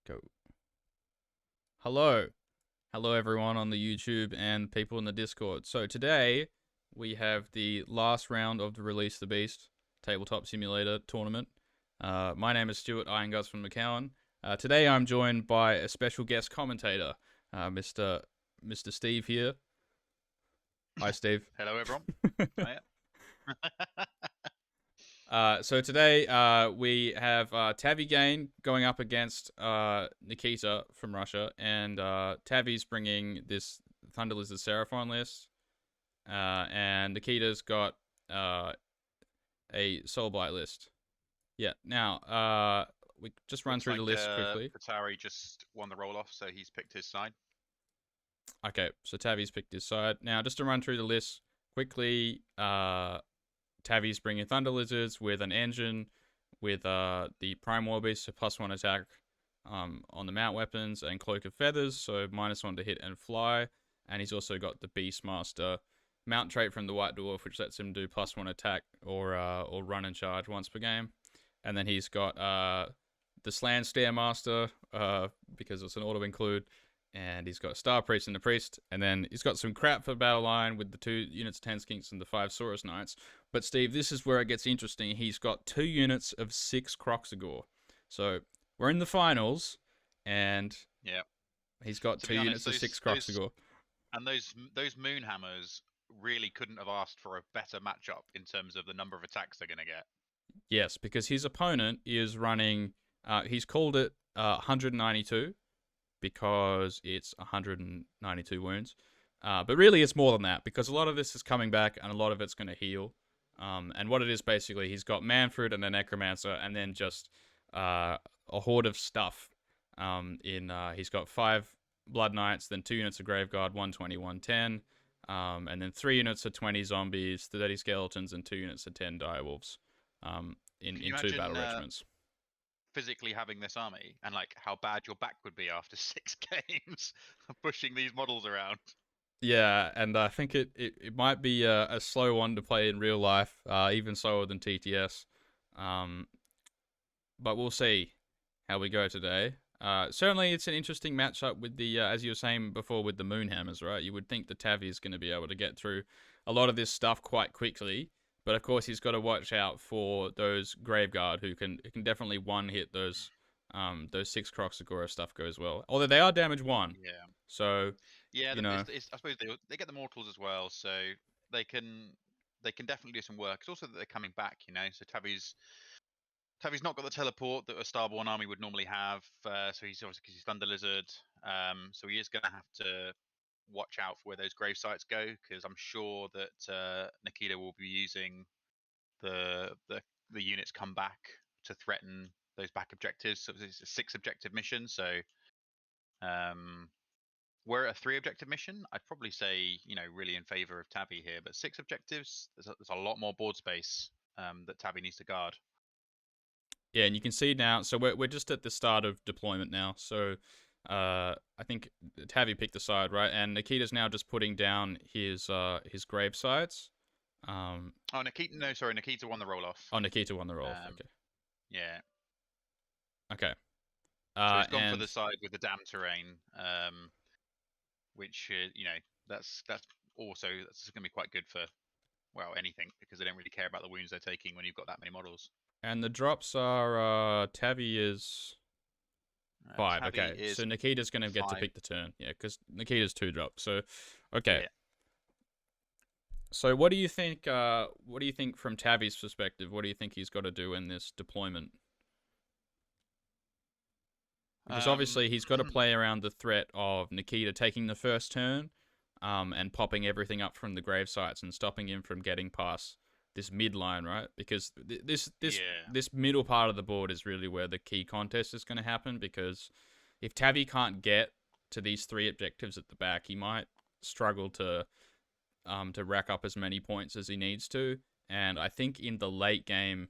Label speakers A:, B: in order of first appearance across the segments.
A: Go. Hello. Hello, everyone on the YouTube and people in the Discord. So today we have the last round of the Release the Beast Tabletop Simulator tournament. My name is Stuart Ironguts from McCowan. Today I'm joined by a special guest commentator, Mr. Steve here. Hi, Steve.
B: Hello, everyone. Hiya.
A: So today we have Tavi Gain going up against Nikita from Russia, and Tavi's bringing this Thunder Lizard Seraphon list, and Nikita's got a Soulblight list. Yeah. Now we just run
B: Looks
A: through
B: like
A: the list quickly.
B: Qatari just won the roll-off, so he's picked his side.
A: Okay, so Tavi's picked his side. Now just to run through the list quickly. Tavi's bringing Thunder Lizards with an engine, with the Prime War Beast, so +1 attack on the mount weapons, and Cloak of Feathers, so -1 to hit and fly. And he's also got the Beastmaster mount trait from the White Dwarf, which lets him do +1 attack or run and charge once per game. And then he's got the Slan Stairmaster, because it's an auto include. And he's got Star Priest and the Priest. And then he's got some crap for Battle Line with the 2 units of 10 Skinks and the 5 Saurus Knights. But Steve, this is where it gets interesting. He's got 2 units of 6 Croxagore. So we're in the finals, and
B: yeah,
A: he's got 2 units of 6 Croxagore.
B: And those Moonhammers really couldn't have asked for a better matchup in terms of the number of attacks they're going to get.
A: Yes, because his opponent is running, he's called it 192, because it's 192 wounds. But really it's more than that, because a lot of this is coming back and a lot of it's going to heal. And what it is basically, he's got Manfred and a Necromancer, and then just a horde of stuff. He's got 5 Blood Knights, then 2 units of Graveguard, 120, 110, and then 3 units of 20 zombies, 30 skeletons, and 2 units of 10 direwolves in 2 battle regiments.
B: Physically having this army, and like how bad your back would be after 6 games pushing these models around.
A: Yeah, and I think it might be a slow one to play in real life, even slower than TTS. But we'll see how we go today. Certainly, it's an interesting matchup with the, as you were saying before, with the Moonhammers, right? You would think that Tavi is going to be able to get through a lot of this stuff quite quickly. But of course, he's got to watch out for those Graveguard who can definitely one-hit those 6 Croxagore if stuff goes well. Although they are damage 1.
B: Yeah.
A: So
B: yeah,
A: you know,
B: I suppose they get the mortals as well, so they can definitely do some work. It's also that they're coming back, you know. So Tavi's not got the teleport that a Starborn army would normally have. So he's obviously, because he's Thunder Lizard, so he is going to have to watch out for where those grave sites go, because I'm sure that Nikita will be using the units come back to threaten those back objectives. So it's a 6 objective mission. So we're at a 3 objective mission. I'd probably say, you know, really in favor of Tavi here, but 6 objectives, there's a lot more board space that Tavi needs to guard.
A: Yeah, and you can see now. So we're just at the start of deployment now. So I think Tavi picked the side, right? And Nikita's now just putting down his grave sites.
B: Oh, Nikita! No, sorry, Nikita won the roll off.
A: Oh, Nikita won the roll off. Okay.
B: Yeah.
A: Okay.
B: So he's gone for the side with the damn terrain, which you know, that's going to be quite good for, well, anything, because they don't really care about the wounds they're taking when you've got that many models.
A: And the drops are Tavi is 5.
B: Tavi
A: okay, so Nikita's going to get to pick the turn. Yeah, because Nikita's 2 drops. So okay.
B: Yeah.
A: So what do you think? What do you think from Tavi's perspective? What do you think he's got to do in this deployment? Because obviously he's got to play around the threat of Nikita taking the first turn, and popping everything up from the grave sites and stopping him from getting past this midline, right? Because this middle part of the board is really where the key contest is going to happen. Because if Tavi can't get to these 3 objectives at the back, he might struggle to rack up as many points as he needs to. And I think in the late game,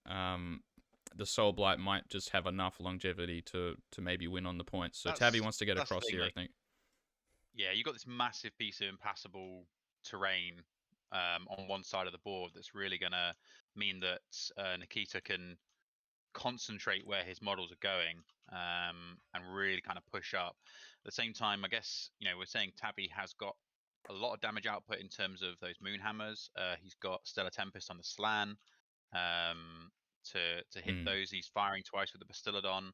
A: the Soulblight might just have enough longevity to maybe win on the points. So Tavi wants to get across here, I think.
B: Yeah, you've got this massive piece of impassable terrain on one side of the board that's really going to mean that Nikita can concentrate where his models are going, and push up. At the same time, I guess we're saying Tabby has got a lot of damage output in terms of those moon hammers. He's got Stellar Tempest on the Slan to hit those. He's firing twice with the Bastiladon.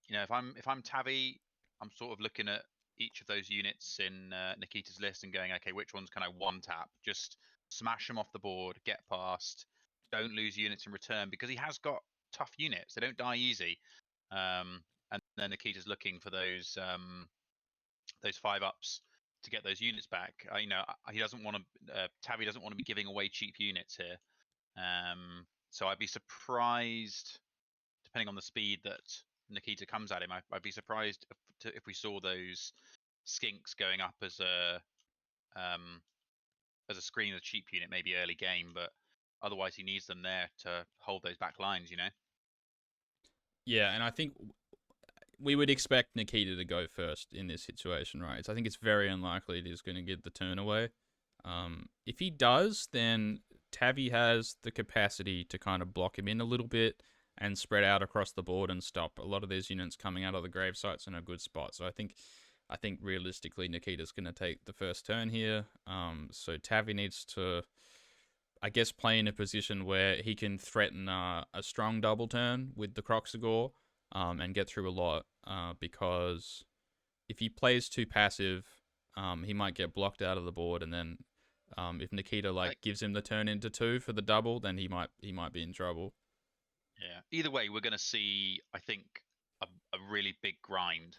B: If I'm Tabby, I'm sort of looking at each of those units in Nikita's list and going, okay, which ones can I one tap? Just smash them off the board, get past, don't lose units in return, because he has got tough units. They don't die easy. And then Nikita's looking for those 5-ups to get those units back. He doesn't want to. Tabby doesn't want to be giving away cheap units here. So I'd be surprised, depending on the speed that Nikita comes at him, I'd be surprised if we saw those skinks going up as a screen, a cheap unit, maybe early game, but otherwise he needs them there to hold those back lines,
A: Yeah, and I think we would expect Nikita to go first in this situation, right? So I think it's very unlikely he's going to get the turn away. If he does, then Tavi has the capacity to kind of block him in a little bit and spread out across the board and stop a lot of these units coming out of the grave sites in a good spot. So I think realistically Nikita's going to take the first turn here. So Tavi needs to, I guess, play in a position where he can threaten a strong double turn with the Croxagore and get through a lot, because if he plays too passive, he might get blocked out of the board, and then if Nikita gives him the turn into 2 for the double, then he might be in trouble.
B: Yeah. Either way, we're going to see, I think, a really big grind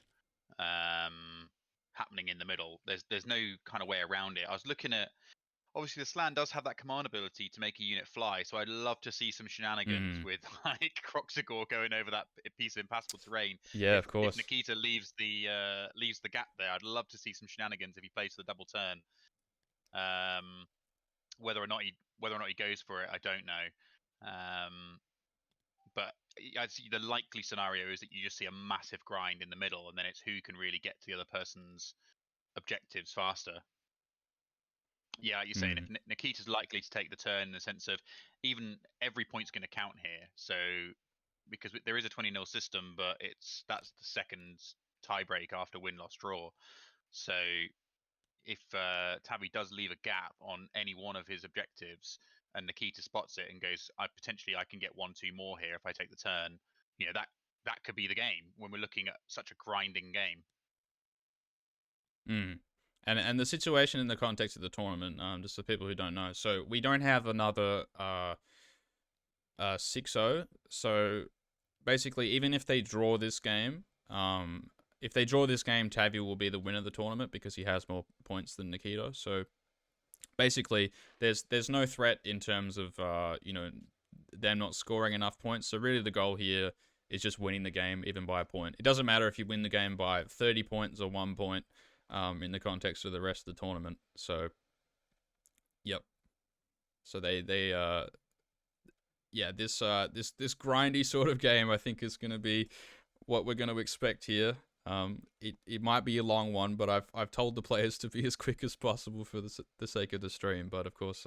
B: happening in the middle. There's no kind of way around it. I was looking at, obviously the Slan does have that command ability to make a unit fly, so I'd love to see some shenanigans with Croxagore going over that piece of impassable terrain.
A: Yeah, of course.
B: If Nikita leaves the gap there, I'd love to see some shenanigans if he plays for the double turn. Whether or not he goes for it, I don't know. But I'd see the likely scenario is that you just see a massive grind in the middle, and then it's who can really get to the other person's objectives faster. Yeah, you're saying if Nikita's likely to take the turn in the sense of even every point's going to count here. So because there is a 20-0 system, but that's the second tiebreak after win-loss draw. So if Tabby does leave a gap on any one of his objectives and Nikita spots it and goes, I can get 1-2 more here if I take the turn, that could be the game when we're looking at such a grinding game.
A: And the situation in the context of the tournament, just for people who don't know, so we don't have another 6-0. So basically, even if they draw this game, Tavi will be the winner of the tournament because he has more points than Nikita. So basically, there's no threat in terms of them not scoring enough points. So really, the goal here is just winning the game, even by a point. It doesn't matter if you win the game by 30 points or 1 point. In the context of the rest of the tournament. So, yep. So this grindy sort of game, I think, is going to be what we're going to expect here. It might be a long one, but I've told the players to be as quick as possible for the sake of the stream. But of course,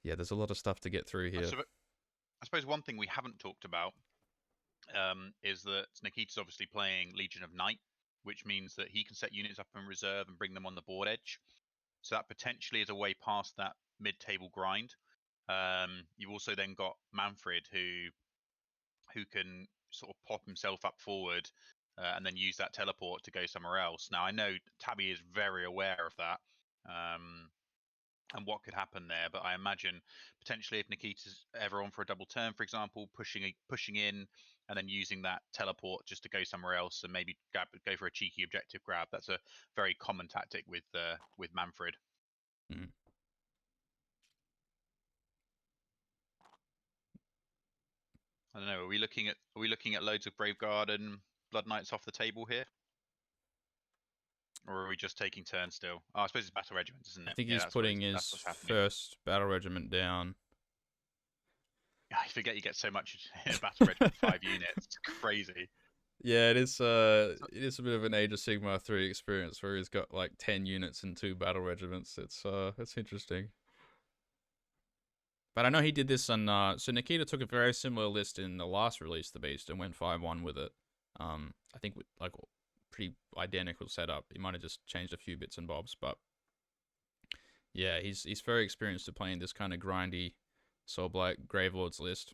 A: there's a lot of stuff to get through here.
B: I suppose one thing we haven't talked about is that Nikita's obviously playing Legion of Night, which means that he can set units up in reserve and bring them on the board edge. So that potentially is a way past that mid-table grind. You've also then got Manfred, who can sort of pop himself up forward and then use that teleport to go somewhere else. Now, I know Tabby is very aware of that and what could happen there, but I imagine potentially if Nikita's ever on for a double turn, for example, pushing in and then using that teleport just to go somewhere else and maybe go for a cheeky objective grab. That's a very common tactic with Manfred. I don't know. Are we looking at loads of Brave Guard and Blood Knights off the table here, or are we just taking turns still? Oh, I suppose it's Battle Regiment, isn't it?
A: I think he's putting his first Battle Regiment down.
B: I forget you get so much in a Battle Regiment, 5 units. It's crazy.
A: Yeah, it is a bit of an Age of Sigmar 3 experience where he's got like 10 units and 2 Battle Regiments. It's interesting. But I know he did this on so Nikita took a very similar list in the last release, The Beast, and went 5-1 with it. I think with like pretty identical setup. He might have just changed a few bits and bobs, but yeah, he's very experienced to playing this kind of grindy Soulblight Gravelords list.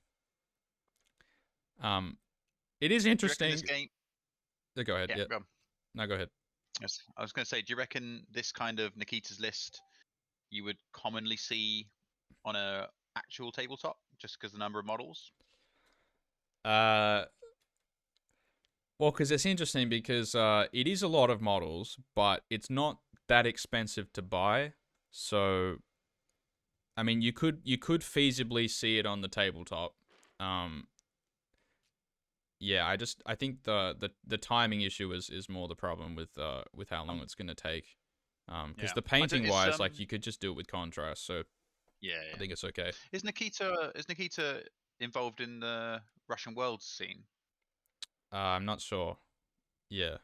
A: It is interesting.
B: This game...
A: Go ahead. Yeah.
B: Go on.
A: No, go ahead.
B: Yes, I was going to say, do you reckon this kind of Nikita's list you would commonly see on a actual tabletop, just because the number of models?
A: Well, because it's interesting because it is a lot of models, but it's not that expensive to buy. So, I mean, you could feasibly see it on the tabletop. Yeah, I think the timing issue is more the problem with how long it's going to take. Because the painting wise, like you could just do it with contrast. So
B: yeah,
A: I think it's okay.
B: Is Nikita involved in the Russian Worlds scene?
A: I'm not sure. Yeah.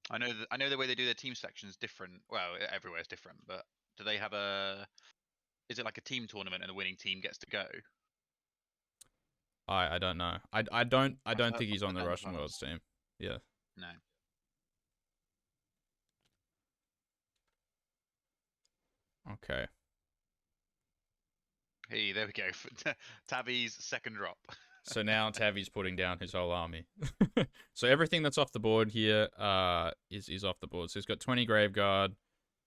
B: I know the way they do their team selection is different. Well, everywhere is different, but do they have is it like a team tournament and the winning team gets to go?
A: I don't know. I don't think he's on the Russian Worlds team. Yeah.
B: No.
A: Okay.
B: Hey, there we go. Tavi's second drop.
A: So now Tavi's putting down his whole army. So everything that's off the board here is off the board. So he's got 20 Graveguard,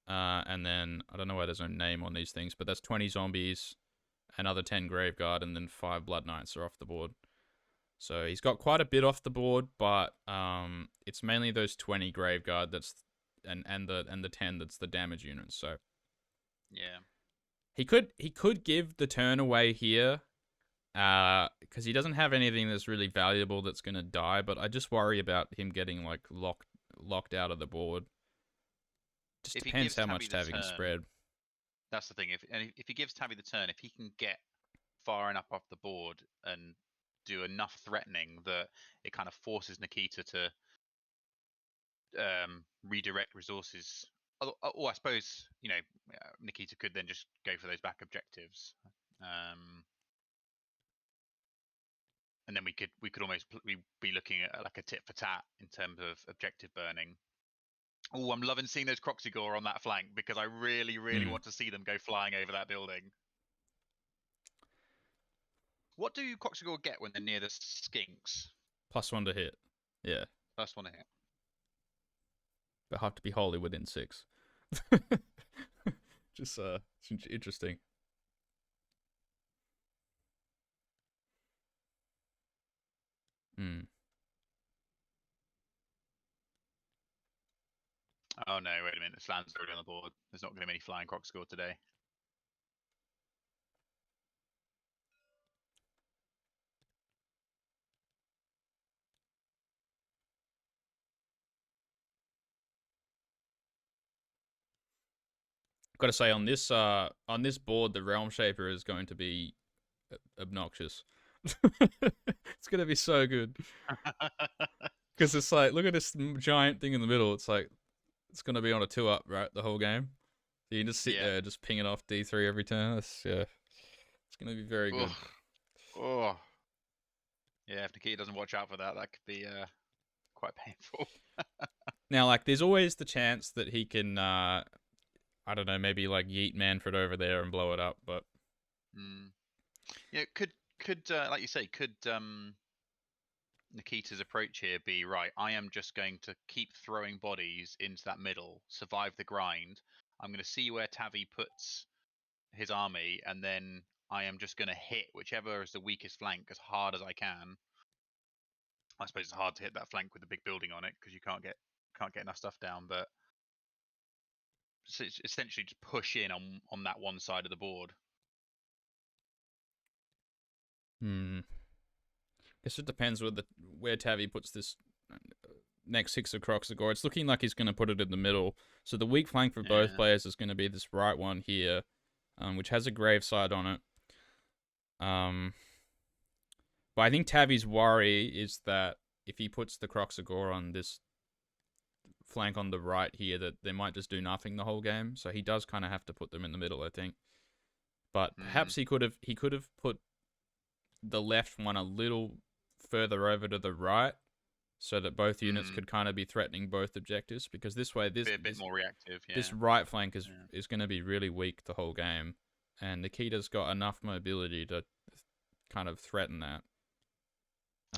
A: and then I don't know why there's no name on these things, but that's 20 zombies, another 10 Graveguard, and then 5 Blood Knights are off the board. So he's got quite a bit off the board, but it's mainly those 20 Graveguard and the 10 that's the damage units. So
B: yeah,
A: he could give the turn away here, because he doesn't have anything that's really valuable that's gonna die. But I just worry about him getting like locked out of the board. Just depends how much Tavi can spread.
B: That's the thing. If he gives Tavi the turn, if he can get far enough off the board and do enough threatening that it kind of forces Nikita to redirect resources. Or I suppose, Nikita could then just go for those back objectives. And then we could almost be looking at like a tit for tat in terms of objective burning. Oh, I'm loving seeing those Croxigore on that flank because I really, really want to see them go flying over that building. What do Croxigore get when they're near the skinks?
A: +1 to hit. Yeah.
B: +1 to hit.
A: They have to be wholly within 6. Just it's interesting.
B: Oh no, wait a minute. The Slan's already on the board. There's not going to be any flying Croxigore today.
A: Got to say, on this board, the Realm Shaper is going to be obnoxious. It's going to be so good. Because it's like, look at this giant thing in the middle. It's like, it's going to be on a 2-up, right, the whole game. So you can just sit there, just pinging off D3 every turn. It's going to be very good.
B: Oh. Yeah, if Nikita doesn't watch out for that, that could be quite painful.
A: Now, like, there's always the chance that he can, I don't know, maybe like yeet Manfred over there and blow it up, but
B: yeah, could like you say, could Nikita's approach here be right? I am just going to keep throwing bodies into that middle, survive the grind. I'm going to see where Tavi puts his army, and then I am just going to hit whichever is the weakest flank as hard as I can. I suppose it's hard to hit that flank with a big building on it because you can't get enough stuff down, but so it's essentially just push in on that one side of the board.
A: Guess it depends where Tavi puts this next 6 of Croxigore. It's looking like he's going to put it in the middle. So the weak flank for both players is going to be this right one here, which has a graveside on it. But I think Tavi's worry is that if he puts the Croxigore on this flank on the right here, that they might just do nothing the whole game. So he does kind of have to put them in the middle, I think. But perhaps he could have put the left one a little further over to the right, so that both units could kind of be threatening both objectives. Because this way,
B: Be a bit more reactive. Yeah.
A: this right flank is going to be really weak the whole game, and Nikita's got enough mobility to kind of threaten that.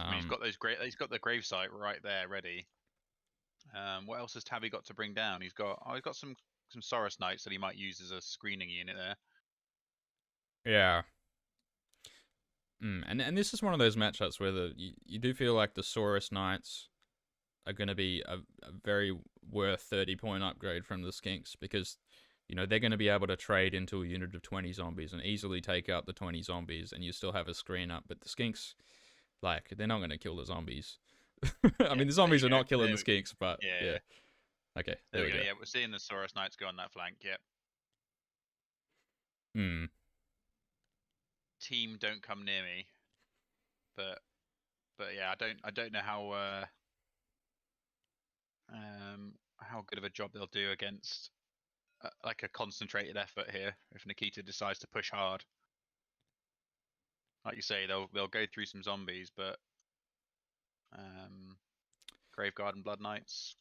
B: I mean, he's got the gravesite right there ready. What else has Tavi got to bring down? He's got some Saurus Knights that he might use as a screening unit there.
A: Yeah. And this is one of those matchups where you do feel like the Saurus Knights are going to be a very worth 30-point upgrade from the Skinks, because they're going to be able to trade into a unit of 20 zombies and easily take out the 20 zombies, and you still have a screen up. But the Skinks, they're not going to kill the zombies. I mean, the zombies are not killing the Skinks, but yeah. Okay, there we go.
B: Yeah, we're seeing the Saurus Knights go on that flank. Yep. Team, don't come near me. But yeah, I don't know how good of a job they'll do against like a concentrated effort here if Nikita decides to push hard. Like you say, they'll go through some zombies, but Graveguard and Blood Knights.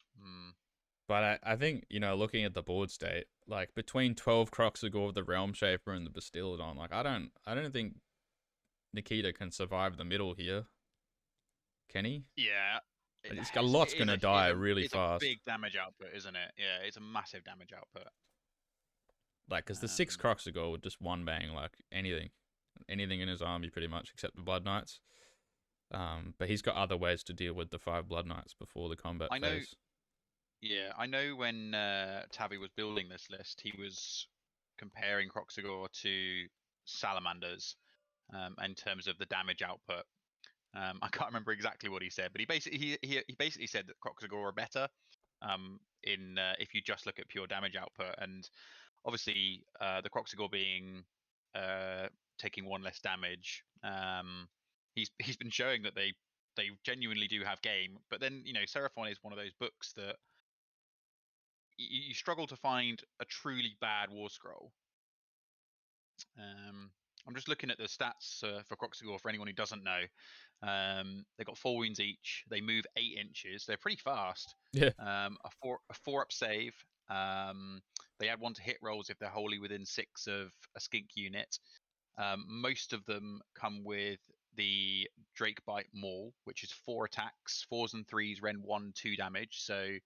A: But I think, looking at the board state, like between 12 Croxagore, the Realm Shaper, and the Bastiladon, I don't think Nikita can survive the middle here. Can he?
B: Yeah.
A: A lot's going to die really fast.
B: It's a big damage output, isn't it? Yeah, it's a massive damage output.
A: Because the 6 Croxagore would just one bang anything in his army pretty much, except the Blood Knights. But he's got other ways to deal with the 5 Blood Knights before the combat phase.
B: Yeah, I know when Tavi was building this list, he was comparing Croxagore to Salamanders in terms of the damage output. I can't remember exactly what he said, but he basically said that Croxagore are better if you just look at pure damage output. And obviously, the Croxagore being taking 1 less damage, he's been showing that they genuinely do have game. But then Seraphon is one of those books that you struggle to find a truly bad war scroll. I'm just looking at the stats for Croxagore for anyone who doesn't know. They've got 4 wounds each. They move 8 inches. They're pretty fast.
A: Yeah.
B: A 4-up save. They add 1 to hit rolls if they're wholly within 6 of a skink unit. Most of them come with the Drakebite Maul, which is 4 attacks, 4s and 3s, Ren 1, 2 damage. So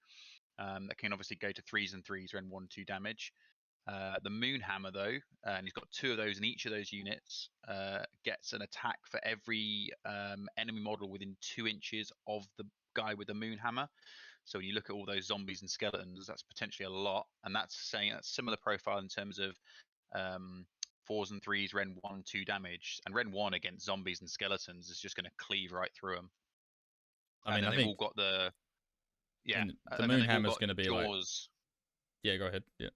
B: that can obviously go to 3s and 3s, Ren 1, 2 damage. The Moonhammer, though, and he's got 2 of those in each of those units, gets an attack for every enemy model within 2 inches of the guy with the Moonhammer. So when you look at all those zombies and skeletons, that's potentially a lot. And that's saying that's similar profile in terms of 4s and 3s, Ren 1, 2 damage. And Ren 1 against zombies and skeletons is just going to cleave right through them.
A: I think
B: they've all got the... Yeah.
A: The Moonhammer's going to be
B: Jaws.
A: Yeah, go ahead. Yeah.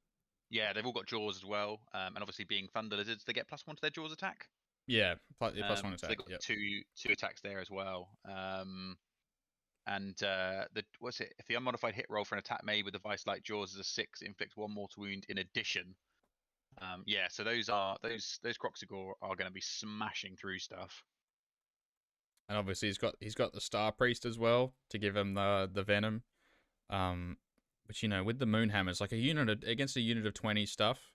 B: Yeah, they've all got Jaws as well, and obviously being Thunder Lizards, they get +1 to their Jaws attack.
A: Yeah, +1 attack.
B: So they've got two attacks there as well. And if the unmodified hit roll for an attack made with the Vice Light Jaws is a 6, it inflicts 1 mortal wound in addition. So those Croxagore are going to be smashing through stuff.
A: And obviously he's got the Star Priest as well to give him the venom. Which, with the Moonhammers, like against a unit of 20 stuff,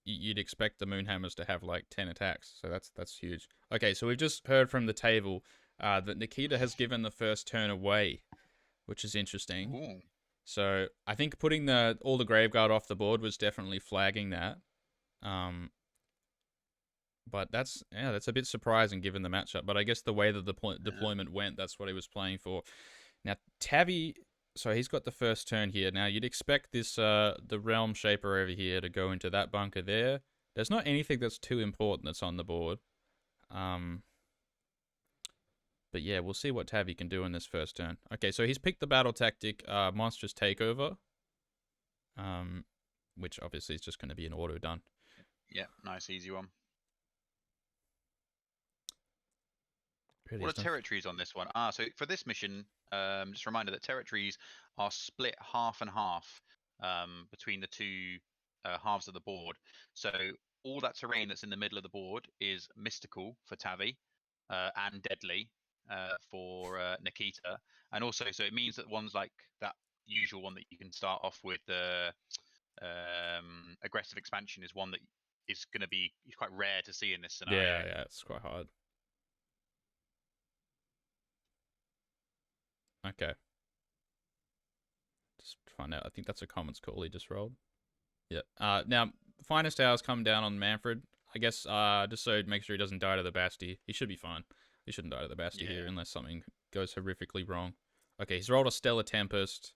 A: you'd expect the Moonhammers to have 10 attacks. So that's huge. Okay, so we've just heard from the table that Nikita has given the first turn away, which is interesting.
B: Ooh.
A: So I think putting all the Graveguard off the board was definitely flagging that. But that's a bit surprising given the matchup. But I guess the way that the deployment went, that's what he was playing for. Now, Tavi... So he's got the first turn here. Now, you'd expect this the Realm Shaper over here to go into that bunker there. There's not anything that's too important that's on the board. But yeah, we'll see what Tavi can do in this first turn. Okay, so he's picked the battle tactic, Monstrous Takeover. Which obviously is just going to be an auto done.
B: Yeah, nice, easy one.
A: Really
B: what are territories on this one? So for this mission, just a reminder that territories are split half and half between the 2 halves of the board. So all that terrain that's in the middle of the board is mystical for Tavi and deadly. for Nikita, and also so it means that ones like that usual one that you can start off with the aggressive expansion is one that is going to be quite rare to see in this scenario.
A: Yeah, it's quite hard. Okay. Just find out. I think that's a commons call he just rolled. Yeah. Now, finest hours come down on Manfred. I guess just so make sure he doesn't die to the Basti. He should be fine. He shouldn't die to the Basti here unless something goes horrifically wrong. Okay, he's rolled a Stellar Tempest.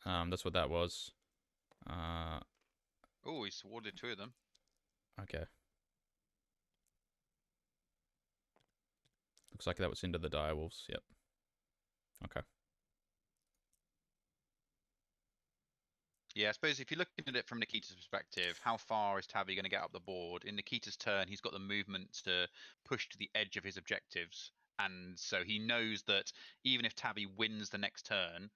A: That's what that was.
B: Oh, he's awarded 2 of them.
A: Okay. Looks like that was into the Direwolves. Yep. Okay.
B: Yeah, I suppose if you're looking at it from Nikita's perspective, how far is Tavi going to get up the board? In Nikita's turn, he's got the movement to push to the edge of his objectives. And so he knows that even if Tavi wins the next turn,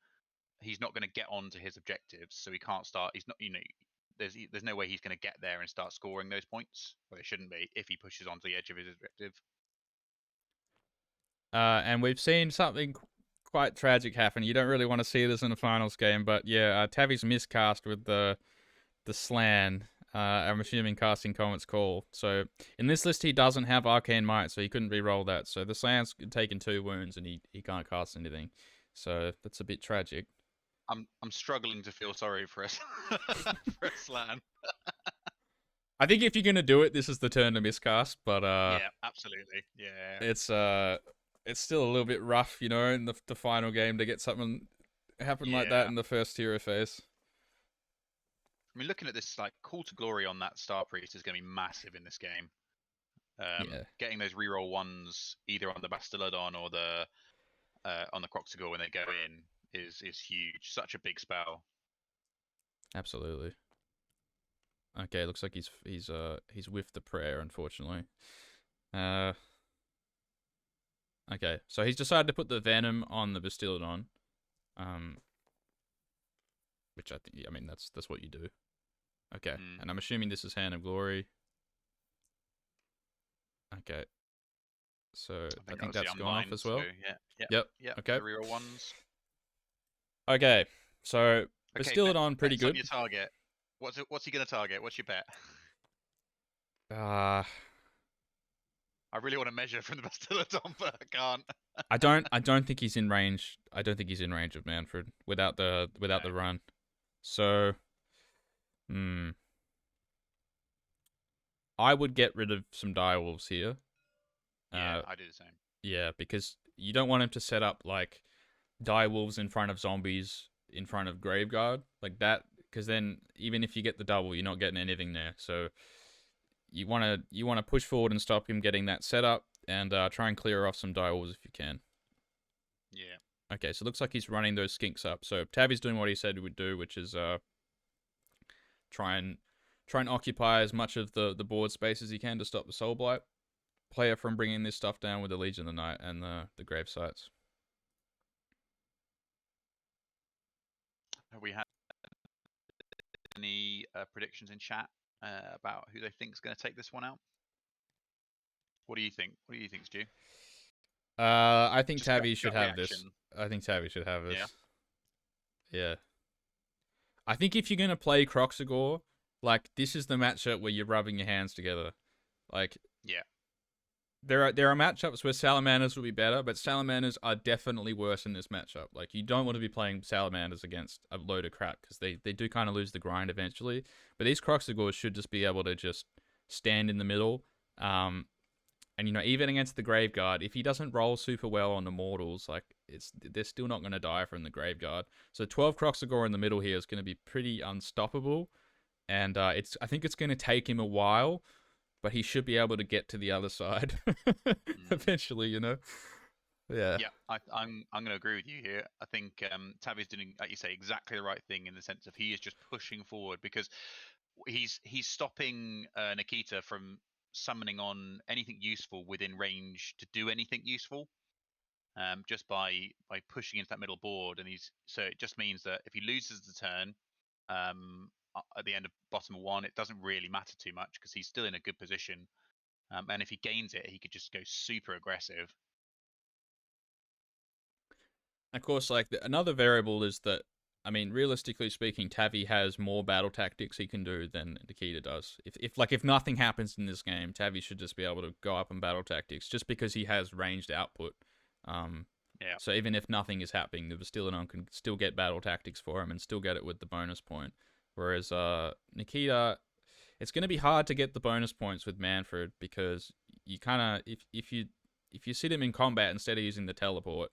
B: he's not going to get on to his objectives. So he can't start. He's not, there's no way he's going to get there and start scoring those points. Well, it shouldn't be if he pushes onto the edge of his objective.
A: And we've seen something quite tragic happen. You don't really want to see this in a finals game, but yeah, Tavi's miscast with the Slan. I'm assuming casting Comet's Call. So in this list, he doesn't have Arcane Might, so he couldn't re-roll that. So the Slan's taken 2 wounds, and he can't cast anything. So that's a bit tragic.
B: I'm struggling to feel sorry for us for a Slan.
A: I think if you're gonna do it, this is the turn to miscast. But
B: yeah, absolutely. Yeah,
A: it's still a little bit rough, in the final game to get something happen like that in the first hero phase.
B: I mean, looking at this, like, Call to Glory on that Star Priest is going to be massive in this game. Getting those reroll ones either on the Bastiladon or the on the Croxigor when they go in is huge. Such a big spell.
A: Absolutely. Okay, looks like he's whiffed the prayer, unfortunately. Okay, so he's decided to put the Venom on the Bastiladon. Which I think, that's what you do. Okay, and I'm assuming this is Hand of Glory. Okay. So I think that's gone off as well.
B: So,
A: yep. Okay.
B: The reroll ones.
A: Okay, so Bastiladon pretty good.
B: On your target. What's he gonna target? What's your bet?
A: I
B: really want to measure from the Bastiladon, but I can't.
A: I don't think he's in range. I don't think he's in range of Manfred without the run. So, I would get rid of some Direwolves here.
B: Yeah, I do the same.
A: Yeah, because you don't want him to set up like Direwolves in front of zombies in front of Graveguard like that, because then even if you get the double, you're not getting anything there. So you want to push forward and stop him getting that setup, and try and clear off some Direwolves if you can.
B: Yeah.
A: Okay, so it looks like he's running those skinks up. So Tavi's doing what he said he would do, which is try and occupy as much of the board space as he can to stop the Soulblight player from bringing this stuff down with the Legion of the Night and the grave sites.
B: Have we had any predictions in chat about who they think is going to take this one out? What do you think? What do you think, Stu?
A: I think Tavi should have this. I think Tavi should have this. Yeah. I think if you're gonna play Croxigor, like, this is the matchup where you're rubbing your hands together. Like,
B: yeah.
A: There are matchups where Salamanders will be better, but Salamanders are definitely worse in this matchup. Like, you don't want to be playing Salamanders against a load of crap, because they do kind of lose the grind eventually. But these Croxigors should just be able to just stand in the middle. And, even against the Graveguard, if he doesn't roll super well on the Mortals, like, they're still not going to die from the Graveguard. So 12 Croxigor in the middle here is going to be pretty unstoppable. And I think it's going to take him a while, but he should be able to get to the other side eventually, Yeah.
B: Yeah, I'm going to agree with you here. I think Tavi's doing, like you say, exactly the right thing in the sense of he is just pushing forward, because he's stopping Nikita from summoning on anything useful within range to do anything useful, just by pushing into that middle board. And so it just means that if he loses the turn at the end of bottom 1, it doesn't really matter too much, because he's still in a good position. And if he gains it, he could just go super aggressive.
A: Of course, like another variable is that, I mean, realistically speaking, Tavi has more battle tactics he can do than Nikita does. If nothing happens in this game, Tavi should just be able to go up on battle tactics just because he has ranged output. Um,
B: Yeah.
A: so even if nothing is happening, the Bastiladon can still get battle tactics for him and still get it with the bonus point. Whereas Nikita, it's going to be hard to get the bonus points with Manfred because you kind of if you sit him in combat instead of using the teleport,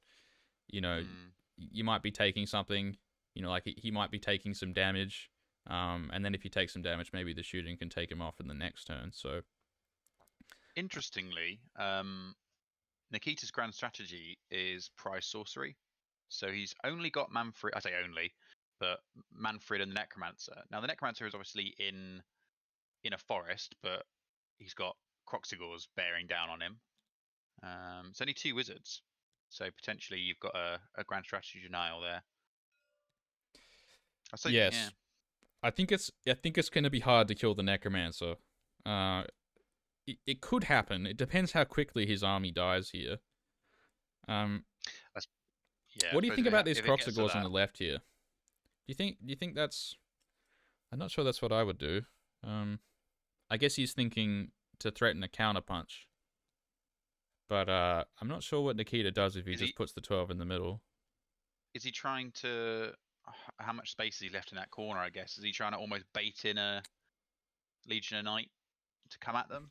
A: you know,
B: Mm.
A: you might be taking something, like he might be taking some damage. And then if you take some damage, maybe the shooting can take him off in the next turn. So,
B: Interestingly, Nikita's grand strategy is prize sorcery. So he's only got Manfred. I say only, but Manfred and the Necromancer. Now the Necromancer is obviously in a forest, but he's got Croxigors bearing down on him. It's only 2 wizards, so potentially you've got a grand strategy denial there. I say, yeah,
A: yes, I think it's going to be hard to kill the Necromancer. Uh, it could happen. It depends how quickly his army dies here. Um,
B: yeah. I
A: what do you
B: suppose
A: think about these
B: if it gets to
A: Croxigors on
B: that,
A: the left here? Do you think that's? I'm not sure that's what I would do. I guess he's thinking to threaten a counterpunch. But I'm not sure what Nikita does if he
B: is
A: just
B: he
A: puts the 12 in the middle.
B: is he trying to? How much space is he left in that corner? I guess is he trying to almost bait in a Legion of Night to come at them?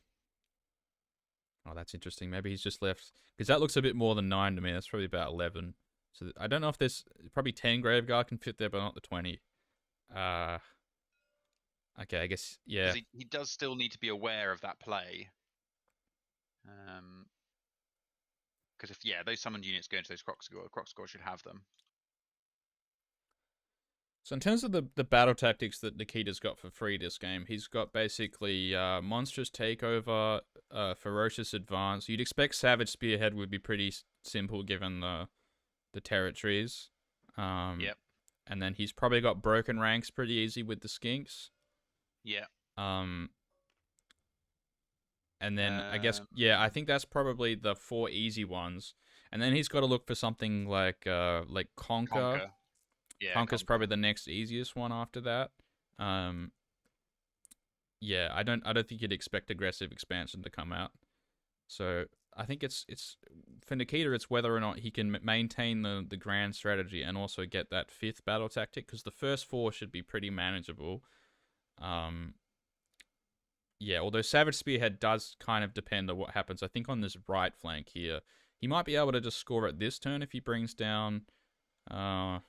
A: Oh, that's interesting. Maybe he's just left because that looks a bit more than 9 to me. That's probably about 11. So I don't know if there's probably 10 Graveguard can fit there, but not the 20. Uh, okay, I guess
B: Because
A: yeah.
B: he does still need to be aware of that play. Because if those summoned units go into those Croxigor should have them.
A: So in terms of the battle tactics that Nikita's got for free this game, he's got basically monstrous takeover, ferocious advance. You'd expect Savage Spearhead would be pretty simple given the territories. Um,
B: Yep.
A: and then he's probably got broken ranks pretty easy with the skinks.
B: Yeah.
A: Um, and then I guess
B: Um,
A: I think that's probably the 4 easy ones. And then he's got to look for something like Conquer.
B: Conquer. Yeah,
A: Conquer's probably
B: Conquer.
A: the next easiest one after that. Um, yeah, I don't think you'd expect aggressive expansion to come out. So I think it's for Nikita, it's whether or not he can maintain the grand strategy and also get that 5th battle tactic because the first 4 should be pretty manageable. Um, yeah, although Savage Spearhead does kind of depend on what happens. I think on this right flank here, he might be able to just score it this turn if he brings down. Uh,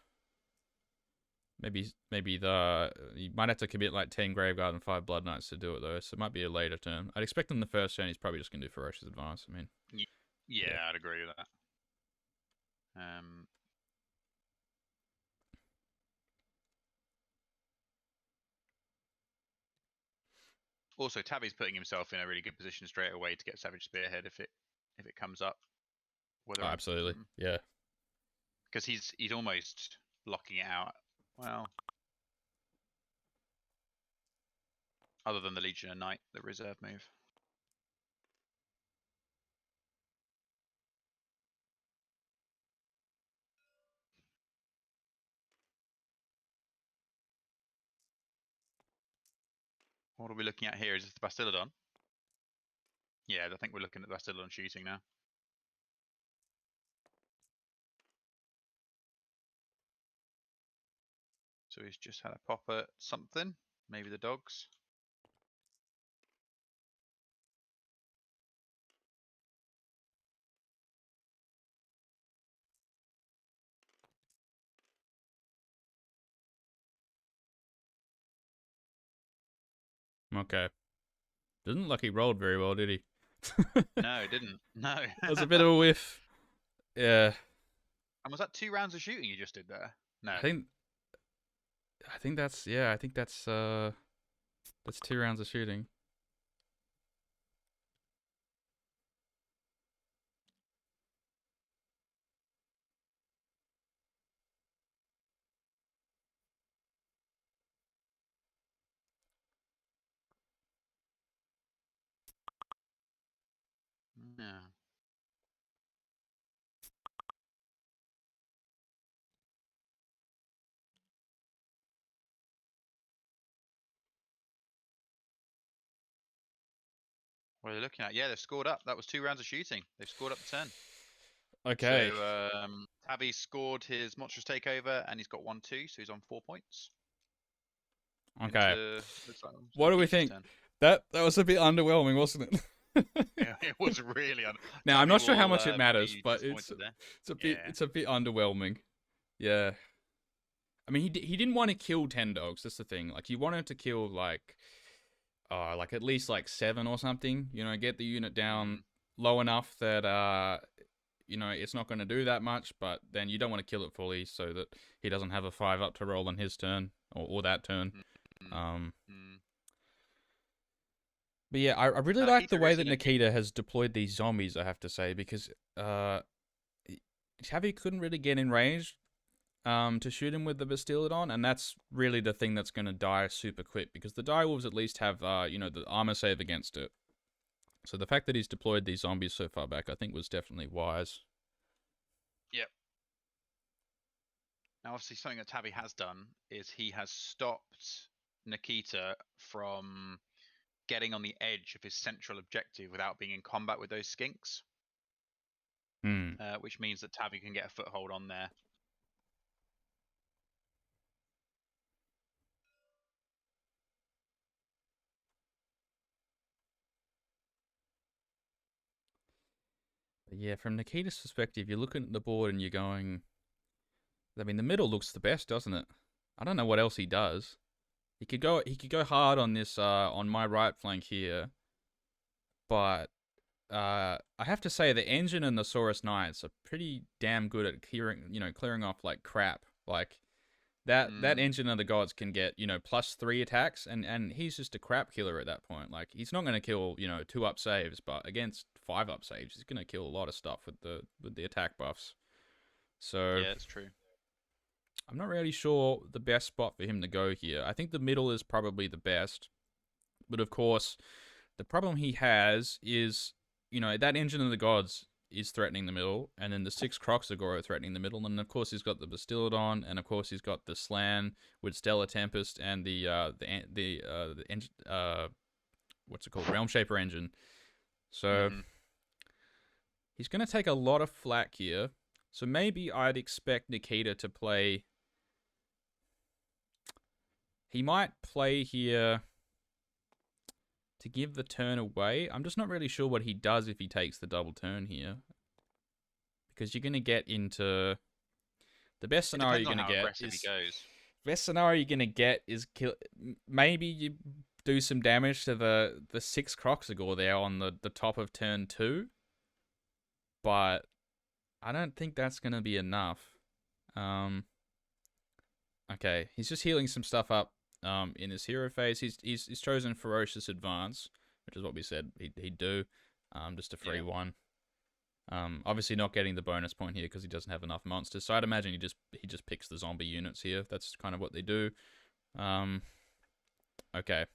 A: maybe you might have to commit like 10 Graveguard and 5 Blood Knights to do it though. So it might be a later turn. I'd expect in the first turn he's probably just gonna do Ferocious Advance. I mean,
B: Yeah,
A: yeah.
B: I'd agree with that. Also, Tabby's putting himself in a really good position straight away to get Savage Spearhead if it comes up.
A: Oh, absolutely. Yeah.
B: Because he's almost locking it out. Well, other than the Legion of Night, the reserve move. What are we looking at here? Is this the Bastiladon? Yeah, I think we're looking at the Bastiladon shooting now. So he's just had a pop at something. Maybe the dogs.
A: Okay. Doesn't look like he rolled very well, did he?
B: No, it didn't. No.
A: That was a bit of a whiff. Yeah.
B: And was that 2 rounds of shooting you just did there? No.
A: I think that's 2 rounds of shooting.
B: No. What are they looking at? Yeah, they've scored up. That was 2 rounds of shooting. They've scored up to 10.
A: Okay.
B: So Tabby scored his monstrous takeover, and he's got 1-2, so he's on 4 points.
A: Okay.
B: Looks like
A: What do we
B: Nikita's
A: think?
B: turn.
A: That was a bit underwhelming, wasn't it?
B: Yeah, it was really.
A: Now I'm
B: Tabby
A: not sure how
B: will
A: much it matters,
B: be
A: but
B: disappointed there. Yeah.
A: it's a bit underwhelming. Yeah. I mean, he didn't want to kill 10 dogs. That's the thing. Like, he wanted to kill like at least like 7 or something. You know, get the unit down low enough that you know, it's not going to do that much. But then you don't want to kill it fully so that he doesn't have a 5 up to roll on his turn or that turn. But yeah, I really like the way that Nikita has deployed these zombies, I have to say, because Tabby couldn't really get in range to shoot him with the Bastiladon, and that's really the thing that's going to die super quick, because the direwolves at least have, you know, the armor save against it. So the fact that he's deployed these zombies so far back, I think, was definitely wise.
B: Yep. Now, obviously, something that Tabby has done is he has stopped Nikita from getting on the edge of his central objective without being in combat with those skinks. Which means that Tabby can get a foothold on there.
A: But yeah, from Nikita's perspective, you're looking at the board and you're going, I mean, the middle looks the best, doesn't it? I don't know what else he does. He could go hard on this on my right flank here, but I have to say the engine and the Saurus Knights are pretty damn good at clearing off like crap. Like that engine of the gods can get, you know, +3 attacks, and he's just a crap killer at that point. Like, he's not going to kill, you know, 2 up saves, but against 5 up saves, he's going to kill a lot of stuff with the attack buffs. So
B: yeah, it's true.
A: I'm not really sure the best spot for him to go here. I think the middle is probably the best, but of course, the problem he has is, you know, that engine of the gods is threatening the middle, and then the 6 Croxagore are threatening the middle, and of course he's got the Bastiladon, and of course he's got the Slan with Stellar Tempest and the what's it called, Realm Shaper engine. So he's going to take a lot of flack here. So maybe I'd expect Nikita to play. He might play here to give the turn away. I'm just not really sure what he does if he takes the double turn here, because you're going to get into the best scenario you're going to get is best scenario you're going to get is kill. Maybe you do some damage to the 6 Croxagore there on the top of turn 2, but I don't think that's going to be enough. Okay, he's just healing some stuff up in his hero phase. He's chosen Ferocious Advance, which is what we said he'd do. Just a free one. Obviously not getting the bonus point here because he doesn't have enough monsters. So I'd imagine he just picks the zombie units here. That's kind of what they do. Okay.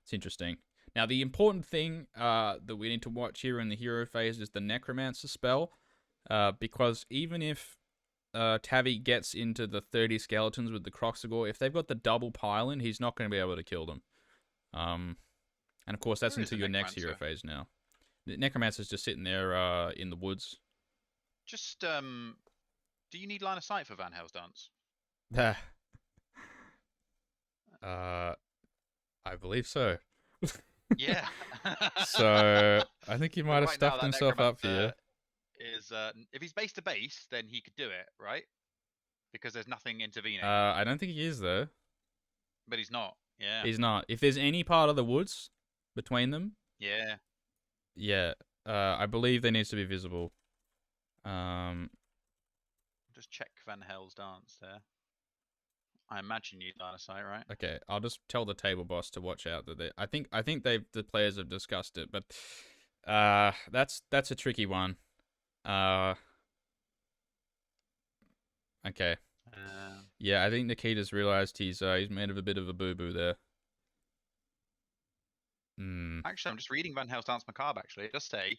A: It's interesting. Now, the important thing that we need to watch here in the hero phase is the Necromancer spell, because even if Tavi gets into the 30 skeletons with the Croxagore, if they've got the double pile-in, he's not going to be able to kill them. And of course, that's into your next hero phase now. The Necromancer's just sitting there in the woods.
B: Just, do you need line of sight for Van Hell's Dance?
A: I believe so.
B: Yeah.
A: So I think he might have stuffed himself up here.
B: If he's base to base, then he could do it, right? Because there's nothing intervening.
A: I don't think he is, though.
B: But he's not. Yeah.
A: He's not. If there's any part of the woods between them.
B: Yeah.
A: Yeah. I believe they need to be visible.
B: Just check Van Hell's Dance there. I imagine you line of sight, right?
A: Okay, I'll just tell the table boss to watch out that I think the players have discussed it, but that's a tricky one. Okay. Yeah, I think Nikita's realized he's made of a bit of a boo-boo there.
B: Actually, I'm just reading Van Hell's Dance Macabre, actually. It does say,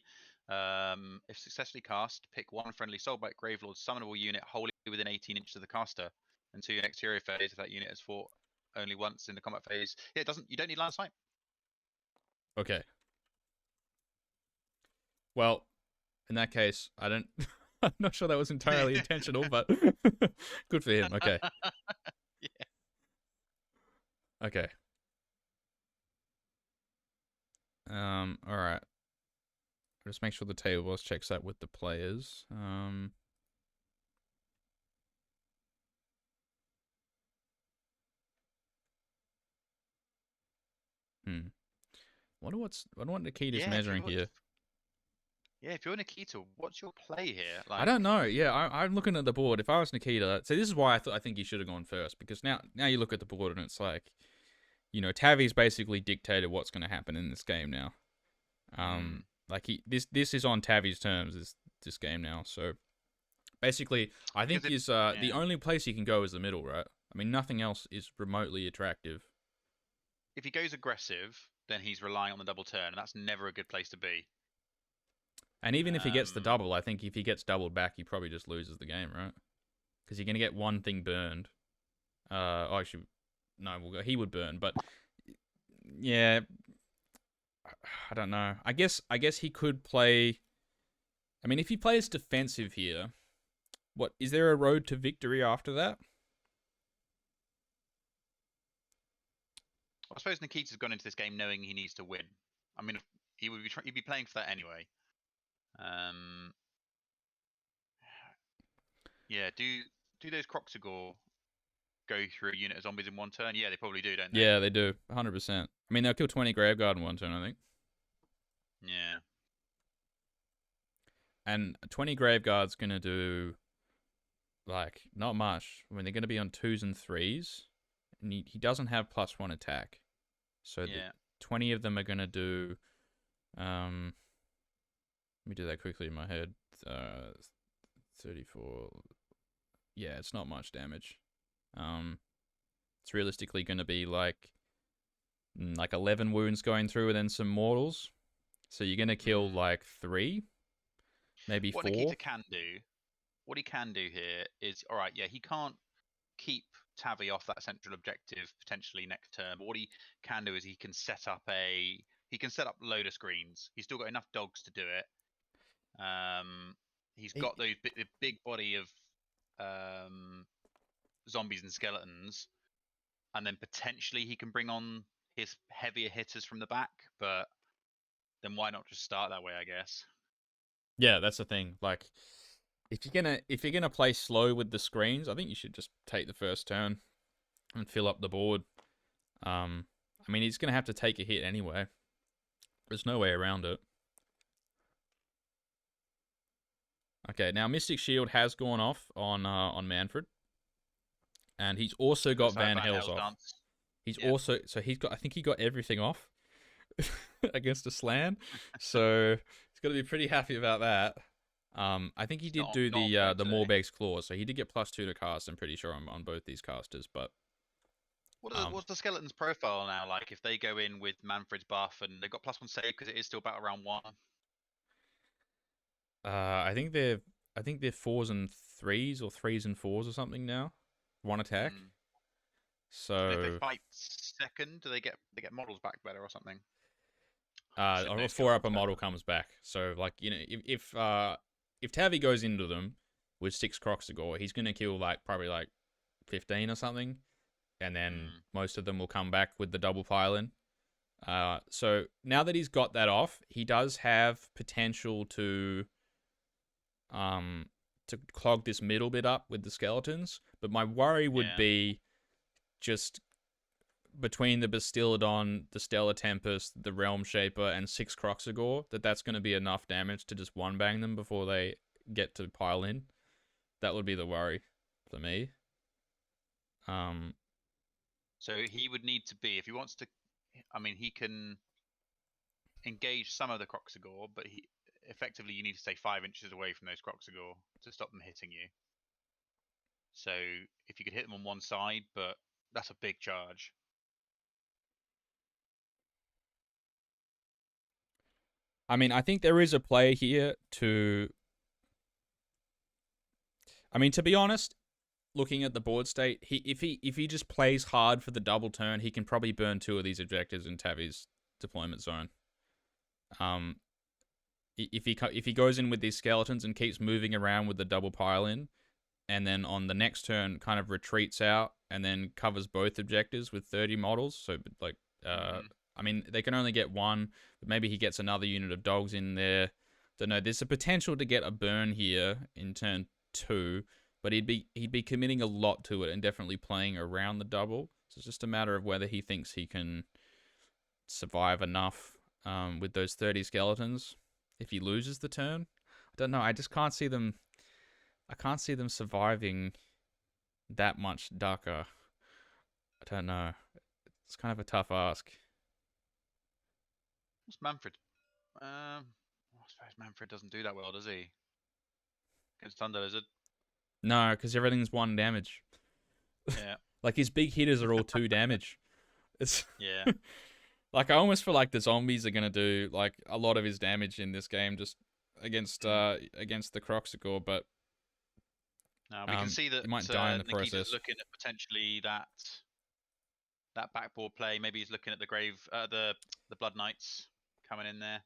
B: if successfully cast, pick one friendly Soulblight Gravelord summonable unit wholly within 18 inches of the caster until your next hero phase if that unit has fought only once in the combat phase. Yeah, you don't need line of sight.
A: Okay. Well, in that case, I don't. I'm not sure that was entirely intentional, but good for him. Okay.
B: Yeah.
A: Okay. All right. Just make sure the table boss checks that with the players. Hmm. Wonder what Nikita's
B: Yeah,
A: measuring here.
B: if you're Nikita, what's your play here?
A: I
B: Like,
A: don't know. Yeah, I'm looking at the board. If I was Nikita, so this is why I think he should have gone first, because now you look at the board and it's like, Tavi's basically dictated what's going to happen in this game now.
B: hmm.
A: Like this is on Tavi's terms, this game now. So basically, I
B: Because
A: think
B: if
A: is the
B: yeah,
A: only place he can go is the middle, right? I mean, nothing else is remotely attractive.
B: if he goes aggressive, then he's relying on the double turn, and that's never a good place to be.
A: And even if he gets the
B: Um,
A: double, I think if he gets doubled back, he probably just loses the game, right? Because you're going to get one thing burned. Actually, no, he would burn, but yeah, I don't know. I guess he could play. I mean, if he plays defensive here, what is there a road to victory after that?
B: I suppose Nikita's gone into this game knowing he needs to win. I mean, he'd be playing for that anyway. Um, yeah, do those Croxagore go through a unit of zombies in one turn? Yeah, they probably do, don't they?
A: Yeah, they do, 100%. I mean, they'll kill 20 Graveguard in one turn, I think.
B: Yeah.
A: And 20 Graveguard's gonna do like not much. I mean, they're gonna be on 2s and 3s, and he doesn't have +1 attack, so the
B: Yeah.
A: 20 of them are gonna do. Let me do that quickly in my head. 34. Yeah, it's not much damage. It's realistically going to be like 11 wounds going through and then some mortals. So you're going to kill like 3, maybe
B: What
A: 4.
B: Nikita can do, what he can do here is, all right, yeah, he can't keep Tavi off that central objective potentially next turn. But what he can do is he can set up a load of screens. He's still got enough dogs to do it. He's
A: He-
B: got the big body of zombies and skeletons, and then potentially he can bring on his heavier hitters from the back. But then why not just start that way? I guess.
A: Yeah, that's the thing. Like, if you're gonna play slow with the screens, I think you should just take the first turn and fill up the board. I mean, he's gonna have to take a hit anyway. There's no way around it. Okay, now Mystic Shield has gone off on Manfred, and he's also got
B: Let's have
A: Van
B: Van
A: Hels
B: Hell's
A: off.
B: dance.
A: He's
B: Yeah.
A: also I think he got everything off against a slan, so he's got to be pretty happy about that. I think he
B: He's
A: did do
B: not on
A: the
B: point today.
A: Morbeg's Claw, so he did get +2 to cast. I'm pretty sure on both these casters, but
B: What's the skeleton's profile now like if they go in with Manfred's buff and they've got +1 save because it is still battle round 1?
A: I think they're 4s and 3s or 3s and 4s or something now. 1 attack.
B: Hmm. And if they
A: So
B: fight second, do they get models back better or something? Should
A: or
B: know
A: a 4-up
B: skeletons
A: model
B: better.
A: comes back. So like if Tavi goes into them with 6 Croxagore, he's gonna kill like probably like 15 or something, and then
B: Hmm.
A: most of them will come back with the double pile-in. So now that he's got that off, he does have potential to clog this middle bit up with the skeletons. But my worry would
B: Yeah.
A: be just between the Bastiladon, the Stellar Tempest, the Realm Shaper, and 6 Croxagore, that's going to be enough damage to just one bang them before they get to pile in. That would be the worry for me.
B: So he would need to be if he wants to. I mean, he can engage some of the Croxagore, but he effectively you need to stay 5 inches away from those Croxagore to stop them hitting you. So if you could hit them on one side, but that's a big charge.
A: I mean, I think there is a play here to. I mean, to be honest, looking at the board state, if he just plays hard for the double turn, he can probably burn 2 of these objectives in Tavi's deployment zone. if he goes in with these skeletons and keeps moving around with the double pile in, and then on the next turn kind of retreats out and then covers both objectives with 30 models. So like, I mean, they can only get one, but maybe he gets another unit of dogs in there. Don't know. There's a potential to get a burn here in turn 2, but he'd be committing a lot to it and definitely playing around the double. So it's just a matter of whether he thinks he can survive enough with those 30 skeletons if he loses the turn. I don't know. I just can't see them. I can't see them surviving that much Daka. I don't know. It's kind of a tough ask.
B: What's Manfred? I suppose Manfred doesn't do that well, does he? Against Thunder Lizard.
A: No, because everything's 1 damage.
B: Yeah.
A: Like his big hitters are all 2 damage. It's
B: yeah.
A: Like I almost feel like the zombies are gonna do like a lot of his damage in this game just against the Croxigore, but
B: we can see that
A: he might die in the
B: Nikita's
A: process.
B: looking at potentially that backboard play. Maybe he's looking at the Blood Knights coming in there.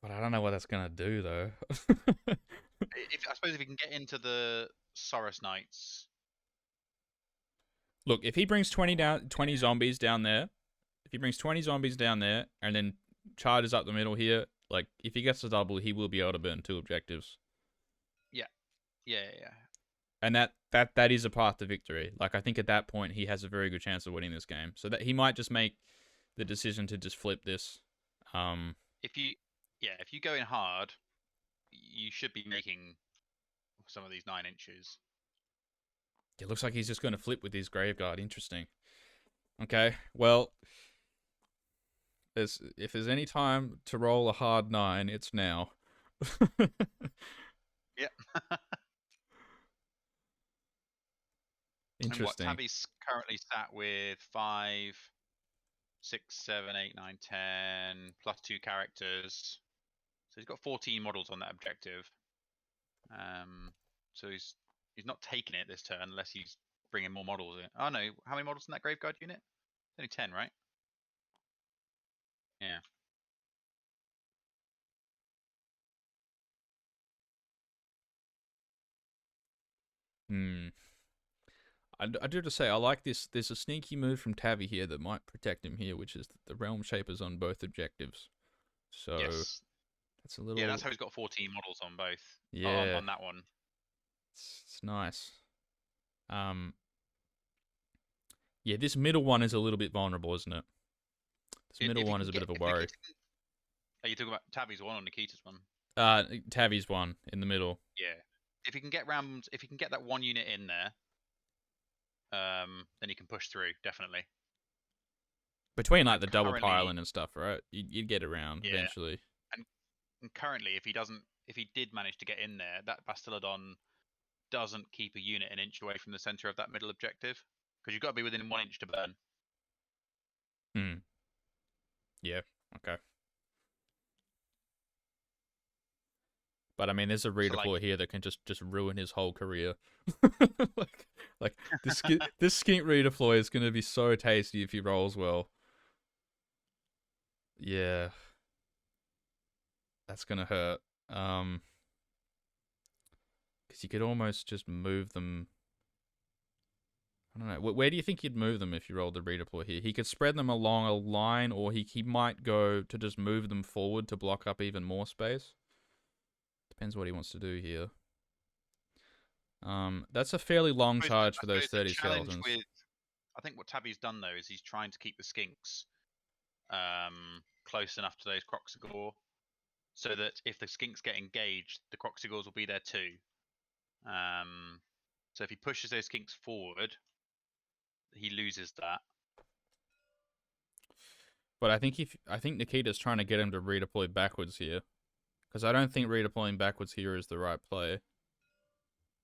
A: But I don't know what that's gonna do though.
B: I suppose if he can get into the Saurus Knights.
A: Look, if he brings 20 zombies down there, and then charges up the middle here, like if he gets a double, he will be able to burn 2 objectives.
B: Yeah.
A: And that is a path to victory. Like I think at that point he has a very good chance of winning this game. So that he might just make the decision to just flip this.
B: If you go in hard, you should be making some of these 9 inches.
A: It looks like he's just going to flip with his Graveguard. Interesting. Okay, well, if there's any time to roll a hard 9, it's now.
B: Yeah.
A: Interesting.
B: And Tabby's currently sat with 5, 6, 7, 8, 9, 10, plus 2 characters. So he's got 14 models on that objective. So he's not taking it this turn unless he's bringing more models in. Oh no, how many models in that Graveguard unit? Only 10, right? Yeah.
A: I do have to say, I like this. There's a sneaky move from Tavi here that might protect him here, which is the Realm Shapers on both objectives. So
B: yes.
A: That's a little.
B: Yeah, that's how he's got 14 models on both.
A: Yeah.
B: On that one.
A: It's nice. Yeah, this middle one is a little bit vulnerable, isn't it? This middle one is a bit of a worry.
B: Are you talking about Tavi's one or Nikita's one?
A: Tavi's one in the middle.
B: Yeah. If he can get that one unit in there, then he can push through, definitely.
A: Between like the double piling and stuff, right? You'd get around eventually.
B: And currently, if he did manage to get in there, that Bastiladon doesn't keep a unit an inch away from the center of that middle objective, because you've got to be within 1 inch to burn.
A: Yeah. Okay. But I mean, there's a redeploy here that can just ruin his whole career. like this skink redeploy is going to be so tasty if he rolls well. Yeah. That's going to hurt. Because you could almost just move them. I don't know. Where do you think you'd move them if you rolled the redeploy here? He could spread them along a line, or he might go to just move them forward to block up even more space. Depends what he wants to do here. That's a fairly long charge for those 30 skeletons.
B: I think what Tabby's done though is he's trying to keep the skinks close enough to those Croxigore, so that if the skinks get engaged, the Croxigores will be there too. So if he pushes those skinks forward, he loses that.
A: But I think Nikita's trying to get him to redeploy backwards here. Because I don't think redeploying backwards here is the right play.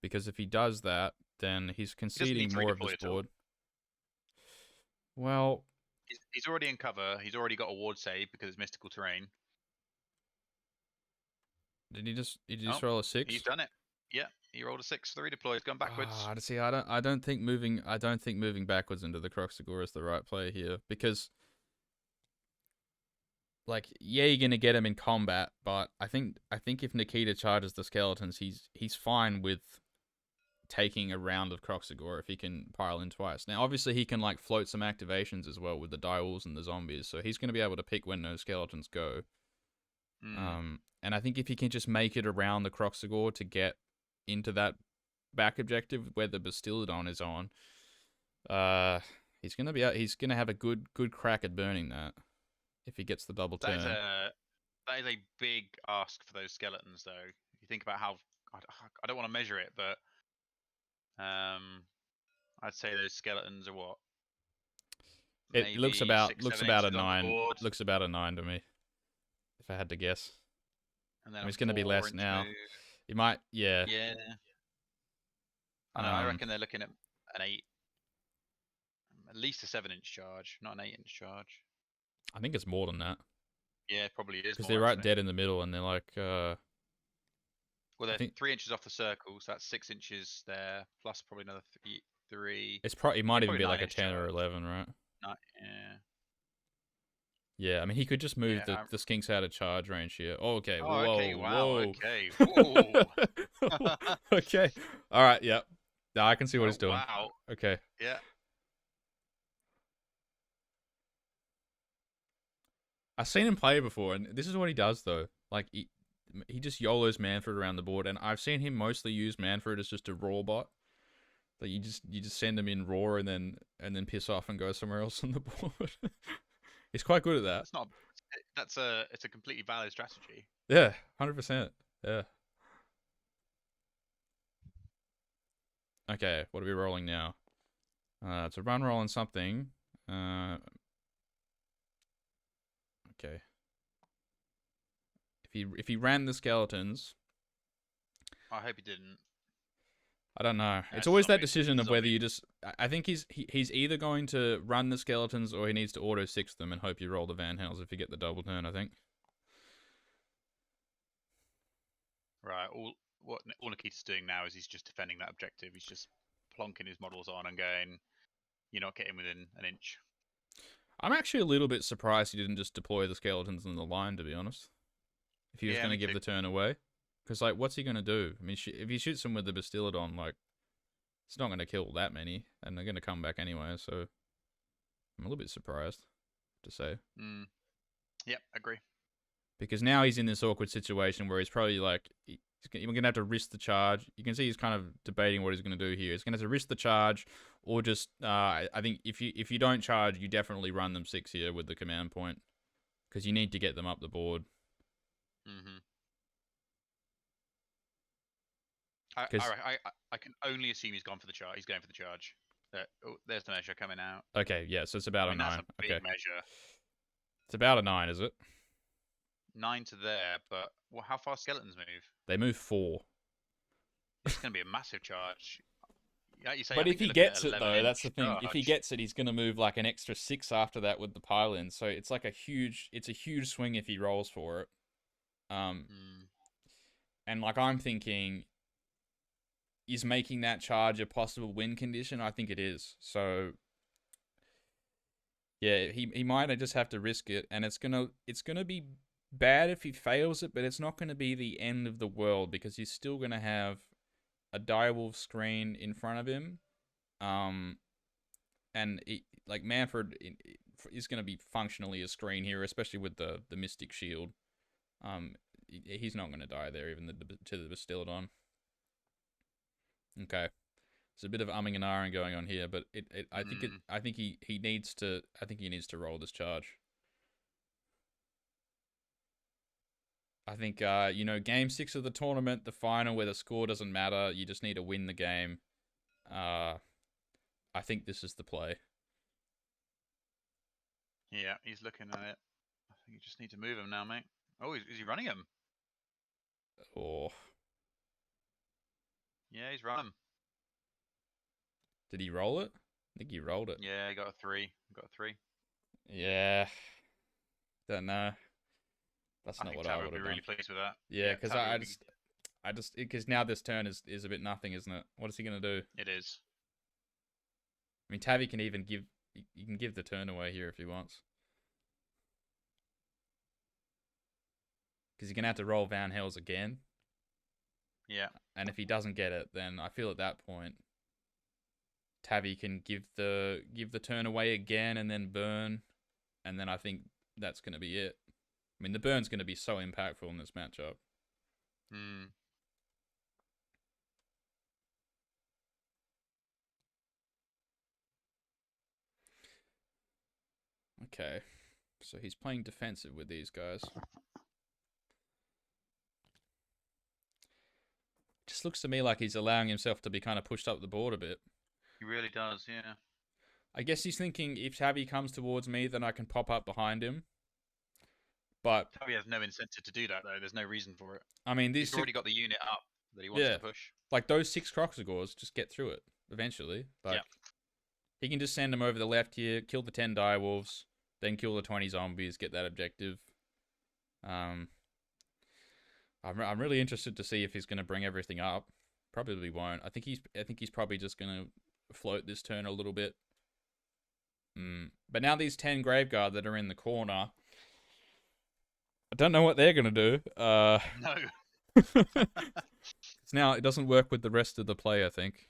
A: Because if he does that, then he's conceding more of his board. Well,
B: he's already in cover. He's already got a ward save because it's mystical terrain.
A: Did he just roll a 6?
B: He's done it. Yeah, he rolled a 6 for the redeploy. He's gone backwards.
A: See, I don't think moving backwards into the Croxigore is the right play here, because like, yeah, you're gonna get him in combat, but I think if Nikita charges the skeletons, he's fine with taking a round of Kroxigor if he can pile in twice. Now, obviously, he can like float some activations as well with the direwolves and the zombies, so he's gonna be able to pick when those skeletons go. And I think if he can just make it around the Kroxigor to get into that back objective where the Bastillodon is on, he's gonna have a good crack at burning that if he gets the double turn.
B: That is a big ask for those skeletons, though. You think about how I don't want to measure it, but I'd say those skeletons are what?
A: It looks about
B: 6-7
A: a
B: inches on the
A: 9.
B: board.
A: Looks about a 9 to me, if I had to guess.
B: And then
A: it's going to be less now.
B: Move.
A: It might, yeah.
B: Yeah. I know. I reckon they're looking at an 8, at least a 7-inch charge, not an 8-inch charge.
A: I think it's more than that.
B: Yeah, it probably is.
A: Because they're right dead in the middle, and they're like.
B: Well, they're 3 inches off the circle, so that's 6 inches there, plus probably another 3.
A: It's probably, it might even be like a 10
B: charge.
A: or 11, right?
B: Yeah.
A: Yeah, I mean, he could just move the skinks out of charge range here. Oh, okay.
B: Oh,
A: whoa,
B: okay. Wow.
A: Whoa.
B: Okay.
A: Okay. All right. Yep. No, I can see what he's doing.
B: Wow.
A: Okay.
B: Yeah.
A: I've seen him play before, and this is what he does, though. Like, he just YOLOs Manfred around the board, and I've seen him mostly use Manfred as just a raw bot. Like, you just send him in raw and then piss off and go somewhere else on the board. He's quite good at that.
B: It's a completely valid strategy.
A: Yeah, 100%. Yeah. Okay, what are we rolling now? It's a run roll and something. Okay. If he ran the skeletons,
B: I hope he didn't.
A: I don't know. It's always that decision of whether you just. I think he's either going to run the skeletons or he needs to auto 6 them and hope you roll the Van Hels if you get the double turn. I think.
B: Right. All Nikita's doing now is he's just defending that objective. He's just plonking his models on and going, "You're not getting within an inch."
A: I'm actually a little bit surprised he didn't just deploy the skeletons in the line, to be honest. If he was going to give the turn away. Because, like, what's he going to do? I mean, if he shoots them with the Bastillodon, like, it's not going to kill that many, and they're going to come back anyway, so I'm a little bit surprised, to say.
B: Yep, agree.
A: Because now he's in this awkward situation where he's probably, like, he's going to have to risk the charge. You can see he's kind of debating what he's going to do here. He's going to have to risk the charge, or just, I think if you don't charge, you definitely run them 6 here with the command point. Because you need to get them up the board.
B: I can only assume he's gone for the charge. He's going for the charge. There's the measure coming out.
A: Okay, yeah, so it's about a 9.
B: That's a big measure.
A: It's about a 9, is it?
B: 9 to there, but how far skeletons move?
A: They move 4.
B: It's going to be a massive charge. Like you say,
A: but if he gets it, though, that's the thing. Charge. If he gets it, he's going to move like an extra 6 after that with the pile-in. So it's like a huge swing if he rolls for it. And like I'm thinking, is making that charge a possible win condition? I think it is. So yeah, he might just have to risk it, and it's gonna be bad if he fails it, but it's not gonna be the end of the world because he's still gonna have a direwolf screen in front of him, and like Manfred is gonna be functionally a screen here, especially with the Mystic Shield. He's not gonna die there, even to the Bastillodon. Okay, there's a bit of umming and ahhing going on here, but I think he needs to roll this charge. I think game 6 of the tournament, the final where the score doesn't matter, you just need to win the game. I think this is the play.
B: Yeah, he's looking at it. I think you just need to move him now, mate. Oh, is he running him?
A: Oh.
B: Yeah, he's run him.
A: Did he roll it? I think he rolled it.
B: Yeah, he got a 3.
A: Yeah. Don't know. That's not what I would have done.
B: Really pleased with that.
A: Yeah, because I just because now this turn is a bit nothing, isn't it? What is he gonna do?
B: It is.
A: I mean, Tavi can even give the turn away here if he wants. because you're gonna have to roll Van Hells again.
B: Yeah.
A: And if he doesn't get it, then I feel at that point, Tavi can give the turn away again and then burn, and then I think that's gonna be it. I mean, the burn's gonna be so impactful in this matchup.
B: Hmm.
A: Okay, so he's playing defensive with these guys. Just looks to me like he's allowing himself to be kind of pushed up the board a bit.
B: He really does, yeah.
A: I guess he's thinking if Tavi comes towards me, then I can pop up behind him. But
B: Tavi has no incentive to do that, though. There's no reason for it.
A: I mean,
B: He's already got the unit up that he wants to push.
A: like those 6 Croxagores, just get through it eventually. Like he can just send them over the left here, kill the 10 direwolves, then kill the 20 zombies, get that objective. I'm really interested to see if he's going to bring everything up. Probably won't. I think he's probably just going to float this turn a little bit. But now these 10 Graveguard that are in the corner, I don't know what they're going to do.
B: No.
A: Now it doesn't work with the rest of the play, I think.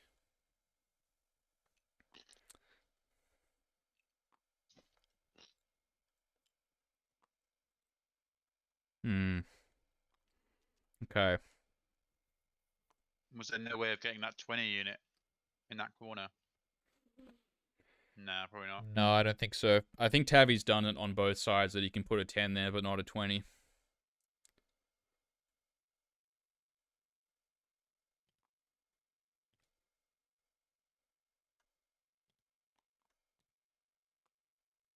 A: Okay.
B: Was there no way of getting that 20 unit in that corner? Nah, probably not.
A: No, I don't think so. I think Tavi's done it on both sides that he can put a 10 there, but not a 20.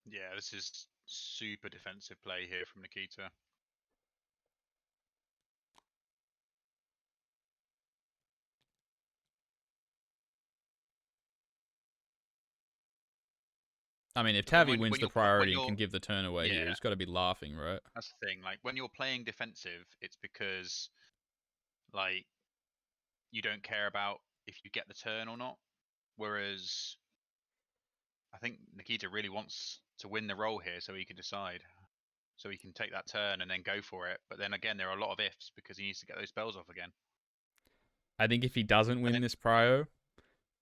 B: Yeah, this is super defensive play here from Nikita.
A: I mean, if Tavi wins the priority and can give the turn away here, he's got to be laughing, right?
B: That's the thing. Like, when you're playing defensive, it's because, like, you don't care about if you get the turn or not. Whereas, I think Nikita really wants to win the roll here so he can decide. So he can take that turn and then go for it. But then again, there are a lot of ifs because he needs to get those spells off again.
A: I think if he doesn't win this prio,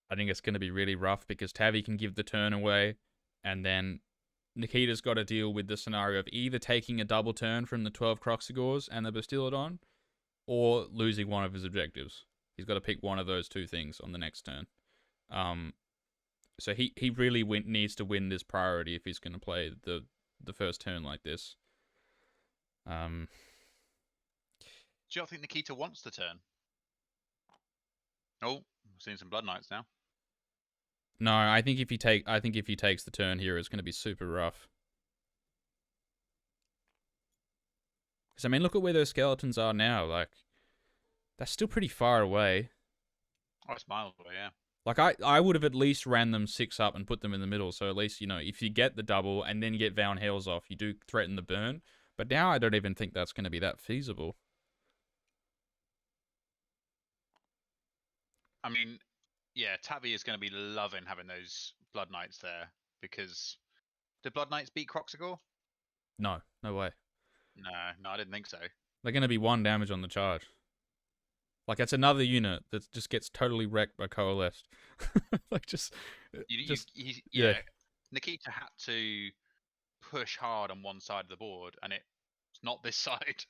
A: I think it's going to be really rough because Tavi can give the turn away, and then Nikita's got to deal with the scenario of either taking a double turn from the 12 Croxagores and the Bastiladon, or losing one of his objectives. He's got to pick one of those two things on the next turn. So he really needs to win this priority if he's going to play the first turn like this.
B: Do you not think Nikita wants the turn? Oh, I'm seeing some Blood Knights now.
A: No, I think if he takes the turn here, it's going to be super rough. Because I mean, look at where those skeletons are now. Like, they're still pretty far away.
B: Oh, it's miles away, yeah.
A: Like, I would have at least ran them 6 up and put them in the middle. So at least, you know, if you get the double and then get Van Hells off, you do threaten the burn. But now I don't even think that's going to be that feasible.
B: I mean, yeah, Tavi is going to be loving having those Blood Knights there because did Blood Knights beat Croxagore?
A: No way.
B: No, I didn't think so.
A: They're going to be 1 damage on the charge. Like, it's another unit that just gets totally wrecked by Coalesced. Like,
B: yeah. Nikita had to push hard on one side of the board, and it's not this side.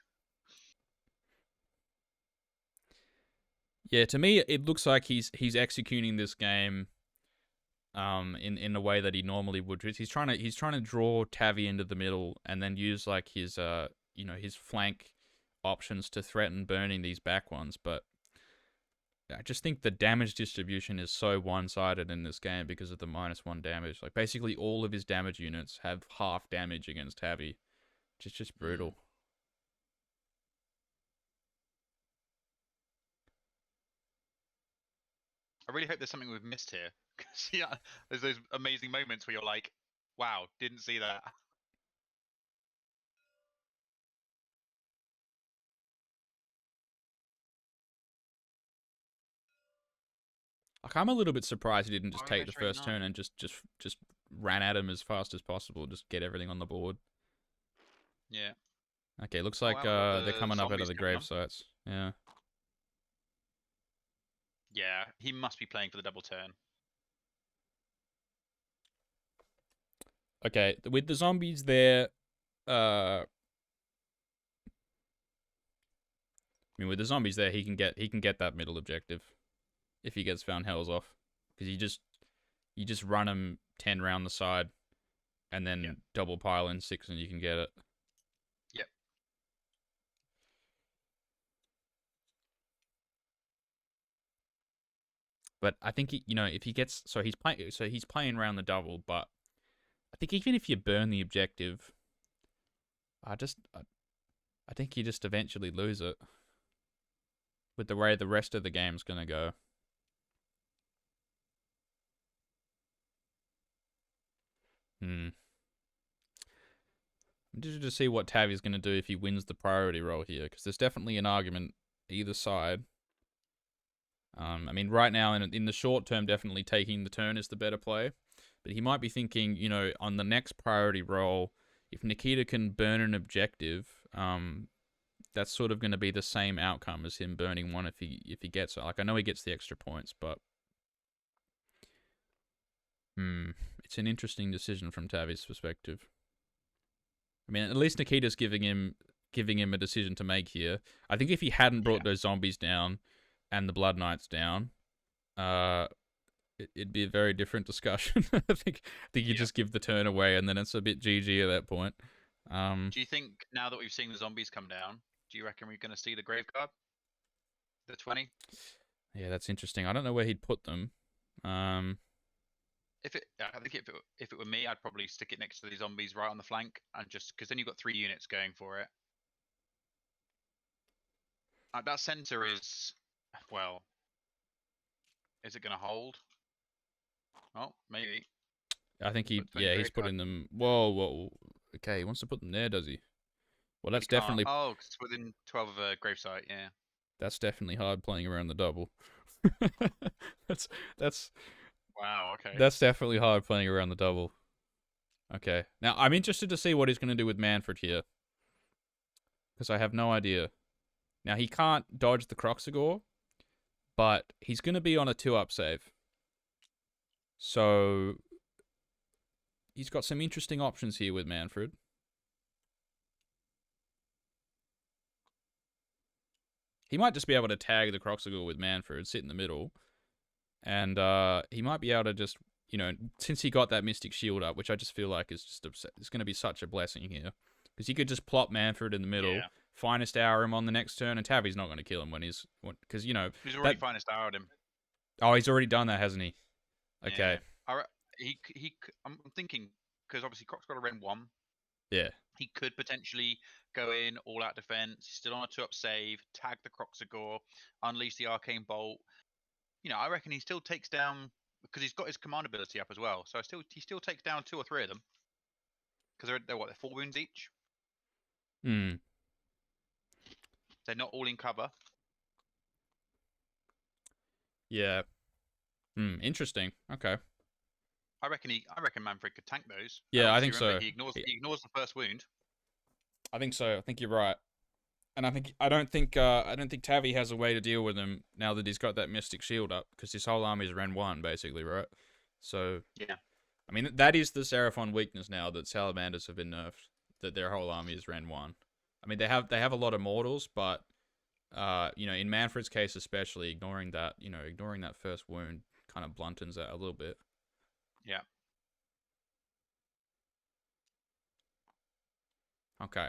A: Yeah, to me, it looks like he's executing this game in a way that he normally would. He's trying to draw Tavi into the middle and then use like his his flank options to threaten burning these back ones. But I just think the damage distribution is so one-sided in this game because of the -1 damage. Like, basically all of his damage units have half damage against Tavi, which is just brutal.
B: I really hope there's something we've missed here. Because yeah, there's those amazing moments where you're like, wow, didn't see that.
A: Like, I'm a little bit surprised he didn't just take the first turn and just ran at him as fast as possible, just get everything on the board.
B: Yeah.
A: Okay, looks
B: Oh
A: like
B: wow, we got
A: they're
B: the
A: coming up out of
B: zombies
A: the
B: coming
A: grave
B: on.
A: sites. Yeah.
B: Yeah, he must be playing for the double turn.
A: Okay, with the zombies there, I mean, with the zombies there, he can get that middle objective if he gets Found Hells off, because you just run him 10 round the side, and
B: Yeah.
A: then double pile in 6, and you can get it.
B: Yep.
A: But I think if he gets he's playing around the double, but I think even if you burn the objective, I think you just eventually lose it with the way the rest of the game's gonna go. Hmm. I'm interested to see what Tavi's gonna do if he wins the priority roll here, because there's definitely an argument either side. I mean, right now in the short term, definitely taking the turn is the better play, but he might be thinking, on the next priority roll, if Nikita can burn an objective, that's sort of going to be the same outcome as him burning one if he gets it. Like, I know he gets the extra points, but it's an interesting decision from Tavi's perspective. I mean, at least Nikita's giving him a decision to make here. I think if he hadn't brought those zombies down and the Blood Knights down, it'd be a very different discussion. I think you just give the turn away, and then it's a bit GG at that point.
B: Do you think now that we've seen the zombies come down, do you reckon we're going to see the grave guard? The 20?
A: Yeah, that's interesting. I don't know where he'd put them. Um,
B: I think if it were me, I'd probably stick it next to the zombies right on the flank, and just because then you've got 3 units going for it. That center is, well, is it going to hold? Oh, maybe.
A: I think
B: Put 20
A: he's
B: grave guard.
A: putting them. Whoa. Okay, he wants to put them there, does he? Well,
B: But he can't. Oh, 'cause it's within 12 of a gravesite. Yeah.
A: that's definitely hard playing around the double. that's that's
B: Wow. Okay.
A: that's definitely hard playing around the double. Okay, now I'm interested to see what he's going to do with Manfred here, because I have no idea. Now he can't dodge the Croxagore, but he's going to be on a 2-up save. So he's got some interesting options here with Manfred. He might just be able to tag the Croxagore with Manfred, sit in the middle, and he might be able to just, since he got that Mystic Shield up, which I just feel like is just it's going to be such a blessing here, because he could just plop Manfred in the middle, finest hour him on the next turn, and Tavi's not going to kill him because
B: he's already finest houred him.
A: Oh, he's already done that, hasn't he? Okay.
B: Yeah. I'm thinking, because obviously Croc's got a Ren 1.
A: Yeah.
B: He could potentially go in all out defense. He's still on a 2-up save, tag the Croxagore, unleash the Arcane Bolt. I reckon he still takes down, because he's got his command ability up as well. So he still takes down 2 or 3 of them, because they're 4 wounds each. They're not all in cover.
A: Yeah. Interesting. Okay.
B: I reckon Manfred could tank those.
A: Yeah, I think so.
B: He ignores the first wound.
A: I think so. I think you're right. And I don't think Tavi has a way to deal with him now that he's got that Mystic Shield up, because his whole army is Ren 1 basically, right? So
B: yeah.
A: I mean, that is the Seraphon weakness now that Salamanders have been nerfed, that their whole army is Ren 1. I mean, they have a lot of mortals, but in Manfred's case especially, ignoring that first wound kind of bluntens that a little bit.
B: Yeah.
A: Okay.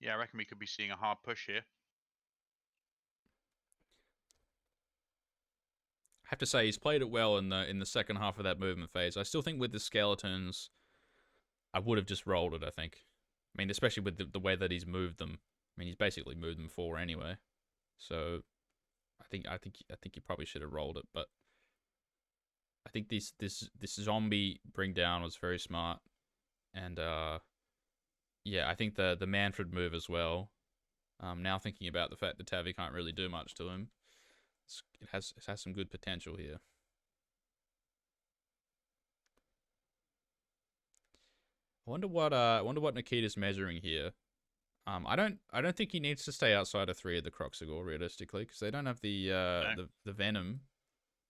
B: Yeah, I reckon we could be seeing a hard push here.
A: I have to say, he's played it well in the second half of that movement phase. I still think with the skeletons, I would have just rolled it, I think. I mean, especially with the way that he's moved them. I mean, he's basically moved them 4 anyway. So I think you probably should have rolled it, but I think this zombie bring down was very smart. And yeah, I think the Manfred move as well. Now thinking about the fact that Tavi can't really do much to him, it has some good potential here. I wonder what Nikita's measuring here. I don't think he needs to stay outside of 3 of the Croxigor realistically, because they don't have
B: No.
A: the venom.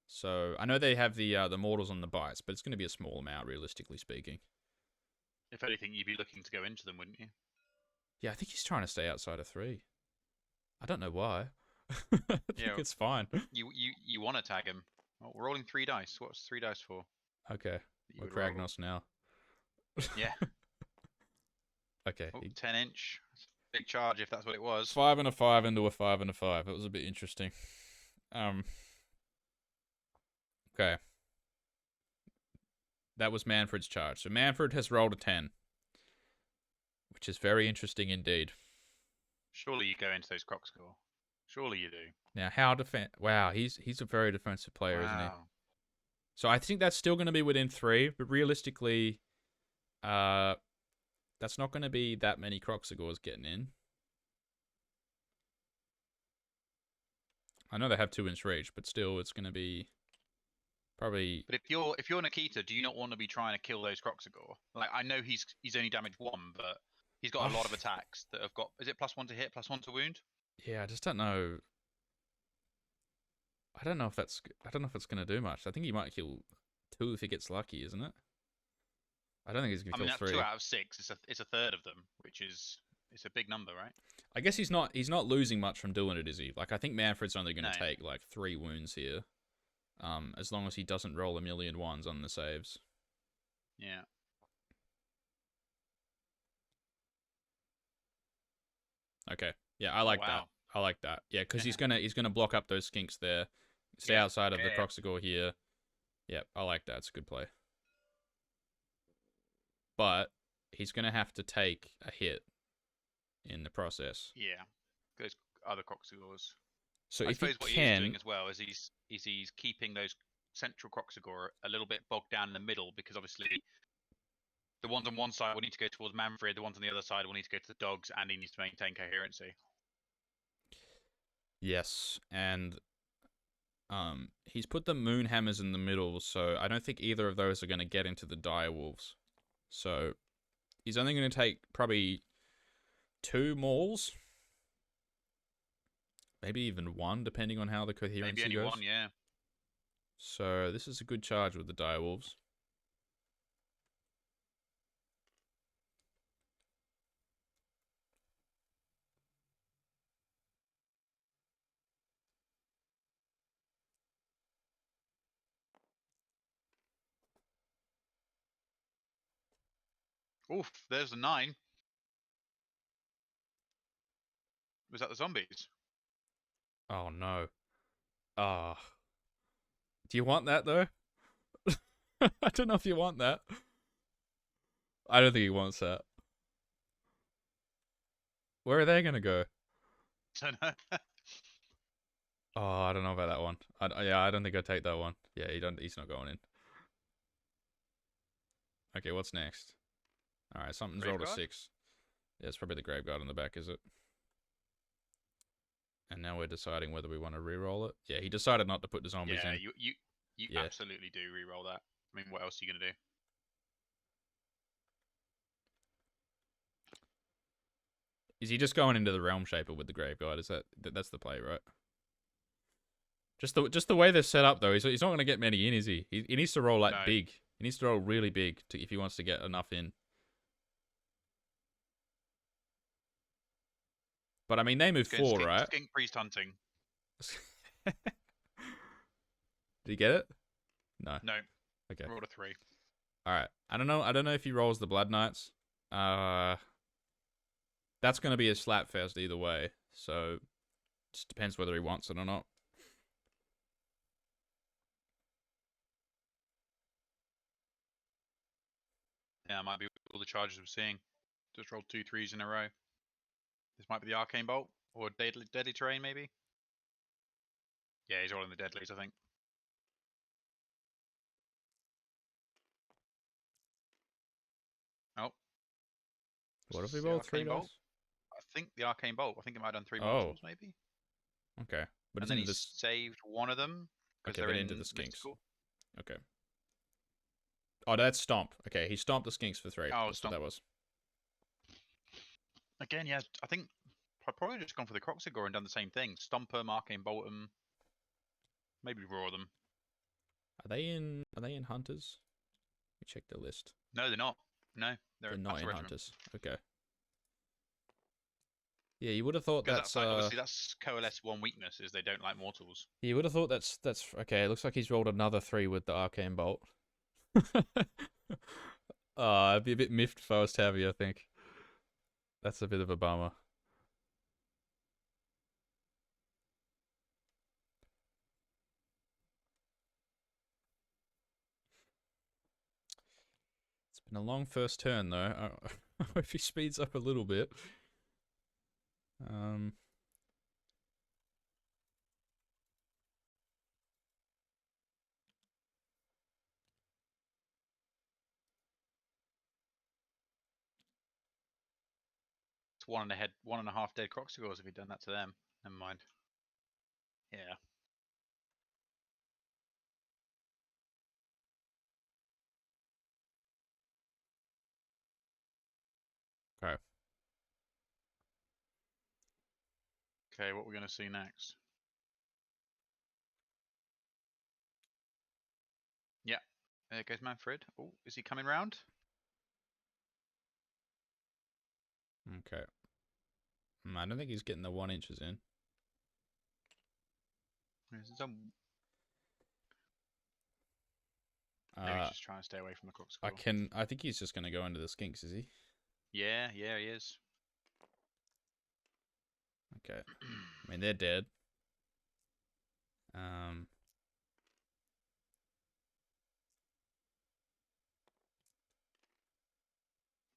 A: So I know they have the mortals on the bites, but it's going to be a small amount realistically speaking.
B: If anything, you'd be looking to go into them, wouldn't you?
A: Yeah, I think he's trying to stay outside of 3. I don't know why. I think it's fine.
B: You want to tag him? Well, we're rolling 3 dice. What's 3 dice for?
A: Okay, we're
B: would roll?
A: Kragnos now.
B: Yeah.
A: Okay.
B: Oh, 10-inch. Big charge if that's what it was.
A: 5 and a 5 into a 5 and a 5. It was a bit interesting. Okay. That was Manfred's charge. So Manfred has rolled a 10, which is very interesting indeed.
B: Surely you go into those Croxigor. Surely you do.
A: Now, how defend? Wow, he's a very defensive player, isn't he? So I think that's still going to be within 3, but realistically, that's not going to be that many Croxigors getting in. I know they have 2-inch reach, but still, it's going to be probably.
B: But if you're Nikita, do you not want to be trying to kill those Croxigor? Like, I know he's only damaged 1, but he's got a lot of attacks that have got. Is it +1 to hit, +1 to wound?
A: Yeah, I just don't know. I don't know if it's going to do much. I think he might kill 2 if he gets lucky, isn't it? I don't think he's going to kill
B: that's
A: 3.
B: 2 out of 6. It's a third of them, which is it's a big number, right?
A: I guess he's not losing much from doing it, is he? Like, I think Manfred's only going to take like 3 wounds here, as long as he doesn't roll a million ones on the saves.
B: Yeah.
A: Okay. Yeah, I like that. I like that. Yeah, because he's gonna block up those skinks there. Stay outside of the Croxigor here. Yep, I like that. It's a good play. But he's gonna have to take a hit in the process.
B: Yeah, those other Croxigors.
A: So
B: I
A: if
B: suppose
A: he
B: what
A: can,
B: he's doing as well is he's keeping those central Croxigor a little bit bogged down in the middle, because obviously the ones on one side will need to go towards Manfred, the ones on the other side will need to go to the dogs, and he needs to maintain coherency.
A: yes, and he's put the moon hammers in the middle, so I don't think either of those are going to get into the dire wolves. So he's only going to take probably 2 mauls, maybe even 1, depending on how the coherency
B: Maybe only
A: goes.
B: 1, yeah.
A: So this is a good charge with the dire wolves.
B: Oof, there's a 9. Was that the zombies?
A: Oh no. Ah. Do you want that though? I don't know if you want that. I don't think he wants that. Where are they gonna go?
B: Don't know.
A: Oh, I don't know about that one. I don't think I'd take that one. Yeah, he's not going in. Okay, what's next? Alright, something's rolled a 6. Yeah, it's probably the Graveguard on the back, is it? And now we're deciding whether we want to re-roll it. Yeah, he decided not to put the zombies in.
B: Yeah, you absolutely do re-roll that. I mean, what else are you gonna do?
A: Is he just going into the Realm Shaper with the Graveguard? That's the play, right? Just the way they're set up though, he's not going to get many in, is he? He needs to roll like big. He needs to roll really big if he wants to get enough in. But I mean, they move 4, right?
B: Skink priest hunting.
A: Did he get it? No.
B: No.
A: Okay.
B: Rolled a 3.
A: All right. I don't know if he rolls the Blood Knights. That's going to be a slap fest either way. So, just depends whether he wants it or not.
B: Yeah, it might be all the charges we're seeing. Just rolled 2 3s in a row. This might be the Arcane Bolt or Deadly Terrain, maybe. Yeah, he's rolling the Deadlies, I think. Oh.
A: What if we roll 3 dice?
B: I think the Arcane Bolt. I think it might have done 3 mortals, maybe.
A: Okay. But
B: and then he saved one of them.
A: Okay, but into the skinks. Okay. Oh, that's stomp. Okay, he stomped the skinks for 3.
B: Oh,
A: That's what
B: stomp.
A: that was.
B: Again, yeah, I think I'd probably just gone for the Croxigor and done the same thing. Stomp them, Arcane Bolt them, maybe roar them.
A: Are they in Hunters? Let me check the list.
B: No, they're not. No,
A: They're
B: in
A: not
B: Battle
A: in
B: Regiment.
A: Hunters. Okay. Yeah, you would have thought
B: Because
A: that's
B: that's like, obviously that's Coalesce one weakness is they don't like mortals.
A: You would have thought that's okay. It looks like he's rolled another 3 with the arcane bolt. I'd be a bit miffed if I was Tavi, I think. That's a bit of a bummer. It's been a long first turn though. I hope he speeds up a little bit.
B: It's 1.5 dead Croxigors if he'd done that to them. Never mind. Yeah.
A: Okay.
B: Okay, what we're going to see next? Yeah. There goes Manfred. Oh, is he coming round?
A: Okay. I don't think he's getting the 1 inches in.
B: Maybe he's just trying to stay away from the Croxigor.
A: I think he's just gonna go into the skinks, is he?
B: Yeah, he is.
A: Okay. I mean, they're dead.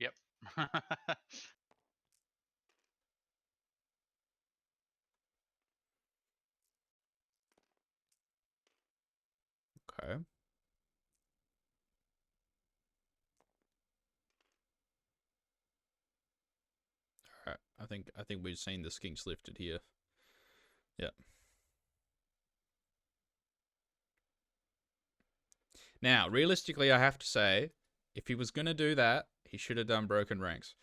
B: Yep.
A: Okay. Alright. I think we've seen the skinks lifted here. Yeah. Now, realistically, I have to say, if he was gonna do that, he should have done broken ranks.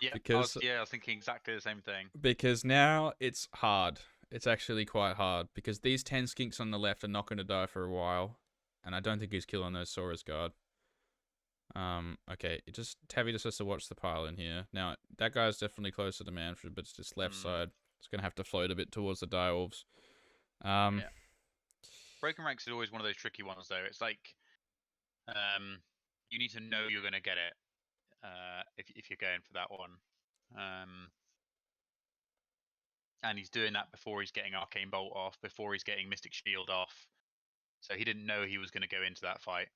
B: Yeah,
A: because
B: I was thinking exactly the same thing.
A: because now it's hard. It's actually quite hard because these 10 skinks on the left are not going to die for a while, and I don't think he's killing those Saurus guard. Okay, Tavi just has to watch the pile in here. Now that guy's definitely closer to Manfred, but it's just left side. It's gonna have to float a bit towards the direwolves.
B: Yeah. Broken ranks is always one of those tricky ones, though. It's like, you need to know you're going to get it if you're going for that one. And he's doing that before he's getting Arcane Bolt off, before he's getting Mystic Shield off. So he didn't know he was going to go into that fight.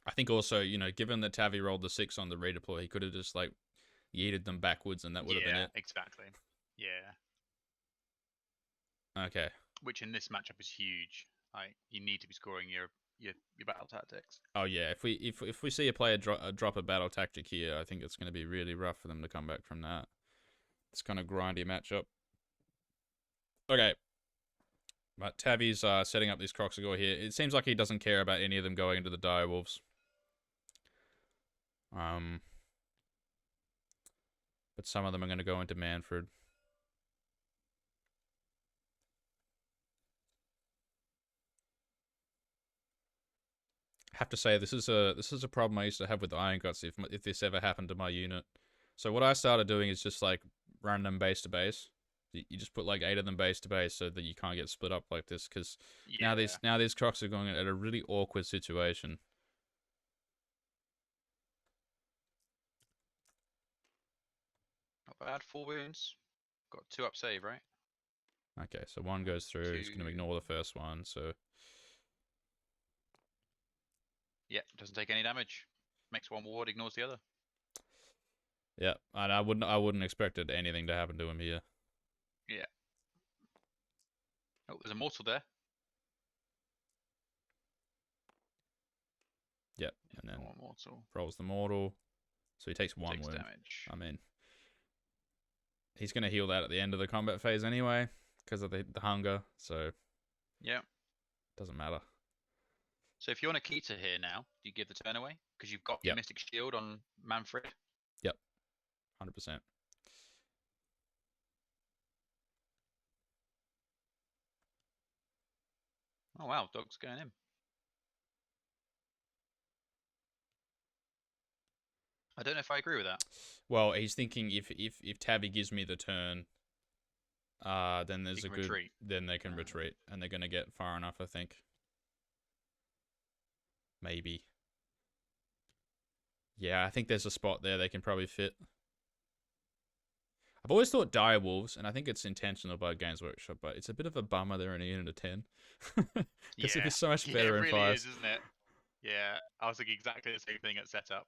A: I think also, given that Tavi rolled the 6 on the redeploy, he could have just like yeeted them backwards, and that would have been it.
B: Exactly. Yeah.
A: Okay.
B: Which in this matchup is huge. Like, you need to be scoring your battle tactics.
A: Oh yeah, if we see a player drop a battle tactic here, I think it's going to be really rough for them to come back from that. It's kind of grindy matchup. Okay. But Tavi's setting up this Croxigor here. It seems like he doesn't care about any of them going into the direwolves. But some of them are going to go into Manfred. Have to say this is a problem I used to have with Iron Guts if this ever happened to my unit. So what I started doing is just like run them base to base. You just put like 8 of them base to base so that you can't get split up like this, because now these Crocs are going at a really awkward situation.
B: Not bad. 4 wounds. Got 2 up save, right?
A: Okay, so 1 goes through. He's going to ignore the first one. So
B: yeah, doesn't take any damage. Makes 1 ward, ignores the other.
A: Yeah, and I wouldn't expected anything to happen to him here.
B: Yeah. Oh, there's a mortal there.
A: Yep, and then
B: mortal.
A: rolls the mortal, so he takes 1 wound.
B: Damage.
A: I mean, he's going to heal that at the end of the combat phase anyway because of the hunger, so
B: Yeah.
A: doesn't matter.
B: So if you're Nikita here now, do you give the turn away? Because you've got your
A: Yep.
B: Mystic Shield on Manfred?
A: Yep. 100%.
B: Oh wow, dog's going in. I don't know if I agree with that.
A: Well, he's thinking if Tabby gives me the turn, then there's
B: He can retreat.
A: then they can retreat, and they're going to get far enough, I think. Maybe. Yeah, I think there's a spot there they can probably fit. I've always thought dire wolves, and I think it's intentional by Games Workshop, but it's a bit of a bummer they're in a unit of 10. Because it'd be so much better
B: it
A: in
B: really
A: 5.
B: is, isn't it? Yeah, I was thinking exactly the same thing at setup.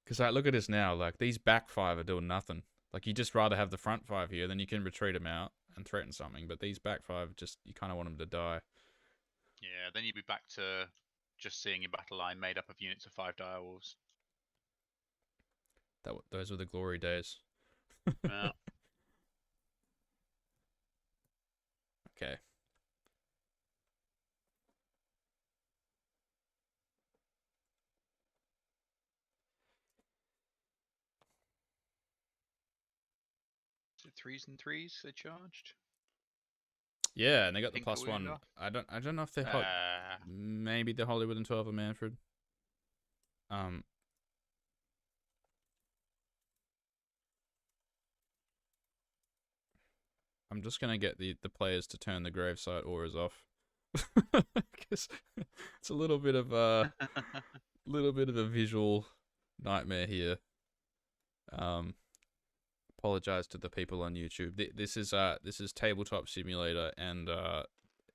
A: Because like, look at this now. Like, these back 5 are doing nothing. Like, you just rather have the front 5 here, then you can retreat them out and threaten something. But these back 5, just you kind of want them to die.
B: Yeah, then you'd be back to just seeing your battle line made up of units of 5 dire wolves.
A: Those were the glory days.
B: Yeah.
A: Okay.
B: So 3s and 3s they charged.
A: Yeah, and they got the
B: Think
A: plus
B: that we
A: 1.
B: are?
A: I don't know if they're maybe they're Hollywood and 12 or Manfred. I'm just gonna get the players to turn the gravesite auras off. Because it's a little bit of a visual nightmare here. Apologize to the people on YouTube. This is Tabletop Simulator, and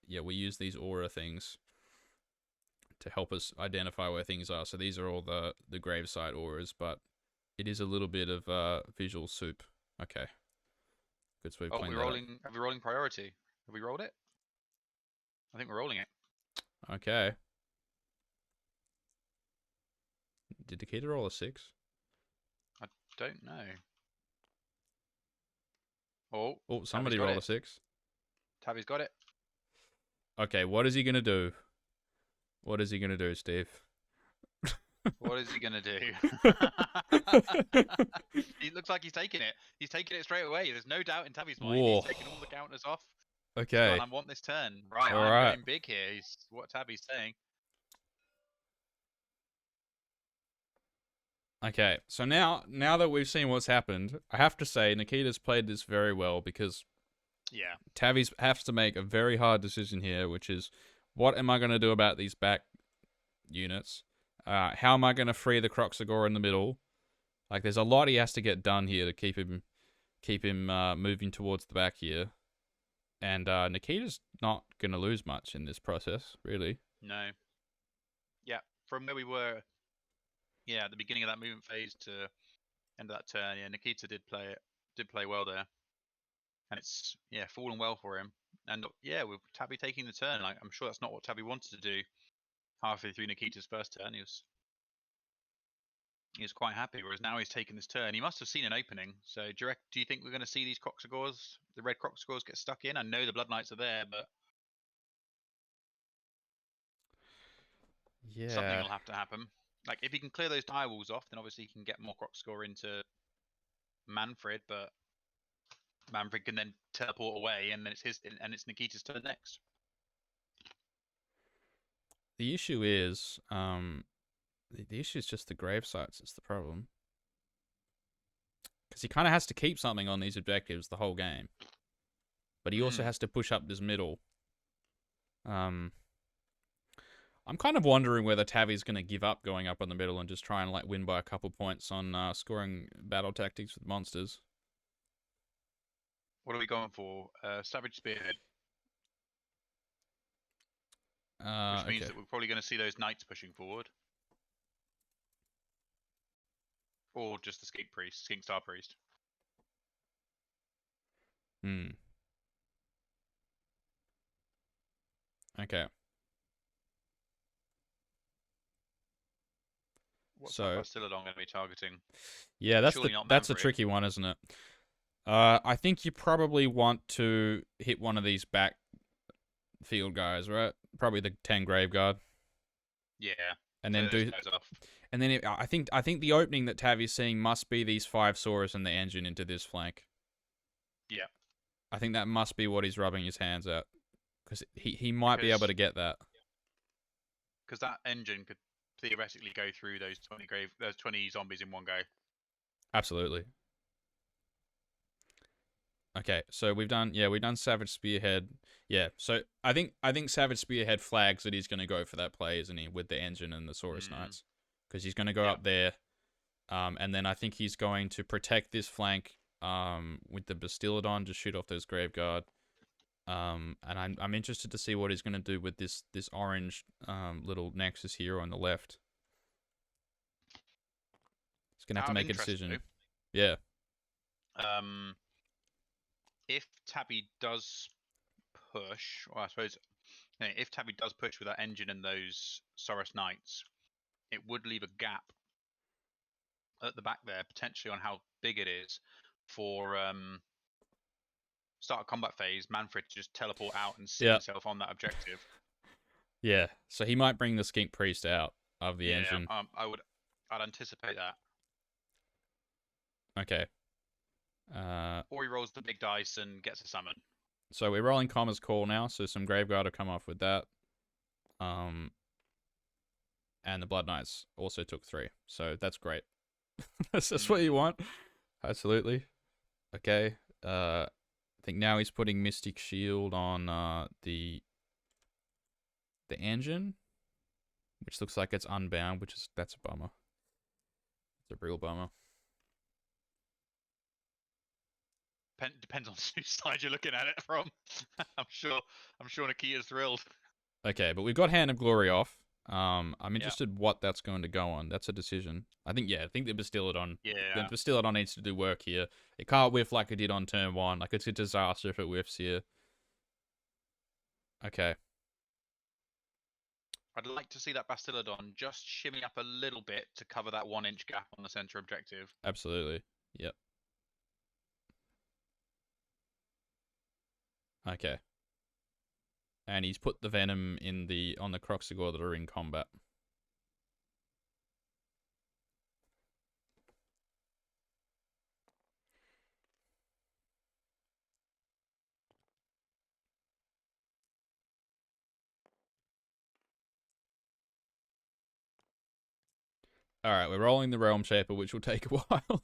A: yeah, we use these aura things to help us identify where things are. So these are all the gravesite auras, but it is a little bit of visual soup. Okay. Good, so we've cleaned that up.
B: Are we rolling priority? Have we rolled it? I think we're rolling it.
A: Okay. Did Nikita roll a 6?
B: I don't know. Oh,
A: somebody rolled a 6.
B: Tabby's got it.
A: Okay, what is he gonna do? What is he gonna do, Steve?
B: What is he gonna do? He looks like he's taking it. He's taking it straight away. There's no doubt in Tabby's mind.
A: Whoa.
B: He's taking all the counters off.
A: Okay.
B: I want this turn. Right,
A: All
B: I'm
A: right.
B: going big here. Is what Tabby's saying.
A: Okay, so now that we've seen what's happened, I have to say Nikita's played this very well because
B: yeah,
A: Tavi's has to make a very hard decision here, which is what am I going to do about these back units? How am I going to free the Croxagore in the middle? Like, there's a lot he has to get done here to keep him moving towards the back here. And Nikita's not going to lose much in this process, really.
B: No. Yeah, from where we were, yeah, at the beginning of that movement phase to end of that turn, yeah, Nikita did play well there, and it's fallen well for him. And yeah, with Tabby taking the turn, I'm sure that's not what Tabby wanted to do. Halfway through Nikita's first turn, he was quite happy. Whereas now he's taken this turn, he must have seen an opening. So do you think we're going to see these Croxagores, the red Croxagores, get stuck in? I know the Blood Knights are there, but
A: yeah,
B: something will have to happen. Like, if he can clear those dire walls off, then obviously he can get more Croxagore into Manfred, but Manfred can then teleport away, and then it's Nikita's turn next.
A: The issue is, the issue is just the grave sites. It's the problem, because he kind of has to keep something on these objectives the whole game, but he also has to push up this middle. I'm kind of wondering whether Tavi's going to give up going up on the middle and just try and win by a couple points on scoring battle tactics with monsters.
B: What are we going for? Savage Spearhead. Which means that we're probably going to see those knights pushing forward. Or just the Skink Star Priest.
A: Okay.
B: What's Bastilla going to be targeting?
A: Yeah, that's a tricky one, isn't it? I think you probably want to hit one of these backfield guys, right? Probably the 10 Graveguard.
B: Yeah,
A: And then
B: clear those
A: do
B: guys off.
A: and then I think the opening that Tavi's seeing must be these 5 Saurus and the engine into this flank.
B: Yeah,
A: I think that must be what he's rubbing his hands at. Because he might be able
B: because
A: to get that.
B: that engine could theoretically go through those 20 zombies in one go.
A: Absolutely. Okay, so we've done Savage Spearhead. Yeah, so I think Savage Spearhead flags that he's going to go for that play, isn't he, with the engine and the Saurus Knights, because he's going to go
B: Yeah.
A: up there, and then I think he's going to protect this flank, with the Bastiladon, just shoot off those Graveguard, and I'm interested to see what he's going to do with this orange little Nexus here on the left. He's going to have to
B: Out of
A: make a
B: interest,
A: decision. Yeah.
B: though, if Tabby does push, or I suppose if Tabby does push with that engine and those Saurus Knights, it would leave a gap at the back there, potentially on how big it is for start a combat phase, Manfred to just teleport out and sit
A: Yeah.
B: himself on that objective.
A: Yeah. So he might bring the Skink Priest out of the engine.
B: I'd anticipate that.
A: Okay.
B: Or he rolls the big dice and gets a summon.
A: So we're rolling Comma's Call now, so some Graveguard will come off with that. And the Blood Knights also took 3, so that's great. That's what you want. Absolutely. Okay. I think now he's putting Mystic Shield on the engine, which looks like it's unbound, that's a bummer. It's a real bummer.
B: Depends on whose side you're looking at it from. I'm sure Nikita's thrilled.
A: Okay, but we've got Hand of Glory off. I'm interested what that's going to go on. That's a decision. I think the Bastiladon.
B: Yeah.
A: The Bastiladon needs to do work here. It can't whiff like it did on turn 1. Like, it's a disaster if it whiffs here. Okay.
B: I'd like to see that Bastiladon just shimmy up a little bit to cover that 1-inch gap on the center objective.
A: Absolutely. Yep. Okay. And he's put the Venom on the Croxigor that are in combat. All right, we're rolling the Realm Shaper, which will take a while.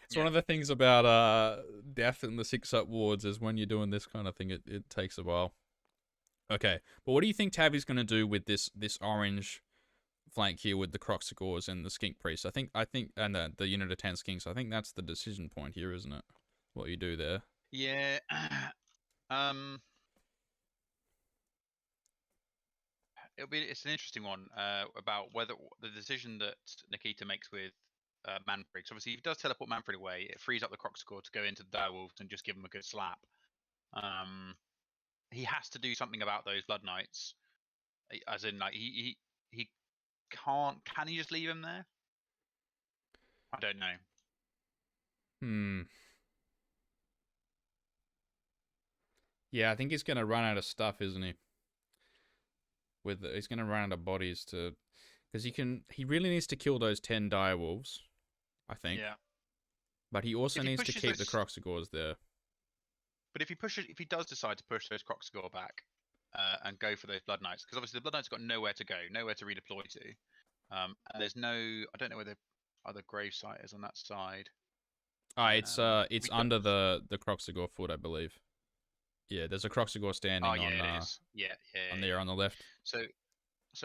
A: It's one of the things about Death and the 6-up wards is when you're doing this kind of thing, it takes a while. Okay, but what do you think Tavi's going to do with this orange flank here with the Croxigors and the Skink Priest? I think, and the unit of 10 Skinks. I think that's the decision point here, isn't it? What you do there.
B: Yeah. It's an interesting one about whether the decision that Nikita makes with Manfred. So obviously, if he does teleport Manfred away, it frees up the Croxigor to go into the Direwolves and just give him a good slap. He has to do something about those Blood Knights, as in like he can't. Can he just leave him there? I don't know.
A: Yeah, I think he's going to run out of stuff, isn't he? He's going to run out of bodies to, because he really needs to kill those 10 Direwolves, I think.
B: Yeah.
A: But he also needs to keep the Croxigors there.
B: But if he does decide to push those Croxigor back and go for those Blood Knights, because obviously the Blood Knights have got nowhere to go, nowhere to redeploy to, and there's no, I don't know where the other grave site is on that side.
A: It's under the Croxigor foot, I believe. Yeah, there's a Croxigor standing on there on the left.
B: So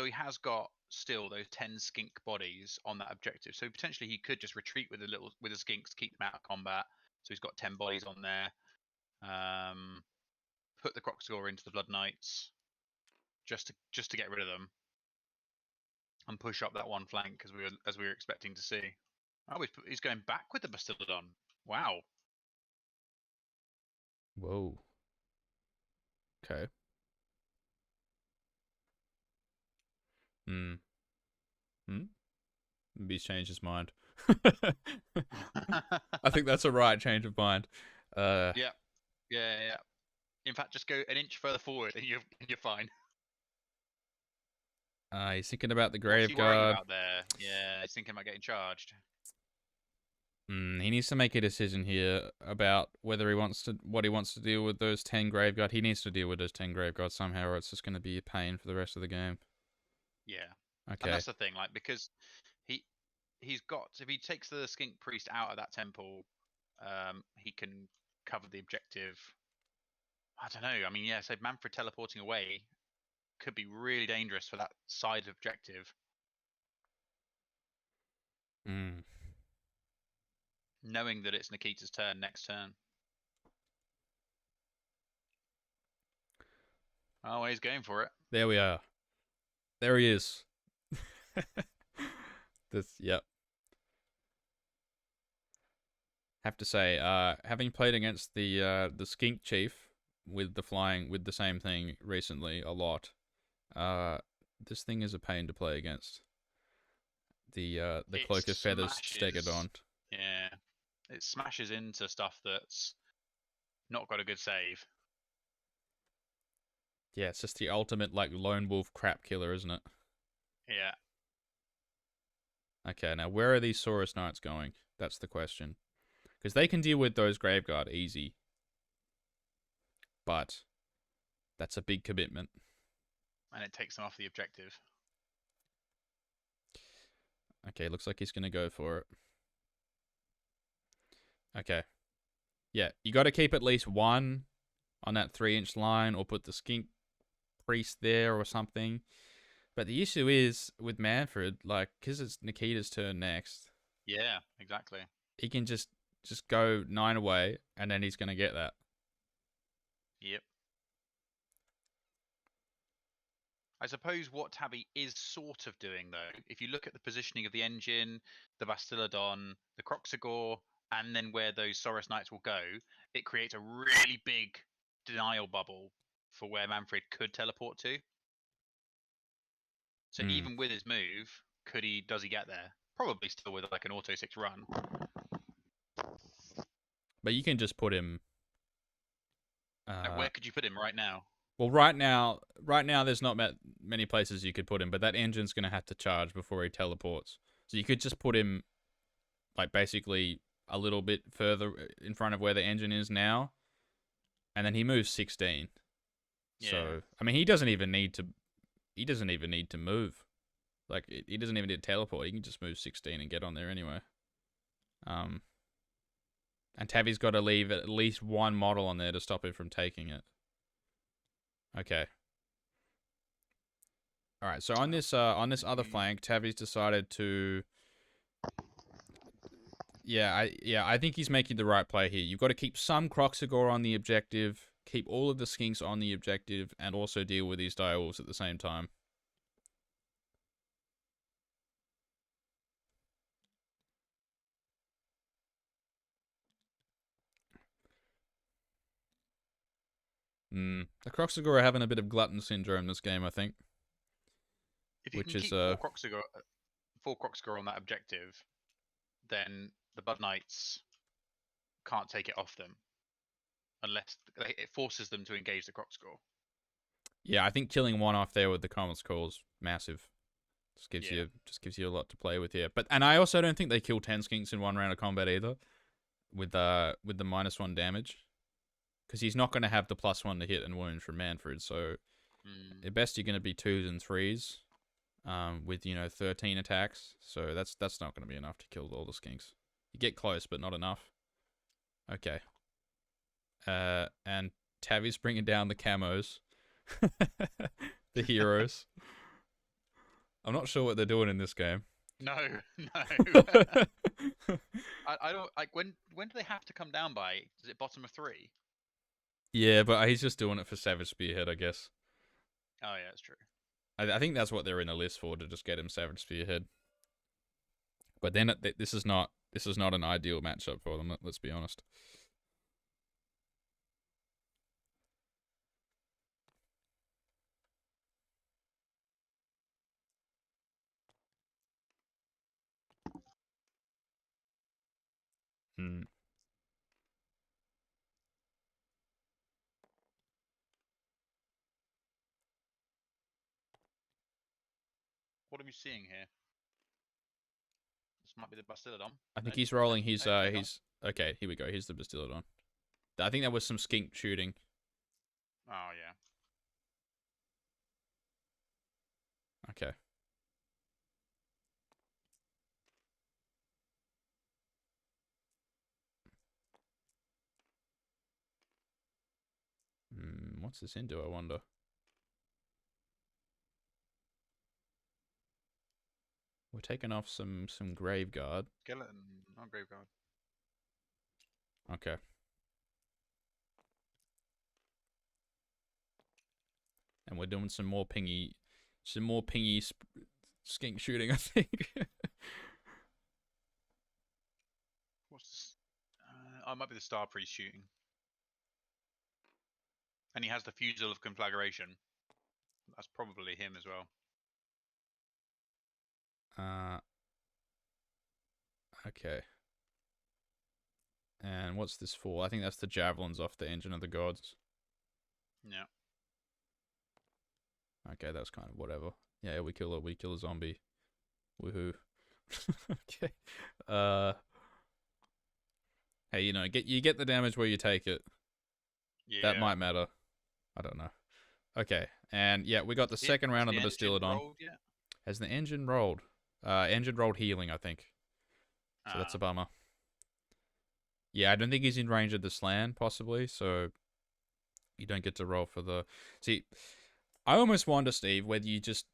B: he has got still those 10 skink bodies on that objective. So potentially he could just retreat with the skinks, keep them out of combat. So he's got 10 bodies on there. Put the Croxigor into the Blood Knights just to get rid of them and push up that one flank as we were expecting to see. Oh, he's going back with the Bastiladon. Wow.
A: Whoa. Okay. Maybe he's changed his mind. I think that's a right change of mind.
B: Yeah, yeah. In fact, just go an inch further forward and you're fine.
A: He's thinking about the
B: What's he worrying
A: Graveguard.
B: about there? Yeah, he's thinking about getting charged.
A: He needs to make a decision here about whether what he wants to deal with those 10 Graveguard. He needs to deal with those 10 Graveguard somehow, or it's just going to be a pain for the rest of the game.
B: Yeah, and
A: Okay.
B: that's the thing, like because he he's got if he takes the Skink Priest out of that temple, he can cover the objective. I don't know. I mean, yeah, so Manfred teleporting away could be really dangerous for that side objective,
A: Mm.
B: knowing that it's Nikita's turn next turn. Oh, he's going for it.
A: There we are. There he is. Yep. Have to say, having played against the Skink Chief with the same thing recently a lot, this thing is a pain to play against. The
B: It
A: Cloak of Feathers
B: smashes.
A: Stegodon.
B: Yeah, it smashes into stuff that's not got a good save.
A: Yeah, it's just the ultimate like lone wolf crap killer, isn't it?
B: Yeah.
A: Okay, now where are these Saurus Knights going? That's the question. Because they can deal with those Graveguard easy. But that's a big commitment.
B: And it takes them off the objective.
A: Okay, looks like he's going to go for it. Okay. Yeah, you got to keep at least one on that 3-inch line or put the Skink Priest there or something. But the issue is with Manfred, like, because it's Nikita's turn next.
B: Yeah, exactly.
A: He can just go 9 away and then he's going to get that.
B: Yep. I suppose what Tabby is sort of doing, though, if you look at the positioning of the engine, the Bastillodon, the Croxagore, and then where those Saurus Knights will go, it creates a really big denial bubble for where Manfred could teleport to. So even with his move, does he get there? Probably still with like an auto 6 run.
A: But you can just put him.
B: Like, where could you put him right now?
A: Well, right now, there's not many places you could put him, but that engine's gonna have to charge before he teleports. So you could just put him, like basically a little bit further in front of where the engine is now, and then he moves 16.
B: Yeah.
A: So I mean, he doesn't even need to. He doesn't even need to move. Like he doesn't even need to teleport. He can just move 16 and get on there anyway. And Tavi's got to leave at least one model on there to stop him from taking it. Okay. All right. So on this other flank, Tavi's decided to. I think he's making the right play here. You've got to keep some Croxagore on the objective, keep all of the Skinks on the objective, and also deal with these Direwolves at the same time. The Croxagore are having a bit of glutton syndrome this game, I think.
B: If you can keep four Croxagore on that objective, then the Bud Knights can't take it off them unless it forces them to engage the Croxagore.
A: Yeah, I think killing one off there with the Comet's Call is massive. Just gives you a lot to play with here. And I also don't think they kill 10 Skinks in one round of combat either, with the -1 damage, because he's not going to have the +1 to hit and wound from Manfred. So at best you're going to be 2s and 3s, with 13 attacks. So that's not going to be enough to kill all the Skinks. You get close, but not enough. Okay. And Tavi's bringing down the camos, the heroes. I'm not sure what they're doing in this game.
B: No. I don't like when do they have to come down by? Is it bottom of 3?
A: Yeah, but he's just doing it for Savage Spearhead, I guess.
B: Oh yeah, that's true.
A: I think that's what they're in the list for, to just get him Savage Spearhead. But then this is not an ideal matchup for them. Let's be honest. Hmm.
B: What are we seeing here? This might be the Bastillodon.
A: I think
B: No,
A: he's
B: no,
A: rolling his
B: no, hang on.
A: okay, here we go. Here's the Bastillodon. I think that was some skink shooting.
B: Oh yeah.
A: Okay. What's this into, I wonder? We're taking off some grave guard.
B: Skeleton, not Graveguard.
A: Okay. And we're doing some more pingy skink shooting, I think.
B: What's this? Oh, it might be the Star Priest shooting. And he has the Fusel of Conflagration. That's probably him as well.
A: Okay. And what's this for? I think that's the javelins off the Engine of the Gods.
B: Yeah.
A: Okay, that's kind of whatever. Yeah, we kill a zombie. Woohoo. Okay. Hey, you know, you get the damage where you take it.
B: Yeah.
A: That might matter. I don't know. Okay, and yeah, we got the second round of the Bastillodon. Has the engine rolled? Engine rolled healing, I think. So that's a bummer. Yeah, I don't think he's in range of the slan, possibly, so you don't get to roll for the... See, I almost wonder, Steve, whether you just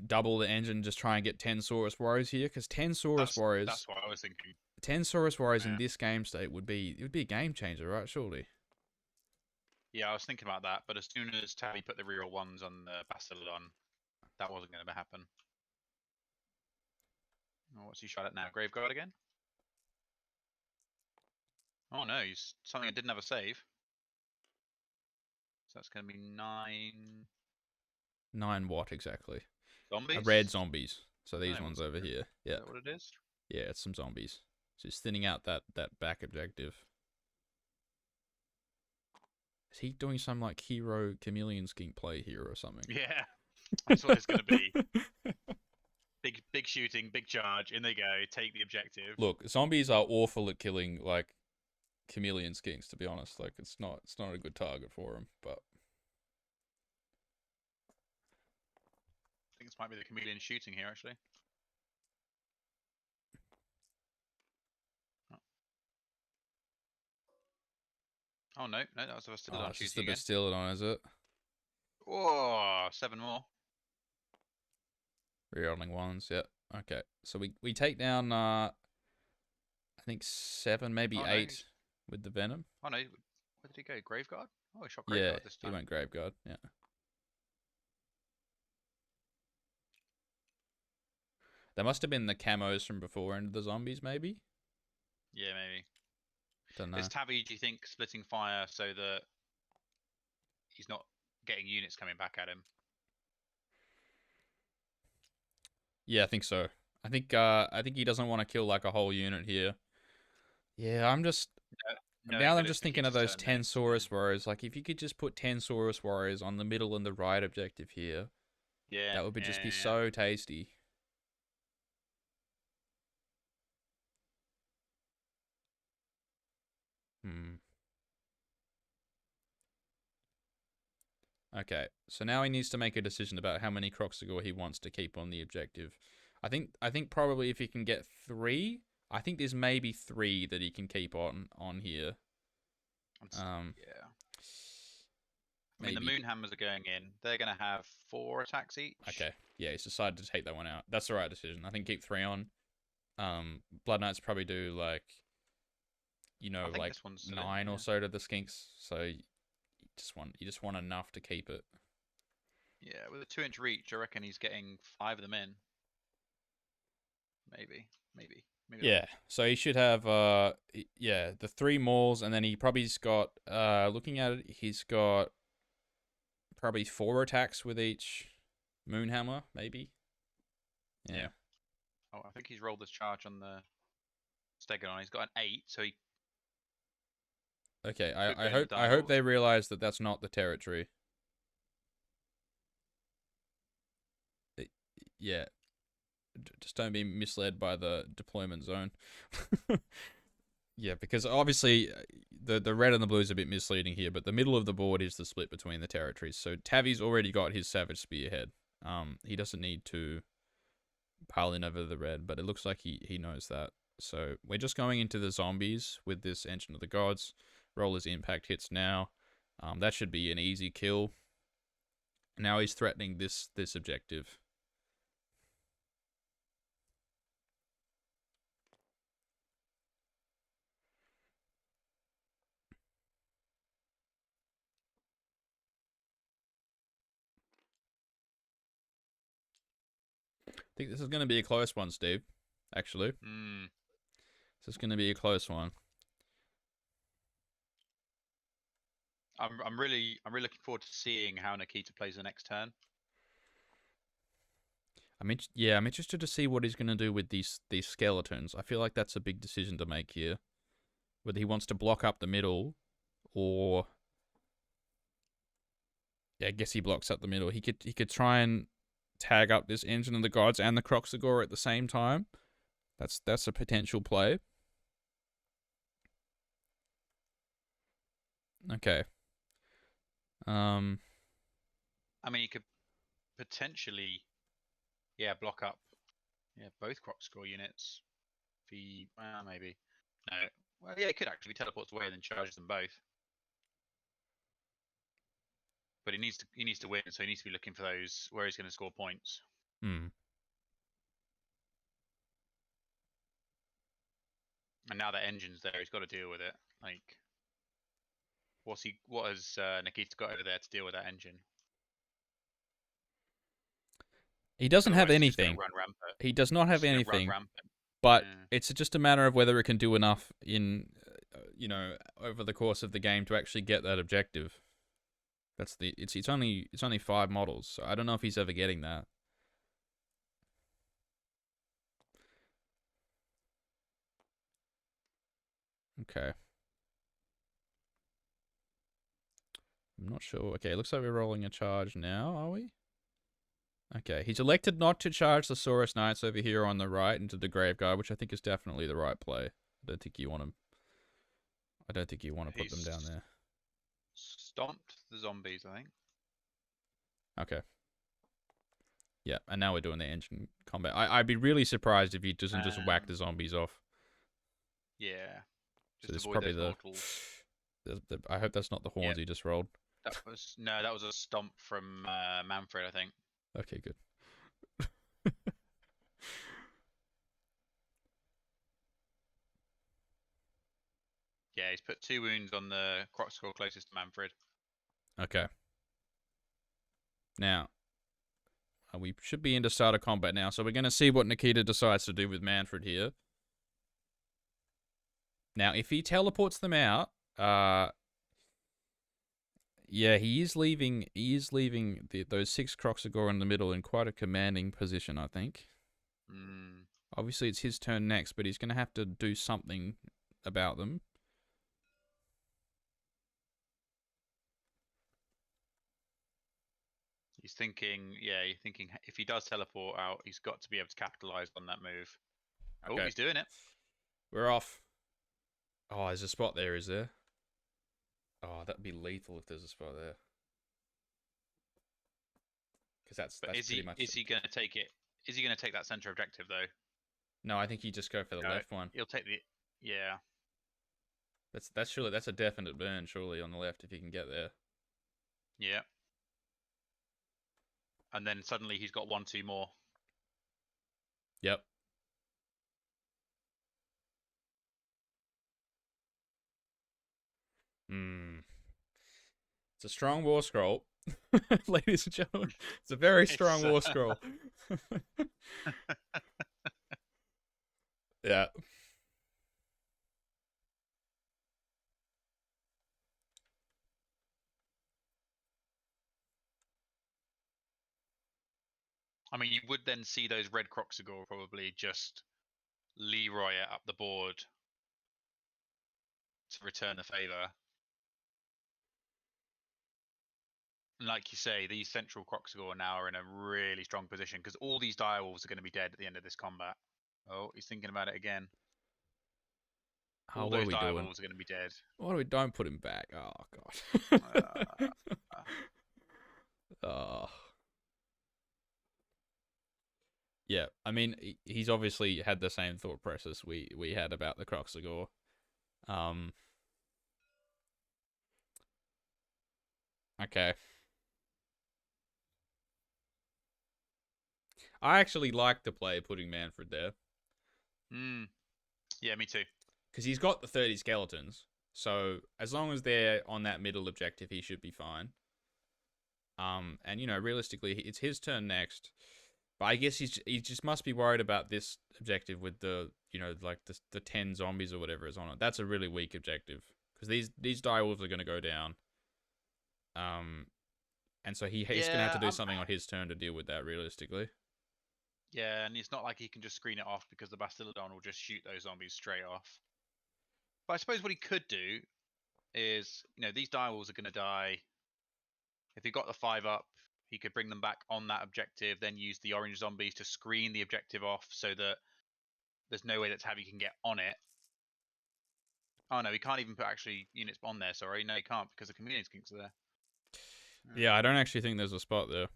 A: double the engine and just try and get 10 Saurus Warriors here, because 10 Saurus Warriors...
B: That's what I was thinking.
A: 10 Saurus Warriors in this game state would be a game changer, right? Surely.
B: Yeah, I was thinking about that, but as soon as Tabby put the reroll ones on the Bastillodon, that wasn't going to happen. Oh, what's he shot at now? Graveguard again? Oh no, he's something that didn't have a save. So that's going to be 9...
A: 9 what exactly?
B: Zombies?
A: Red zombies. So these ones over here. Yeah.
B: Is that what it is?
A: Yeah, it's some zombies. So he's thinning out that back objective. Is he doing some like hero chameleon skink play here or something?
B: Yeah, that's what it's going to be. Big shooting, big charge, in they go, take the objective.
A: Look, zombies are awful at killing like chameleon skinks. To be honest, like it's not a good target for them. But
B: I think this might be the chameleon shooting here, actually. Oh no, that was the Bastillodon
A: it's just
B: shooting
A: the
B: again.
A: Bastillodon, is it?
B: Whoa, 7 more.
A: Rerolling ones, yeah. Okay, so we take down I think 7, maybe 8 with the venom.
B: Oh no, where did he go? Graveguard? Oh, he shot Graveguard this time.
A: He went Graveguard, yeah. There must have been the camos from before into the zombies, maybe?
B: Yeah, maybe.
A: Don't know.
B: Is Tabby, do you think, splitting fire so that he's not getting units coming back at him?
A: Yeah, I think so. I think he doesn't want to kill like a whole unit here. Yeah, I'm just now I'm just thinking of those 10 Saurus Warriors. Like if you could just put 10 Saurus Warriors on the middle and the right objective here,
B: yeah,
A: that would just be so tasty. Okay, so now he needs to make a decision about how many Kroxigor he wants to keep on the objective. I think probably if he can get 3, I think there's maybe 3 that he can keep on here.
B: Yeah. I mean, the Moonhammers are going in. They're going to have 4 attacks each.
A: Okay, yeah, he's decided to take that one out. That's the right decision. I think keep 3 on. Blood Knights probably do like, like 9 or so to the Skinks. So you just want enough to keep it.
B: Yeah, with a 2-inch reach, I reckon he's getting 5 of them in. Maybe.
A: Yeah, so he should have the 3 mauls, and then he probably's got looking at it, he's got probably 4 attacks with each Moonhammer, maybe. Yeah.
B: Oh, I think he's rolled this charge on the Stegon on. He's got an 8, so he
A: Okay,
B: could go
A: I
B: in the
A: hope
B: Dire.
A: they realize that that's not the territory. Yeah, just don't be misled by the deployment zone. Yeah, because obviously the red and the blue is a bit misleading here, but the middle of the board is the split between the territories. So Tavi's already got his Savage Spearhead. He doesn't need to pile in over the red, but it looks like he knows that. So we're just going into the zombies with this Engine of the Gods. Roll his impact hits now. That should be an easy kill. Now he's threatening this objective. I think this is going to be a close one, Steve. Actually, this is going to be a close one.
B: I'm really looking forward to seeing how Nikita plays the next turn.
A: I'm interested to see what he's going to do with these skeletons. I feel like that's a big decision to make here. Whether he wants to block up the middle, or yeah, I guess he blocks up the middle. He could try and tag up this Engine of the Gods and the Croxagore at the same time. That's a potential play. Okay.
B: I mean, you could potentially, block up, both Croxagore units. Maybe. No. Well, yeah, it could actually teleports away and then charges them both. But he needs to win, so he needs to be looking for those where he's going to score points. And now that Engine's there, he's got to deal with it. Like, what has Nikita got over there to deal with that Engine?
A: He doesn't have anything.
B: Run rampant.
A: He does not have anything.
B: Run rampant.
A: But it's just a matter of whether it can do enough in, over the course of the game to actually get that objective. It's only 5 models, so I don't know if he's ever getting that. Okay. I'm not sure. Okay, looks like we're rolling a charge now, are we? Okay, he's elected not to charge the Saurus Knights over here on the right into the Graveguard, which I think is definitely the right play. I don't think you want to put them down there.
B: Stomped the zombies, I think.
A: Okay. Yeah, and now we're doing the engine combat. I'd be really surprised if he doesn't just whack the zombies off.
B: Yeah.
A: Just so avoid those mortals. I hope that's not the horns he just rolled.
B: That was a stomp from Manfred, I think.
A: Okay, good.
B: Yeah, he's put 2 wounds on the Croxagore closest to Manfred.
A: Okay. Now, we should be into starter combat now, so we're going to see what Nikita decides to do with Manfred here. Now, if he teleports them out, yeah, he is leaving those 6 Croxagore in the middle in quite a commanding position, I think. Obviously, it's his turn next, but he's going to have to do something about them.
B: He's thinking if he does teleport out, he's got to be able to capitalize on that move. Okay. Oh, he's doing it.
A: We're off. Oh, there's a spot there, is there? Oh, that'd be lethal if there's a spot there. Because that's pretty much.
B: Is he going to take it? Is he going to take that center objective though?
A: No, I think you just go for the left one.
B: He'll take the. Yeah.
A: That's a definite burn, surely, on the left if he can get there.
B: Yeah. And then suddenly he's got 1-2 more.
A: Yep. It's a strong war scroll. Ladies and gentlemen, it's a very strong war scroll. Yeah.
B: I mean, you would then see those red Croxagore probably just Leroy it up the board to return the favour. And like you say, these central Croxagore now are in a really strong position because all these direwolves are going to be dead at the end of this combat. Oh, he's thinking about it again.
A: Oh,
B: All
A: what are
B: those
A: we doing?
B: direwolves are going to be dead.
A: What do we don't put him back? Oh god. Oh. Yeah, I mean, he's obviously had the same thought process we had about the Croxagore. Okay. I actually like the play putting Manfred there.
B: Yeah, me too.
A: Because he's got the 30 skeletons. So as long as they're on that middle objective, he should be fine. And you know, realistically, it's his turn next. But I guess he just must be worried about this objective with the, you know, like the 10 zombies or whatever is on it. That's a really weak objective because these direwolves are going to go down. And so he's going to have to do something on his turn to deal with that realistically.
B: Yeah, and it's not like he can just screen it off because the Bastillodon will just shoot those zombies straight off. But I suppose what he could do is, you know, these direwolves are going to die. If he got the 5 up, he could bring them back on that objective, then use the orange zombies to screen the objective off so that there's no way that Tavi can get on it. Oh no, he can't even put actually units on there, sorry. No, he can't because the convenience kinks are there.
A: Yeah, I don't actually think there's a spot there.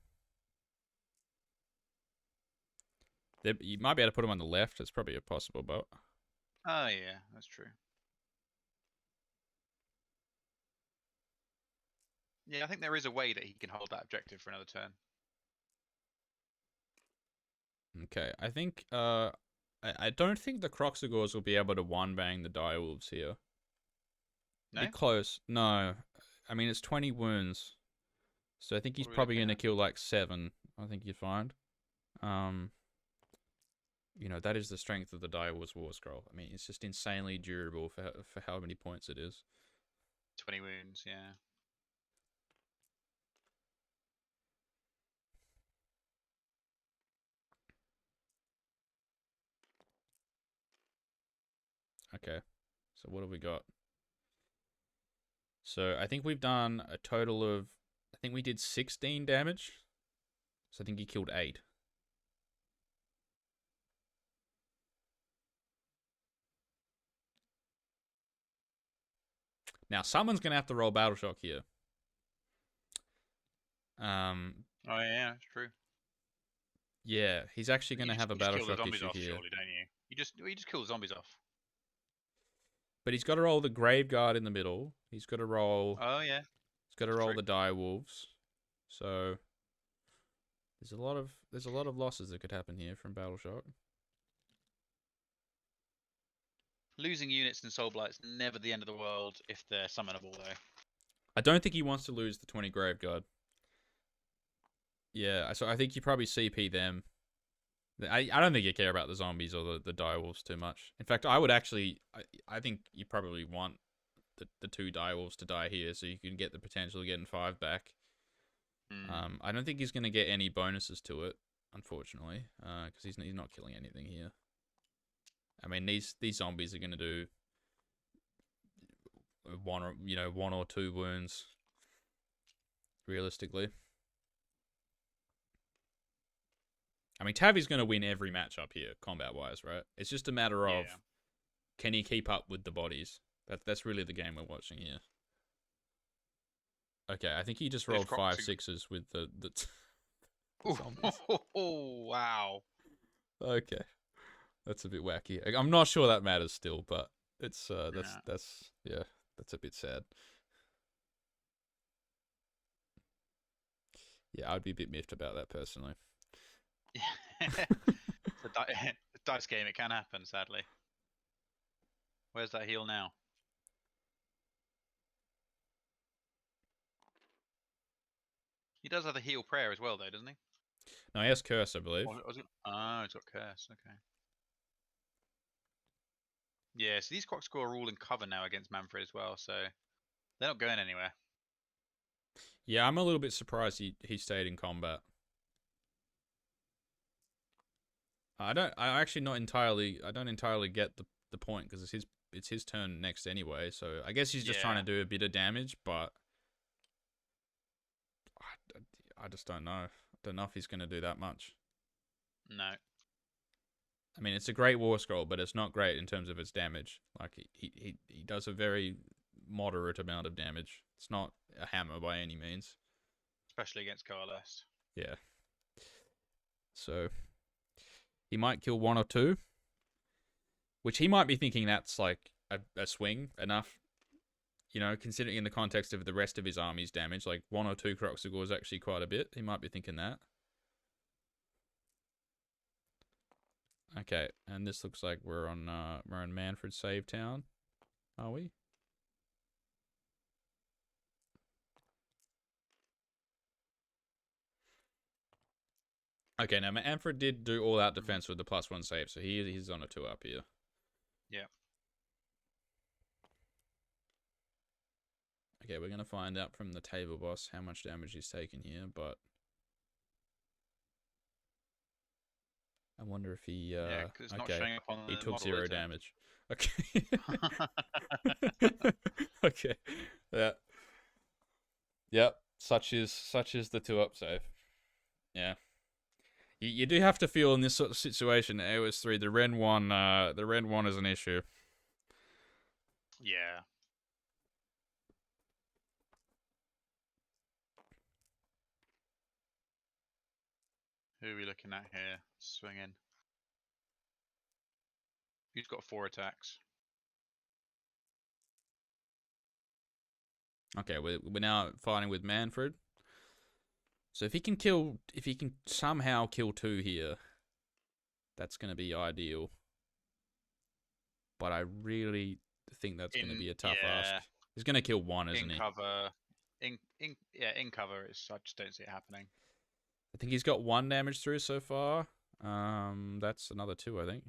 A: You might be able to put him on the left. It's probably a possible, but...
B: Oh yeah, that's true. Yeah, I think there is a way that he can hold that objective for another turn.
A: Okay, I think, I don't think the Croxagores will be able to one-bang the direwolves here.
B: No?
A: Be close. No. I mean, it's 20 wounds. So I think he's probably going to kill like 7. I think you'd find. You know, that is the strength of the Direwolves War Scroll. I mean, it's just insanely durable for how many points it is.
B: 20 wounds, yeah.
A: Okay. So what have we got? So I think we've done a total of... I think we did 16 damage. So I think he killed 8. Now, someone's going to have to roll Battle Shock here.
B: Oh yeah, that's true.
A: Yeah, he's actually going to have a Battle Shock issue
B: off,
A: here.
B: Surely, don't you? You just kill the zombies off.
A: But he's got to roll the Grave Guard in the middle. He's got to roll...
B: Oh yeah.
A: He's got to roll the Direwolves. So there's a lot of losses that could happen here from Battle Shock.
B: Losing units in Soulblight's never the end of the world if they're summonable though.
A: I don't think he wants to lose the 20 Grave Guard. Yeah, so I think you probably CP them. I don't think you care about the zombies or the direwolves too much. In fact, I would actually... I think you probably want the 2 direwolves to die here so you can get the potential of getting 5 back. I don't think he's going to get any bonuses to it, unfortunately, because he's not killing anything here. I mean, these zombies are going to do 1 or 2 wounds, realistically. I mean, Tavi's going to win every matchup here, combat-wise, right? It's just a matter of, can he keep up with the bodies? That's really the game we're watching here. Okay, I think he just rolled 5 6s with the zombies.
B: Oh, wow.
A: Okay. That's a bit wacky. I'm not sure that matters still, but it's that's a bit sad. Yeah, I'd be a bit miffed about that personally.
B: It's a dice game, it can happen, sadly. Where's that heal now? He does have a heal prayer as well, though, doesn't he?
A: No, he has curse, I believe.
B: Oh, he's got curse. Okay. Yeah, so these Crocscore are all in cover now against Manfred as well, so they're not going anywhere.
A: Yeah, I'm a little bit surprised he stayed in combat. I don't. I actually not entirely. I don't entirely get the point because it's his turn next anyway. So I guess he's just trying
B: Yeah.
A: to do a bit of damage, but I just don't know. I don't know if he's going to do that much.
B: No.
A: I mean, it's a great war scroll, but it's not great in terms of its damage. Like he does a very moderate amount of damage. It's not a hammer by any means.
B: Especially against Coalesced.
A: Yeah. So he might kill one or two, which he might be thinking that's like a swing enough. You know, considering in the context of the rest of his army's damage, like one or two Croxagore is actually quite a bit. He might be thinking that. Okay, and this looks like we're on Manfred Save Town, are we? Okay, now Manfred did do all out defense with the +1 save, so he's on a 2-up here.
B: Yeah.
A: Okay, we're gonna find out from the table boss how much damage he's taken here, but I wonder if he
B: Yeah, because it's not showing up on the
A: he took
B: model,
A: 0
B: is it?
A: damage. Okay. Okay. Yeah. Yep. Such is the 2-up save. Yeah. You do have to feel in this sort of situation at AOS3 the Ren 1 is an issue.
B: Yeah. Who are we looking at here? Swinging. Who's got 4 attacks?
A: Okay, we're now fighting with Manfred. So if he can somehow kill 2 here, that's going to be ideal. But I really think that's going to be a tough ask. He's going to kill 1, isn't he?
B: In cover. In cover, I just don't see it happening.
A: I think he's got 1 damage through so far. That's another 2, I think.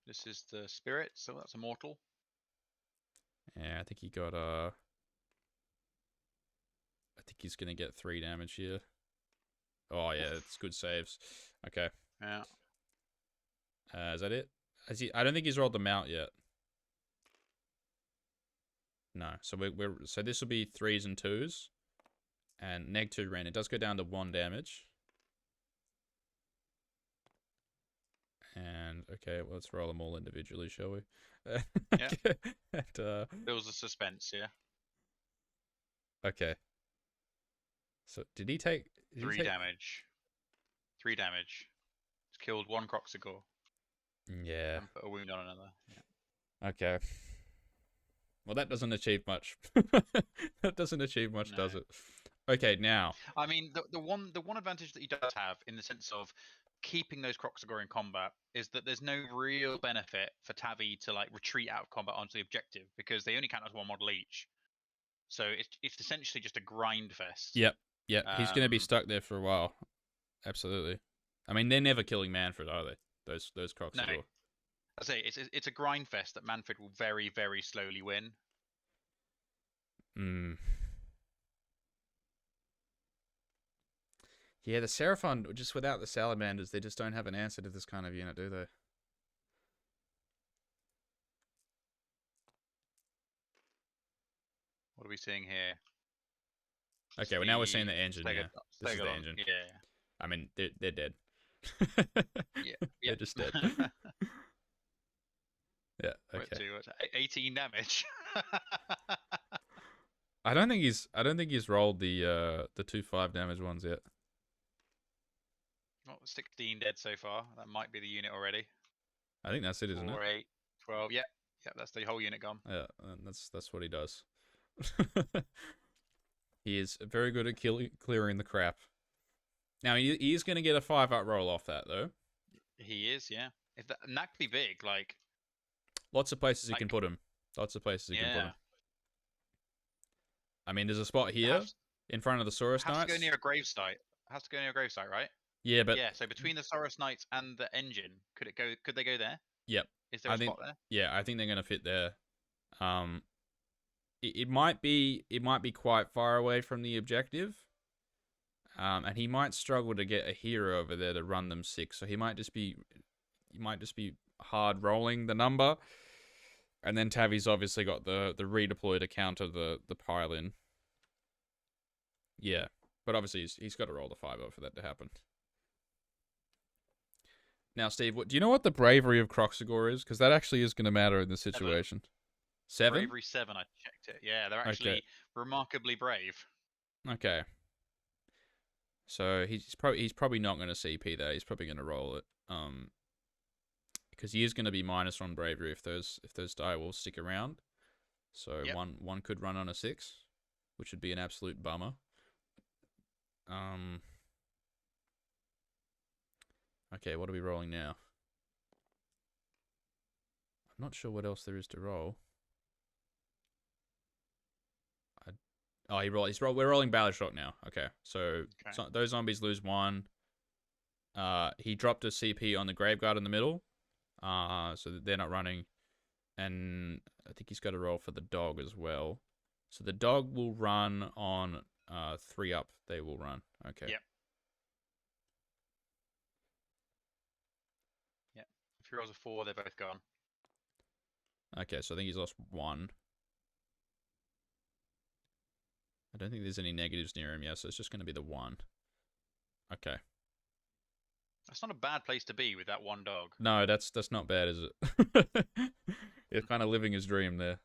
B: This is the spirit, so that's a mortal.
A: Yeah, I think he got I think he's gonna get 3 damage here. Oh yeah, it's good saves. Okay.
B: Yeah.
A: Is that it? I don't think he's rolled them out yet. No. So so this will be 3s and 2s, and -2 Ren. It does go down to 1 damage. And okay, well, let's roll them all individually, shall we?
B: Yeah.
A: And,
B: Builds the suspense, yeah.
A: Okay. So did he take
B: 3 damage? 3 damage. It's killed 1 Croxagore.
A: Yeah.
B: And put a wound on another. Yeah.
A: Okay. Well, that doesn't achieve much. That doesn't achieve much, does it? Okay, now.
B: I mean, the one advantage that he does have, in the sense of keeping those Croxagore in combat, is that there's no real benefit for Tavi to like retreat out of combat onto the objective, because they only count as 1 model each. So it's essentially just a grind fest.
A: Yep. He's going to be stuck there for a while. Absolutely. I mean, they're never killing Manfred, are they? Those Croxagore.
B: No. I say it's a grind fest that Manfred will very, very slowly win.
A: Yeah, the Seraphon, just without the Salamanders, they just don't have an answer to this kind of unit, do they?
B: What are we seeing here?
A: Okay, well now we're seeing the engine. Yeah, this is the engine.
B: Yeah.
A: I mean, they're dead.
B: Yeah.
A: They're just dead. Yeah. Okay.
B: 18 damage.
A: I don't think he's rolled the 2-5 damage ones yet.
B: Well, 16 dead so far. That might be the unit already.
A: I think that's it, isn't it?
B: 4, 8, 12. Yeah, that's the whole unit gone.
A: Yeah, that's what he does. He is very good at clearing the crap. Now he is going to get a 5-up roll off that though.
B: He is, yeah. If that could be big, like
A: lots of places he can put him. Lots of places he can put him. I mean, there's a spot here in front of the Saurus Knights.
B: Has to go near a gravesite. Has to go near a gravesite, right?
A: Yeah, but
B: so between the Saurus Knights and the engine, could they go there?
A: Yep.
B: Is there a spot there?
A: Yeah, I think they're going to fit there. It might be quite far away from the objective. And he might struggle to get a hero over there to run them 6. So he might just be hard rolling the number. And then Tavi's obviously got the redeploy to counter the pile-in. Yeah. But obviously he's got to roll the 5-0 for that to happen. Now, Steve, do you know what the bravery of Croxagore is? Because that actually is going to matter in this situation. 7?
B: Bravery 7, I checked it. Yeah, they're actually remarkably brave.
A: Okay. So he's probably not going to CP that. He's probably going to roll it. Because he is going to be -1 bravery if those die will stick around. So one could run on a 6, which would be an absolute bummer. Okay, what are we rolling now? I'm not sure what else there is to roll. We're rolling Ballad Shock now. Okay, so those zombies lose 1. He dropped a CP on the Graveguard in the middle, so they're not running. And I think he's got to roll for the dog as well. So the dog will run on 3 up. They will run. Okay.
B: Yep. Yep. If he rolls a 4, they're both gone.
A: Okay, so I think he's lost 1. I don't think there's any negatives near him yet, so it's just going to be the 1. Okay.
B: That's not a bad place to be with that 1 dog.
A: No, that's not bad, is it? He's kind of living his dream there.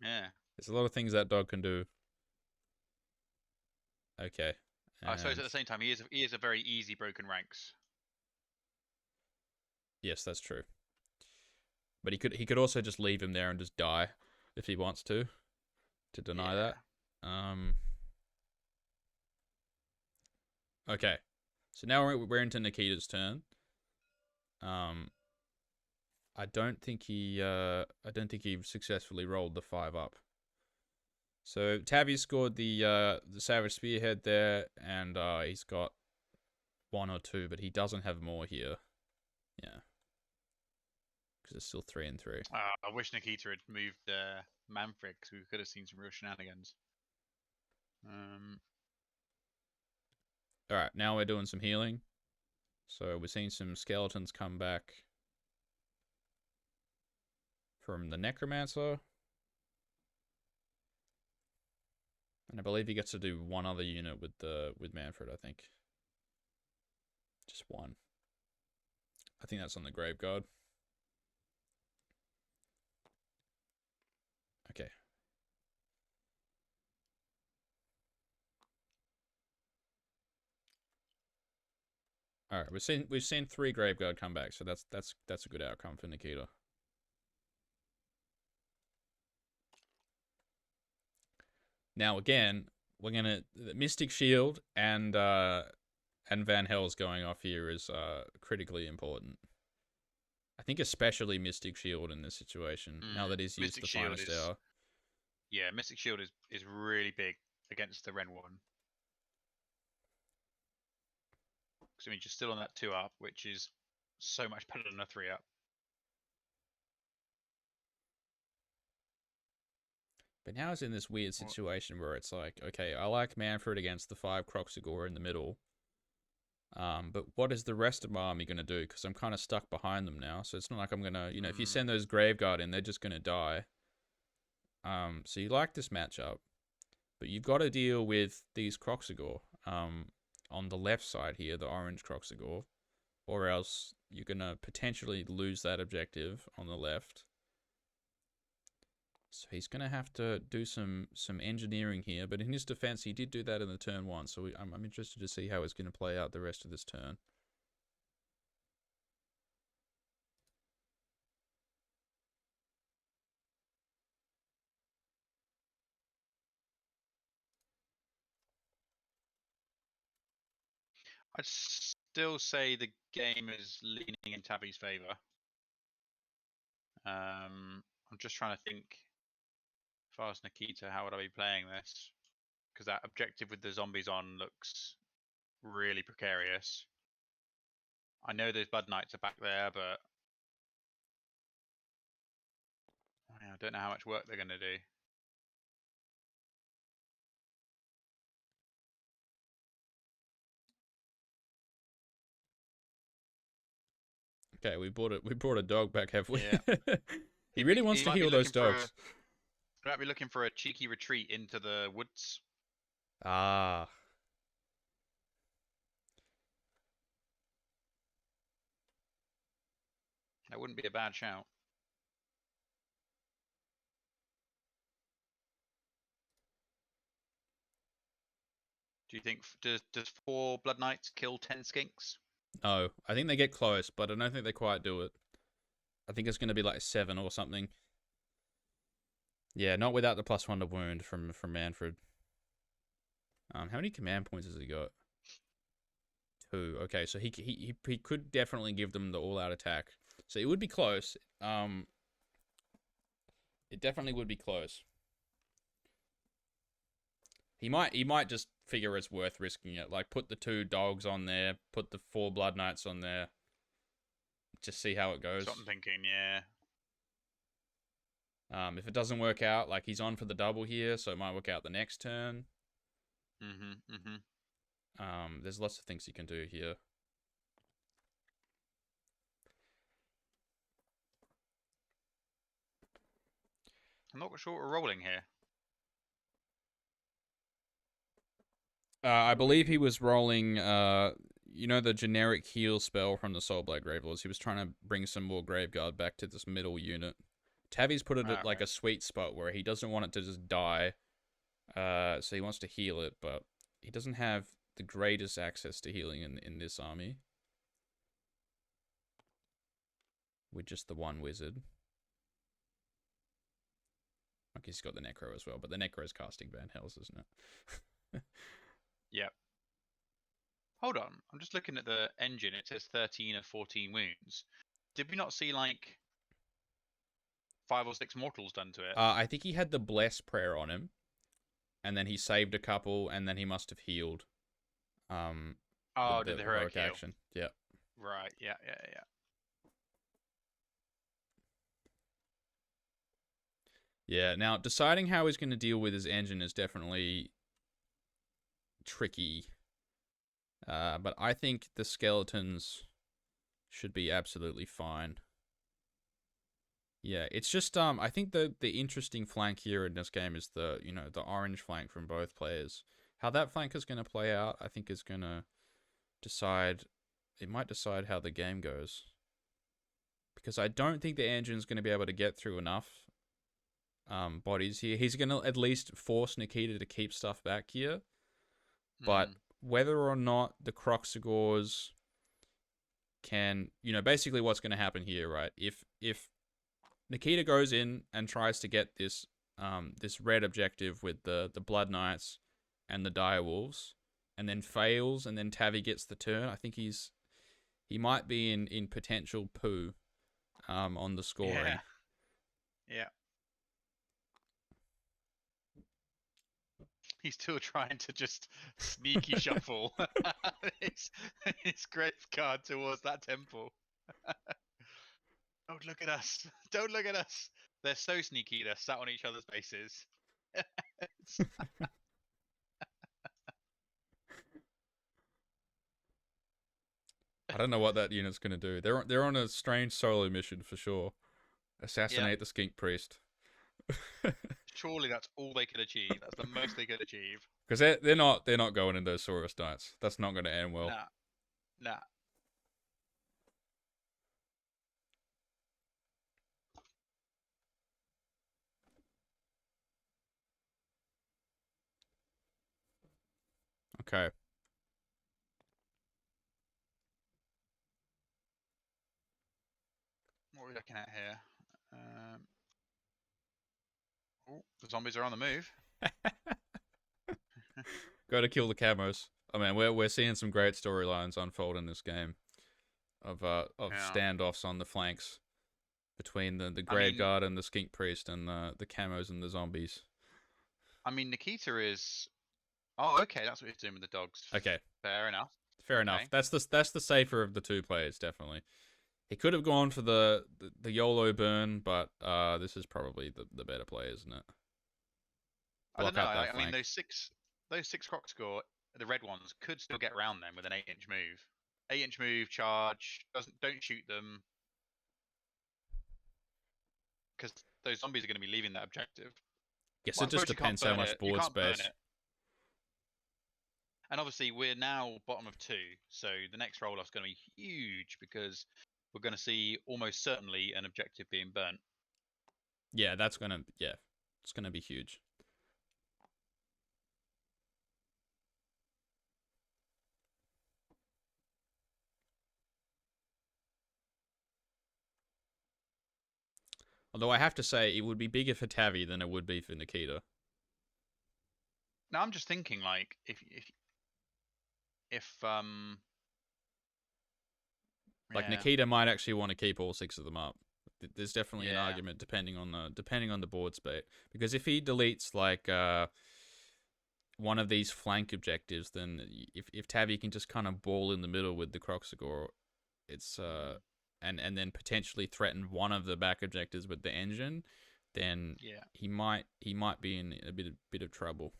B: Yeah.
A: There's a lot of things that dog can do. Okay.
B: I suppose at the same time, he is a very easy broken ranks.
A: Yes, that's true. But he could also just leave him there and just die if he wants to deny that. Okay. So now we're into Nikita's turn. I don't think he successfully rolled the 5 up. So Tavi scored the Savage Spearhead there, and he's got 1 or 2, but he doesn't have more here. Yeah. Because it's still 3 and 3.
B: I wish Nikita had moved Manfred, because we could have seen some real shenanigans.
A: Alright, now we're doing some healing. So we're seeing some skeletons come back from the Necromancer. And I believe he gets to do 1 other unit with Manfred, I think. Just 1. I think that's on the Graveguard. Okay. All right, we've seen 3 Graveguard come back, so that's a good outcome for Nikita. Now again, we're gonna Mystic Shield and Van Hell's going off here is critically important. I think especially Mystic Shield in this situation, now that he's used the Finest Hour.
B: Yeah, Mystic Shield is really big against the Ren one. Because I mean, you're still on that 2 up, which is so much better than a 3 up.
A: But now it's in this weird situation where it's like, okay, I like Manfred against the 5 Croxagore in the middle. But what is the rest of my army going to do? Because I'm kind of stuck behind them now. So it's not like I'm going to, if you send those Graveguard in, they're just going to die. So you like this matchup. But you've got to deal with these Croxagore on the left side here, the orange Croxagore. Or else you're going to potentially lose that objective on the left. So he's going to have to do some engineering here. But in his defense, he did do that in the turn 1. So I'm interested to see how it's going to play out the rest of this turn.
B: I'd still say the game is leaning in Tabby's favour. I'm just trying to think, if I was Nikita, how would I be playing this? Because that objective with the zombies on looks really precarious. I know those Blood Knights are back there, but I don't know how much work they're going to do.
A: Okay, we brought a dog back, have we?
B: Yeah.
A: He really wants
B: He
A: to
B: might be
A: heal those
B: looking for
A: dogs.
B: he might be looking for a cheeky retreat into the woods.
A: Ah.
B: That wouldn't be a bad shout. Do you think does 4 Blood Knights kill 10 skinks?
A: No, I think they get close, but I don't think they quite do it. I think it's going to be like 7 or something. Yeah, not without the +1 to wound from Manfred. How many command points has he got? 2. Okay, so he could definitely give them the all-out attack. So it would be close. It definitely would be close. He might just figure it's worth risking it. Like put the 2 dogs on there, put the 4 Blood Knights on there. Just see how it goes.
B: That's what I'm thinking, yeah.
A: If it doesn't work out, like he's on for the double here, so it might work out the next turn. There's lots of things you can do here.
B: I'm not sure what we're rolling here.
A: I believe he was rolling, you know, the generic heal spell from the Soulblight Gravelords. He was trying to bring some more Graveguard back to this middle unit. Tavi's put it at like a sweet spot where he doesn't want it to just die. So he wants to heal it, but he doesn't have the greatest access to healing in this army. With just the 1 wizard. Okay, he's got the Necro as well, but the Necro is casting Van Hells, isn't it?
B: Yep. Hold on, I'm just looking at the engine. It says 13 of 14 wounds. Did we not see like 5 or 6 mortals done to it?
A: I think he had the Bless Prayer on him, and then he saved a couple, and then he must have healed.
B: Did the heroic heal?
A: Action. Yeah.
B: Right. Yeah.
A: Yeah. Now deciding how he's going to deal with his engine is definitely tricky. But I think the skeletons should be absolutely fine. Yeah, it's just I think the interesting flank here in this game is the orange flank from both players. How that flank is going to play out, I think, is going to decide. It might decide how the game goes. Because I don't think the engine's going to be able to get through enough bodies here. He's going to at least force Nikita to keep stuff back here. But whether or not the Croxagors can, basically what's going to happen here, right? If Nikita goes in and tries to get this red objective with the Blood Knights and the Direwolves, and then fails, and then Tavi gets the turn, I think he might be in potential poo on the scoring.
B: Yeah. He's still trying to just sneaky shuffle his grave card towards that temple. Don't look at us. Don't look at us. They're so sneaky. They're sat on each other's bases.
A: I don't know what that unit's going to do. They're on a strange solo mission for sure. Assassinate the Skink Priest.
B: Surely that's all they could achieve. That's the most they could achieve.
A: Because they're not going in those Saurus Knights. That's not going to end well.
B: Nah.
A: Okay.
B: What are we looking at here? The zombies are on the move.
A: Got to kill the camos. I mean, we're seeing some great storylines unfold in this game of standoffs on the flanks between the Graveguard and the Skink Priest and the camos and the zombies.
B: I mean, Nikita is. Oh, okay, that's what he's doing with the dogs.
A: Okay,
B: fair enough.
A: Fair enough. That's the safer of the 2 players, definitely. He could have gone for the YOLO burn, but this is probably the better play, isn't it?
B: I don't know. I mean, those six Crocscore, the red ones, could still get around them with an 8-inch move. 8-inch move, charge. Don't shoot them. because those zombies are going to be leaving that objective.
A: Guess
B: Well, I
A: it just
B: suppose you can't
A: depends how
B: burn
A: much
B: it. You
A: board
B: can't burn
A: space.
B: it. And obviously, we're now bottom of 2, so the next roll-off's going to be huge because we're going to see almost certainly an objective being burnt.
A: Yeah, it's gonna be huge. Although I have to say, it would be bigger for Tavi than it would be for Nikita.
B: Now, I'm just thinking, like, if
A: Like
B: yeah,
A: Nikita might actually want to keep all 6 of them up. There's definitely an
B: yeah,
A: argument depending on the board space, because if he deletes like one of these flank objectives, then if Tavi can just kind of ball in the middle with the Croxagore, it's and then potentially threaten one of the back objectives with the engine, then
B: yeah.
A: he might be in a bit of trouble.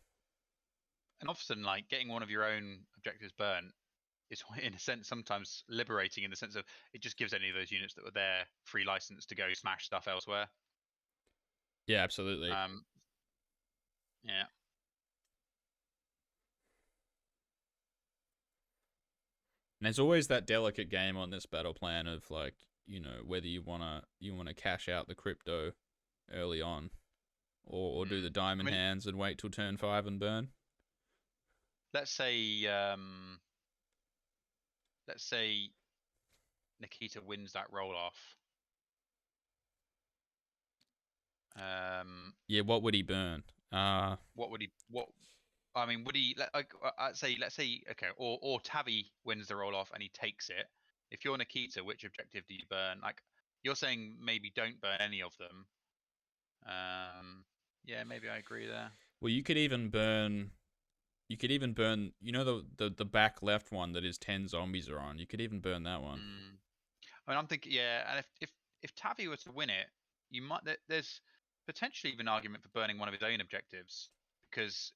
B: And often, like, getting one of your own objectives burnt is, in a sense, sometimes liberating in the sense of it just gives any of those units that were there free license to go smash stuff elsewhere.
A: Yeah, absolutely.
B: Yeah.
A: And there's always that delicate game on this battle plan of like, whether you wanna cash out the crypto early on, or do the
B: I
A: diamond
B: mean,
A: hands and wait till turn 5 and burn.
B: let's say let's say Nikita wins that roll off.
A: Yeah, what would he burn?
B: What would he? What I mean, would he? Let's say, okay, or Tavi wins the roll off and he takes it. If you're Nikita, which objective do you burn? Like, you're saying maybe don't burn any of them. Yeah, maybe I agree there.
A: Well, you could even burn. The back left one that is 10 zombies are on. You could even burn that one.
B: I mean, I'm thinking, yeah, and if Tavi were to win it, you might there's potentially even an argument for burning one of his own objectives, because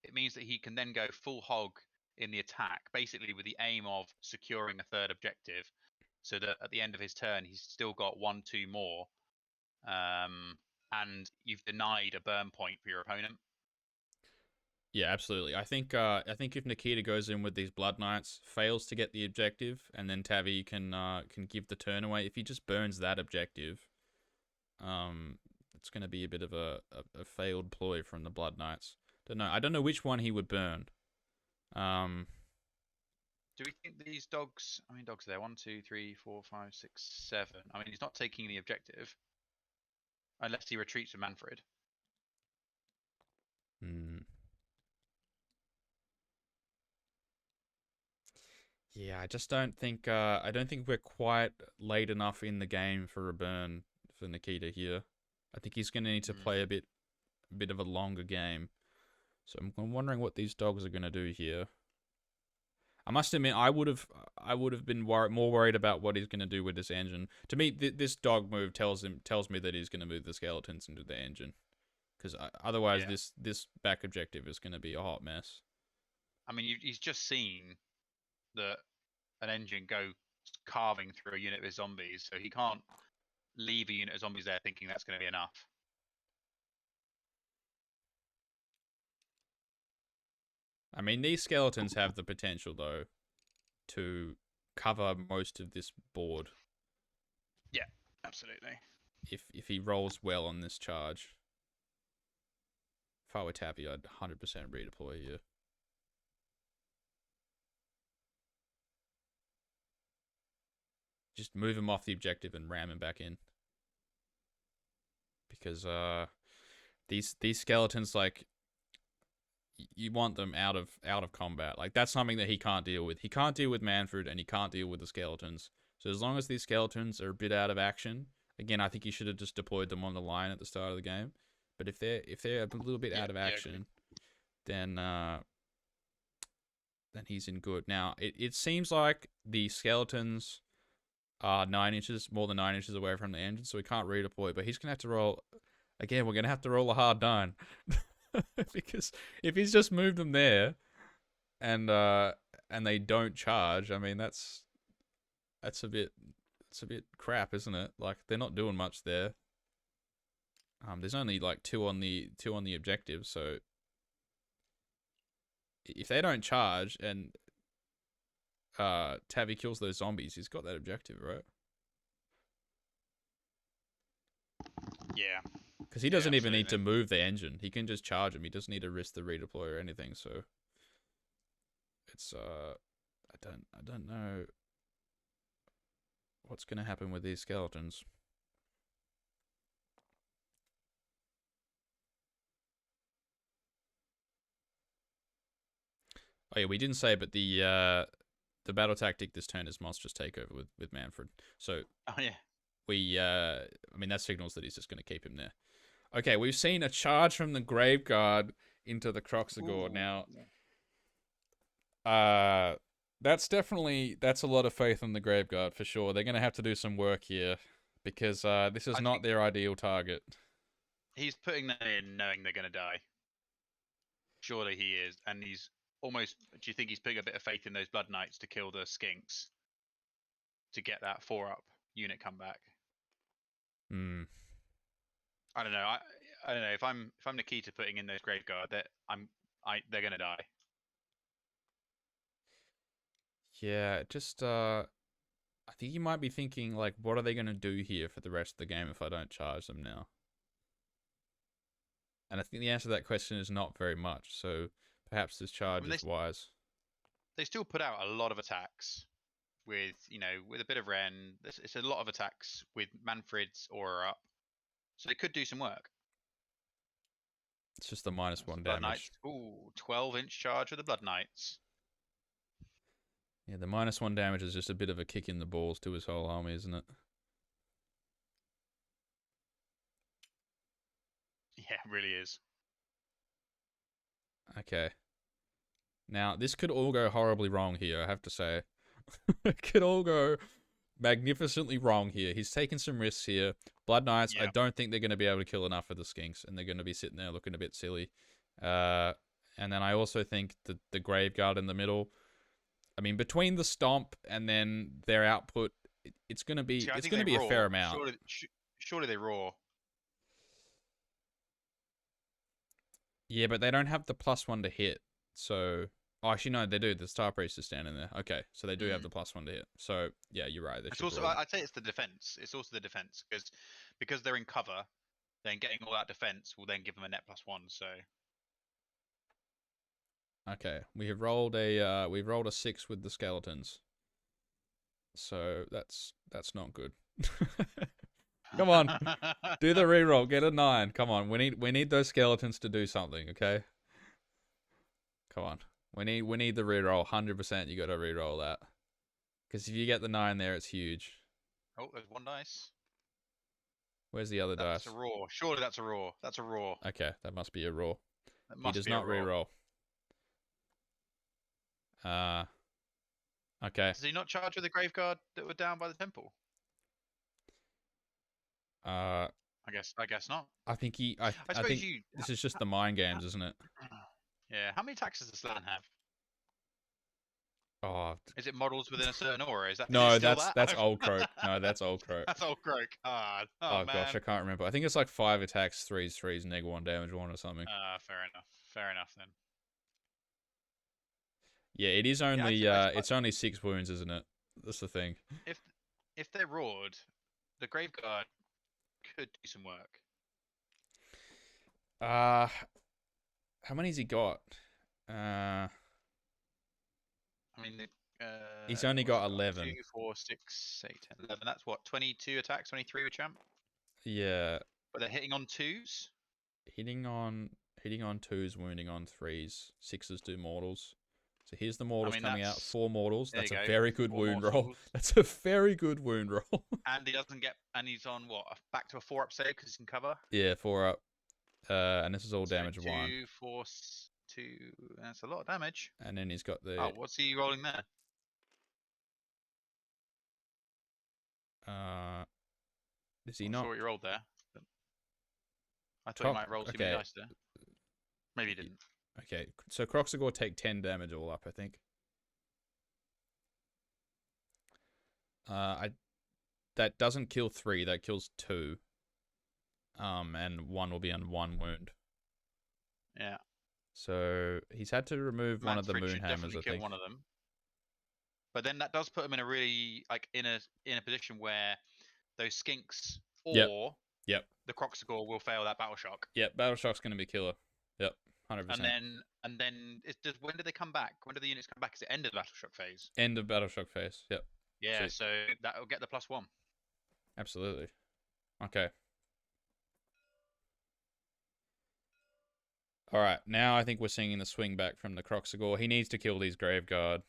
B: it means that he can then go full hog in the attack, basically with the aim of securing a third objective, so that at the end of his turn he's still got 1-2 more, and you've denied a burn point for your opponent.
A: Yeah, absolutely. I think if Nikita goes in with these Blood Knights, fails to get the objective, and then Tavi can give the turn away. If he just burns that objective, it's going to be a bit of a failed ploy from the Blood Knights. I don't know which one he would burn.
B: Do we think these dogs? I mean, dogs are there. 1, 2, 3, 4, 5, 6, 7. I mean, he's not taking the objective unless he retreats with Manfred.
A: Yeah, I just don't think we're quite late enough in the game for a burn for Nikita here. I think he's going to need to play a bit of a longer game. So I'm wondering what these dogs are going to do here. I must admit, I would have been more worried about what he's going to do with this engine. To me, this dog move tells me that he's going to move the skeletons into the engine, because otherwise this back objective is going to be a hot mess.
B: I mean, he's just seen that an engine go carving through a unit with zombies, so he can't leave a unit of zombies there thinking that's going to be enough.
A: I mean, these skeletons have the potential, though, to cover most of this board.
B: Yeah, absolutely.
A: If he rolls well on this charge. If I were Tappy, I'd 100% redeploy here. Just move him off the objective and ram him back in. Because these skeletons, like, you want them out of combat. Like, that's something that he can't deal with. He can't deal with Manfred, and he can't deal with the skeletons. So as long as these skeletons are a bit out of action, again, I think you should have just deployed them on the line at the start of the game. But if they're a little bit out of action, then he's in good. Now, it seems like the skeletons are more than 9 inches away from the engine, so we can't redeploy. But he's gonna have to roll again. We're gonna have to roll a hard 9. Because if he's just moved them there, and they don't charge, I mean that's a bit crap, isn't it? Like, they're not doing much there. There's only like two on the objective, so if they don't charge and Tavi kills those zombies, he's got that objective, right?
B: Yeah.
A: Because he doesn't even need to move the engine. He can just charge him. He doesn't need to risk the redeploy or anything. So it's I don't know what's gonna happen with these skeletons. Oh yeah, we didn't say, but the battle tactic this turn is monstrous takeover with Manfred. So
B: yeah,
A: I mean that signals that he's just gonna keep him there. Okay, we've seen a charge from the Graveguard into the Croxagore. Now, that's a lot of faith in the Graveguard for sure. They're gonna have to do some work here because this is not their ideal target.
B: He's putting them in knowing they're gonna die. Surely he is, and he's almost. Do you think he's putting a bit of faith in those Blood Knights to kill the Skinks to get that 4-up unit come back?
A: Hmm.
B: I don't know. I don't know if I'm Nikita putting in those Graveguard, that they're gonna die.
A: Yeah, just I think you might be thinking like, what are they gonna do here for the rest of the game if I don't charge them now? And I think the answer to that question is not very much. So perhaps this charge is wise.
B: They still put out a lot of attacks with with a bit of Ren. It's a lot of attacks with Manfred's aura up, so they could do some work.
A: It's just the -1 damage.
B: Blood Knights. Ooh, 12-inch charge with the Blood Knights.
A: Yeah, the -1 damage is just a bit of a kick in the balls to his whole army, isn't it?
B: Yeah, it really is.
A: Okay. Now, this could all go horribly wrong here, I have to say. It could all go magnificently wrong here. He's taking some risks here. Blood Knights, I don't think they're going to be able to kill enough of the Skinks, and they're going to be sitting there looking a bit silly. And then I also think that the Graveguard in the middle, I mean, between the Stomp and then their output, it's going to be a fair amount.
B: Surely they roar.
A: Yeah, but they don't have the +1 to hit. So, actually, no, they do. The Star Priest is standing there. Okay, so they do have the +1 to hit. So, yeah, you're right.
B: It's also, I'd say it's the defense. It's also the defense because they're in cover. Then getting all that defense will then give them a net +1. So.
A: Okay, we've rolled a 6 with the skeletons. So that's not good. Come on, do the reroll. Get a 9. Come on, we need those skeletons to do something. Okay. Come on, we need the reroll. 100%. You got to reroll that. Because if you get the 9 there, it's huge.
B: Oh, there's one dice.
A: Where's the other dice?
B: That's a raw. Surely that's a raw. That's a raw.
A: Okay, that must be a raw. He does not reroll. Okay.
B: Does he not charge with the Graveguard that were down by the temple? I guess not.
A: I think I think this is just the mind games, isn't it?
B: Yeah. How many attacks does the Slan have?
A: Oh.
B: Is it models within a certain aura? Is that
A: no? That's Old Croak. No, that's Old Croak.
B: That's Old Croak. Oh man.
A: Gosh, I can't remember. I think it's like 5 attacks, 3s, -1 damage 1 or something.
B: Fair enough. Fair enough then.
A: Yeah, it is only it's only 6 wounds, isn't it? That's the thing.
B: If they're roared, the Graveguard could do some work.
A: How many's he got?
B: I mean,
A: he's only got 11.
B: 2, 4, 6, 8, 10, 11. That's what, 22 attacks, 23 with Champ?
A: Yeah.
B: But they're hitting on 2s?
A: Hitting on 2s, wounding on 3s. 6s do mortals. So here's the mortals coming out. 4 mortals. That's a very good wound roll. That's a very good wound roll.
B: And he doesn't get, and he's on what? Back to a 4-up save because he can cover?
A: Yeah, 4-up. And this is all damage 1.
B: 2, 4, 2. That's a lot of damage.
A: And then he's got the.
B: Oh, what's he rolling there?
A: Is he not?
B: What you rolled there. I thought he might roll too many dice there. Maybe he didn't.
A: Okay, so Croxagore take 10 damage all up, I think. That doesn't kill 3, that kills 2. and one will be on 1 wound.
B: Yeah.
A: So he's had to remove one of the
B: Manfred
A: moon
B: should
A: hammers,
B: definitely
A: I
B: kill
A: think.
B: one of them. But then that does put him in a really in a position where those skinks
A: Yep.
B: or
A: Yep.
B: the Croxagore will fail that battle shock.
A: Yep. Battle shock's going to be killer. Yep. 100%.
B: And then when do they come back? When do the units come back? Is it end of the battle shock phase?
A: End of battle shock phase. Yep.
B: Yeah, so that'll get the +1.
A: Absolutely. Okay. All right. Now I think we're seeing the swing back from the Croxagore. He needs to kill these Graveguard.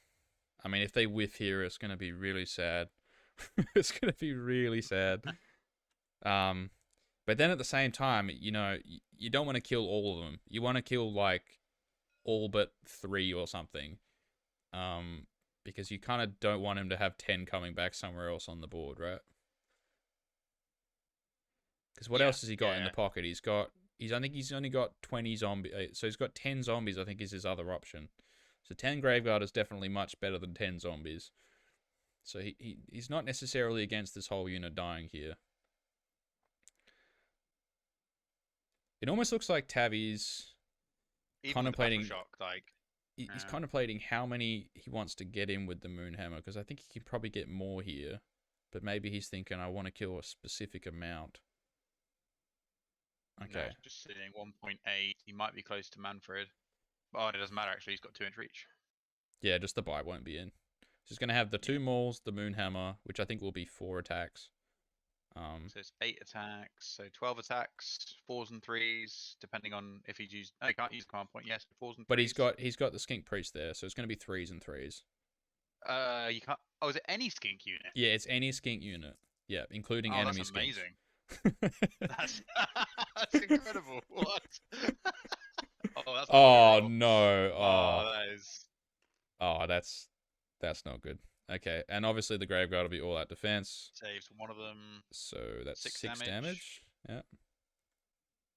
A: I mean, if they whiff here, it's going to be really sad. It's going to be really sad. But then at the same time, you know, you don't want to kill all of them. You want to kill like all but 3 or something. Because you kind of don't want him to have 10 coming back somewhere else on the board, right? Because what else has he got in the pocket? I think he's only got 20 zombies. So he's got 10 zombies, I think, is his other option. So 10 Graveguard is definitely much better than 10 zombies. So he's not necessarily against this whole unit dying here. It almost looks like Tavi's contemplating. He's contemplating how many he wants to get in with the Moonhammer, because I think he can probably get more here. But maybe he's thinking, I want to kill a specific amount. Okay.
B: No, just sitting 1.8. He might be close to Manfred. Oh, it doesn't matter, actually. He's got 2-inch reach.
A: Yeah, just the bite won't be in. So he's going to have the 2 mauls, the Moonhammer, which I think will be 4 attacks.
B: So it's 8 attacks, so 12 attacks, 4s and 3s, depending on if he's used. No, he can't use command point. Yes, 4s and 3s.
A: But he's got the Skink Priest there, so it's going to be 3s and 3s.
B: You can't. Oh, is it any skink unit?
A: Yeah, it's any skink unit. Yeah, including enemy
B: that's
A: skinks.
B: Amazing. That's incredible. What? That's
A: oh no!
B: That is.
A: Oh, that's not good. Okay, and obviously the Graveguard will be all out defense.
B: Saves one of them.
A: So that's 6 damage. Yeah.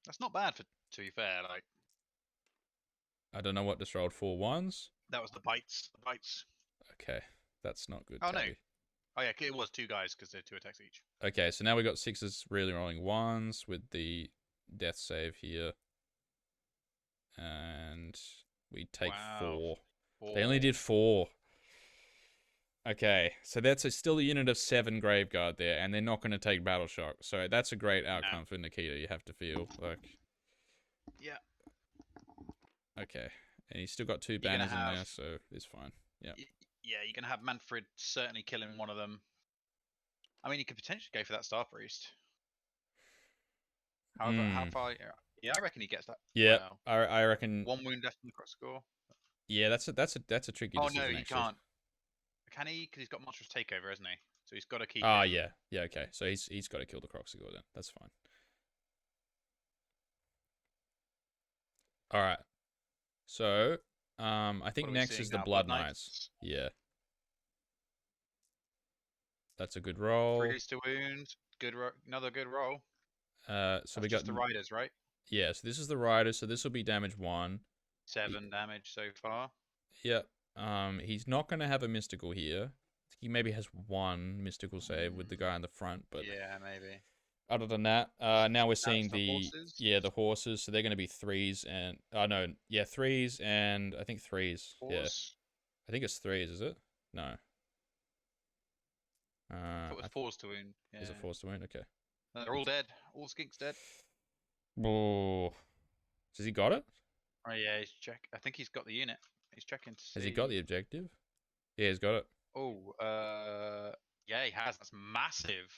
B: That's not bad to be fair. Like,
A: I don't know what just rolled 4 1s.
B: That was the bites. The bites.
A: Okay, that's not good.
B: Oh
A: Tabby.
B: no. Oh yeah, it was 2 guys because they're 2 attacks each.
A: Okay, so now we got 6s really rolling 1s with the death save here. And we take 4. They only did 4. Okay, so that's still a unit of 7 Graveguard there, and they're not going to take Battle Shock. So that's a great outcome for Nikita, you have to feel. Like.
B: Yeah.
A: Okay, and he's still got 2 banners in there, so it's fine. Yeah.
B: Yeah, you're going to have Manfred certainly killing one of them. I mean, you could potentially go for that Star Priest. However, how far... Yeah, I reckon he gets that.
A: Yeah, wow. I reckon...
B: 1 wound left in the cross score.
A: Yeah, that's a tricky decision,
B: Oh, no, he
A: actually.
B: can't. Can he? Because he's got Monstrous Takeover, hasn't he? So he's got to keep
A: yeah. Yeah, okay. So he's got to kill the Croxagore then. That's fine. Alright. So, I think next is the Blood Knights. Yeah. That's a good roll.
B: 3 to wound. Another good roll.
A: So we got
B: the Riders, right?
A: Yeah, so this is the Riders, so this will be damage 1.
B: 7 damage so far.
A: Yep. He's not going to have a mystical here. He maybe has 1 mystical save with the guy in the front, but
B: yeah, maybe.
A: Other than that, now we're seeing the horses. So they're going to be 3s and 3s and I think 3s.
B: 4s?
A: Yeah, I think it's 3s. Is it? No.
B: It was 4s to wound. Yeah.
A: Is it 4s to wound? Okay.
B: They're all dead. All skinks dead.
A: Oh, has he got it?
B: Oh yeah, he's check. I think he's got the unit. He's checking to see.
A: Has he got the objective? Yeah, he's got it.
B: Oh, yeah, he has. That's massive.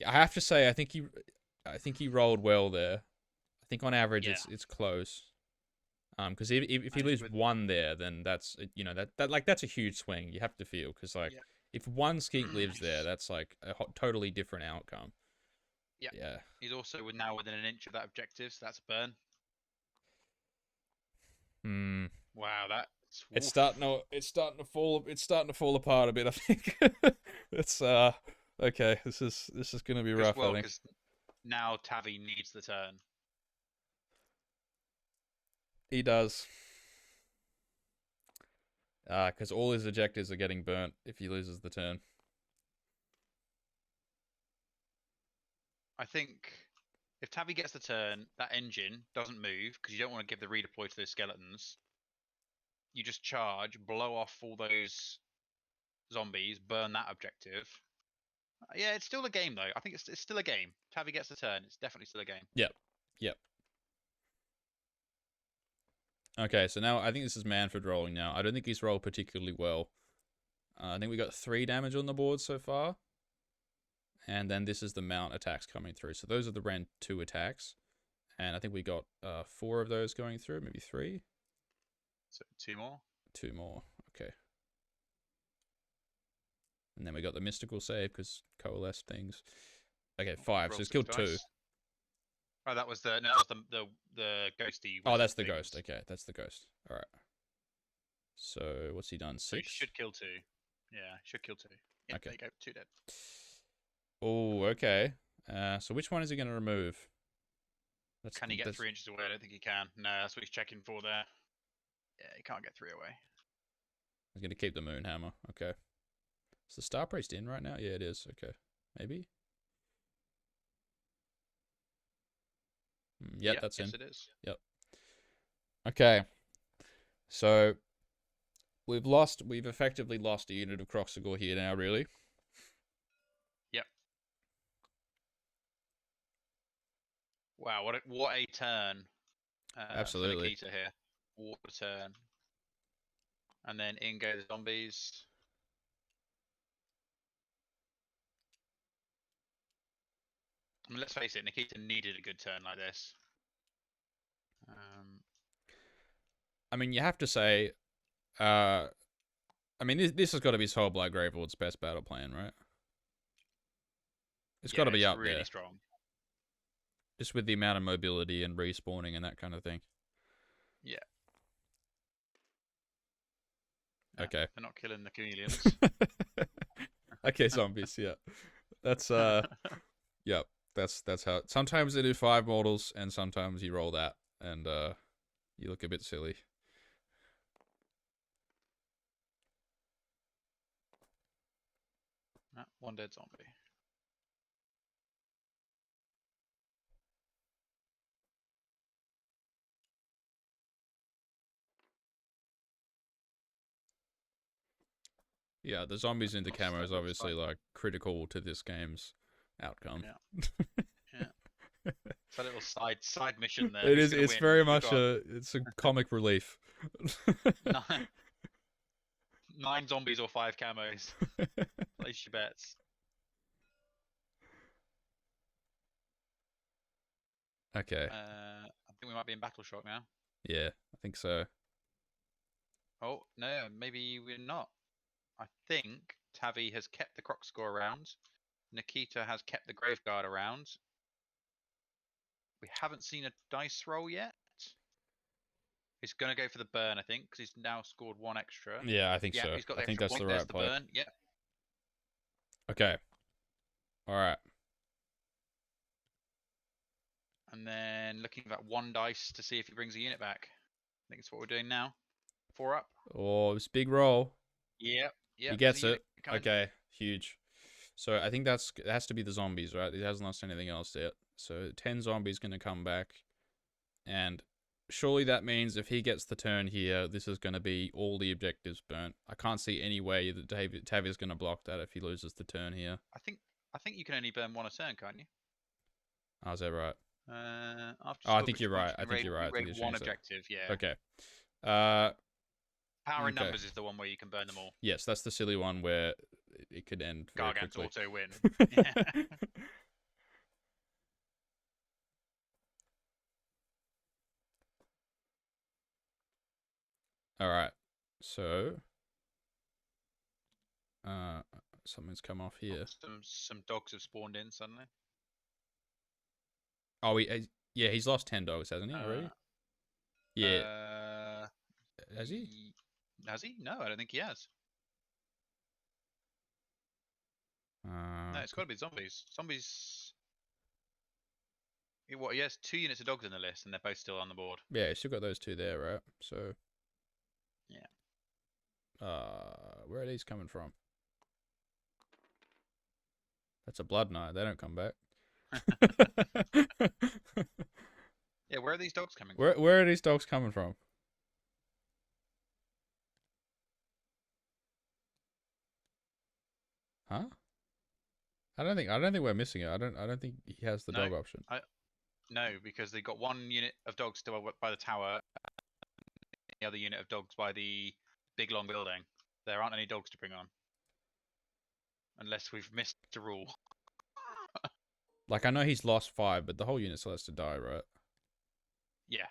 A: I have to say, I think he rolled well there. I think on average it's close. Because if he leaves 1 there, then that's that's a huge swing. You have to feel because if 1 skink lives there, that's like a totally different outcome.
B: Yeah.
A: Yeah.
B: He's also now within an inch of that objective, so that's a burn. Wow, that's
A: it's starting to fall apart a bit. I think it's okay. This is going to be rough. I think.
B: Because now Tavi needs the turn.
A: He does. Because all his objectives are getting burnt if he loses the turn.
B: I think if Tavi gets the turn, that engine doesn't move because you don't want to give the redeploy to those skeletons. You just charge, blow off all those zombies, burn that objective. Yeah, it's still a game though. I think it's still a game. Tavi gets the turn. It's definitely still a game.
A: Yep. Okay, so now I think this is Manfred rolling now. I don't think he's rolled particularly well. I think we got 3 damage on the board so far. And then this is the mount attacks coming through. So those are the Rend 2 attacks. And I think we got 4 of those going through, maybe 3.
B: So 2 more?
A: 2 more, okay. And then we got the mystical save because coalesce things. Okay, 5, so
B: Roll
A: it's
B: 6
A: killed
B: dice.
A: 2.
B: Oh, that was the ghosty.
A: Oh, that's the
B: things.
A: ghost. Okay, that's the ghost. All right. So what's he done? 6.
B: So he should kill 2. Yeah, should kill 2. Yeah,
A: Okay.
B: there you go. 2 dead.
A: Oh, okay. So which one is he going to remove?
B: Can he get 3 inches away? I don't think he can. No, that's what he's checking for there. Yeah, he can't get 3 away.
A: He's going to keep the moon hammer. Okay. Is the Star Priest in right now? Yeah, it is. Okay. Maybe? Yep, that's in.
B: Yes, it is.
A: Yep. Okay. So we've effectively lost a unit of Croxagore here now, really.
B: Yep. Wow, what a turn.
A: Absolutely.
B: For Nikita here. What a turn. And then in go the zombies. I mean, let's face it, Nikita needed a good turn like this.
A: I mean, you have to say, I mean, this has got to be Soulblight Gravelord's best battle plan, right? It's got to be up
B: really
A: there.
B: Strong.
A: Just with the amount of mobility and respawning and that kind of thing.
B: Yeah.
A: Okay.
B: They're not killing the chameleons.
A: Okay, zombies, yeah. That's, yep. That's how, sometimes they do 5 mortals, and sometimes you roll that, and, you look a bit silly.
B: One dead zombie.
A: Yeah, the zombies in the camo is obviously, like, critical to this game's outcome.
B: Yeah. It's a little side mission there.
A: It is, it's very much it's a comic relief.
B: 9 zombies or 5 camos. Place your bets.
A: Okay.
B: I think we might be in battle shock now.
A: Yeah, I think so.
B: Oh, no, maybe we're not. I think Tavi has kept the Crocscore around. Nikita has kept the Graveguard around. We haven't seen a dice roll yet. He's going to go for the burn, I think, because he's now scored 1 extra.
A: Yeah, I think so.
B: He's got the
A: I think
B: extra
A: that's
B: point.
A: the
B: There's
A: right
B: the
A: play.
B: burn. Yeah.
A: Okay. All right.
B: And then looking at 1 dice to see if he brings a unit back. I think it's what we're doing now. 4 up.
A: Oh, it's big roll.
B: Yep.
A: He gets it. Okay, huge. So I think it has to be the zombies, right? He hasn't lost anything else yet. So 10 zombies going to come back. And surely that means if he gets the turn here, this is going to be all the objectives burnt. I can't see any way that Tavia's going to block that if he loses the turn here.
B: I think you can only burn 1 a turn, can't you?
A: Oh, is that right?
B: I
A: think you're right. I think you're right.
B: Raid 1 objective, yeah.
A: Okay.
B: Power in numbers is the one where you can burn them all.
A: Yes, that's the silly one where it could end very
B: Gargant's
A: quickly.
B: auto win. Yeah.
A: All right. So, something's come off here.
B: Some dogs have spawned in suddenly.
A: Oh, yeah, he's lost 10 dogs, hasn't he already? Yeah. Has he?
B: Has he? No, I don't think he has. No, it's got to be zombies. Zombies. He has 2 units of dogs in the list, and they're both still on the board.
A: Yeah, you still got those 2 there, right? So.
B: Yeah.
A: Where are these coming from? That's a Blood Knight. They don't come back.
B: Yeah, where are these dogs coming
A: Where
B: from?
A: where are these dogs coming from? Huh? I don't think we're missing it. I don't think he has the
B: No,
A: dog option.
B: no, because they got one unit of dogs still by the tower, and the other unit of dogs by the big long building. There aren't any dogs to bring on, unless we've missed a rule.
A: Like I know he's lost 5, but the whole unit still has to die, right?
B: Yeah,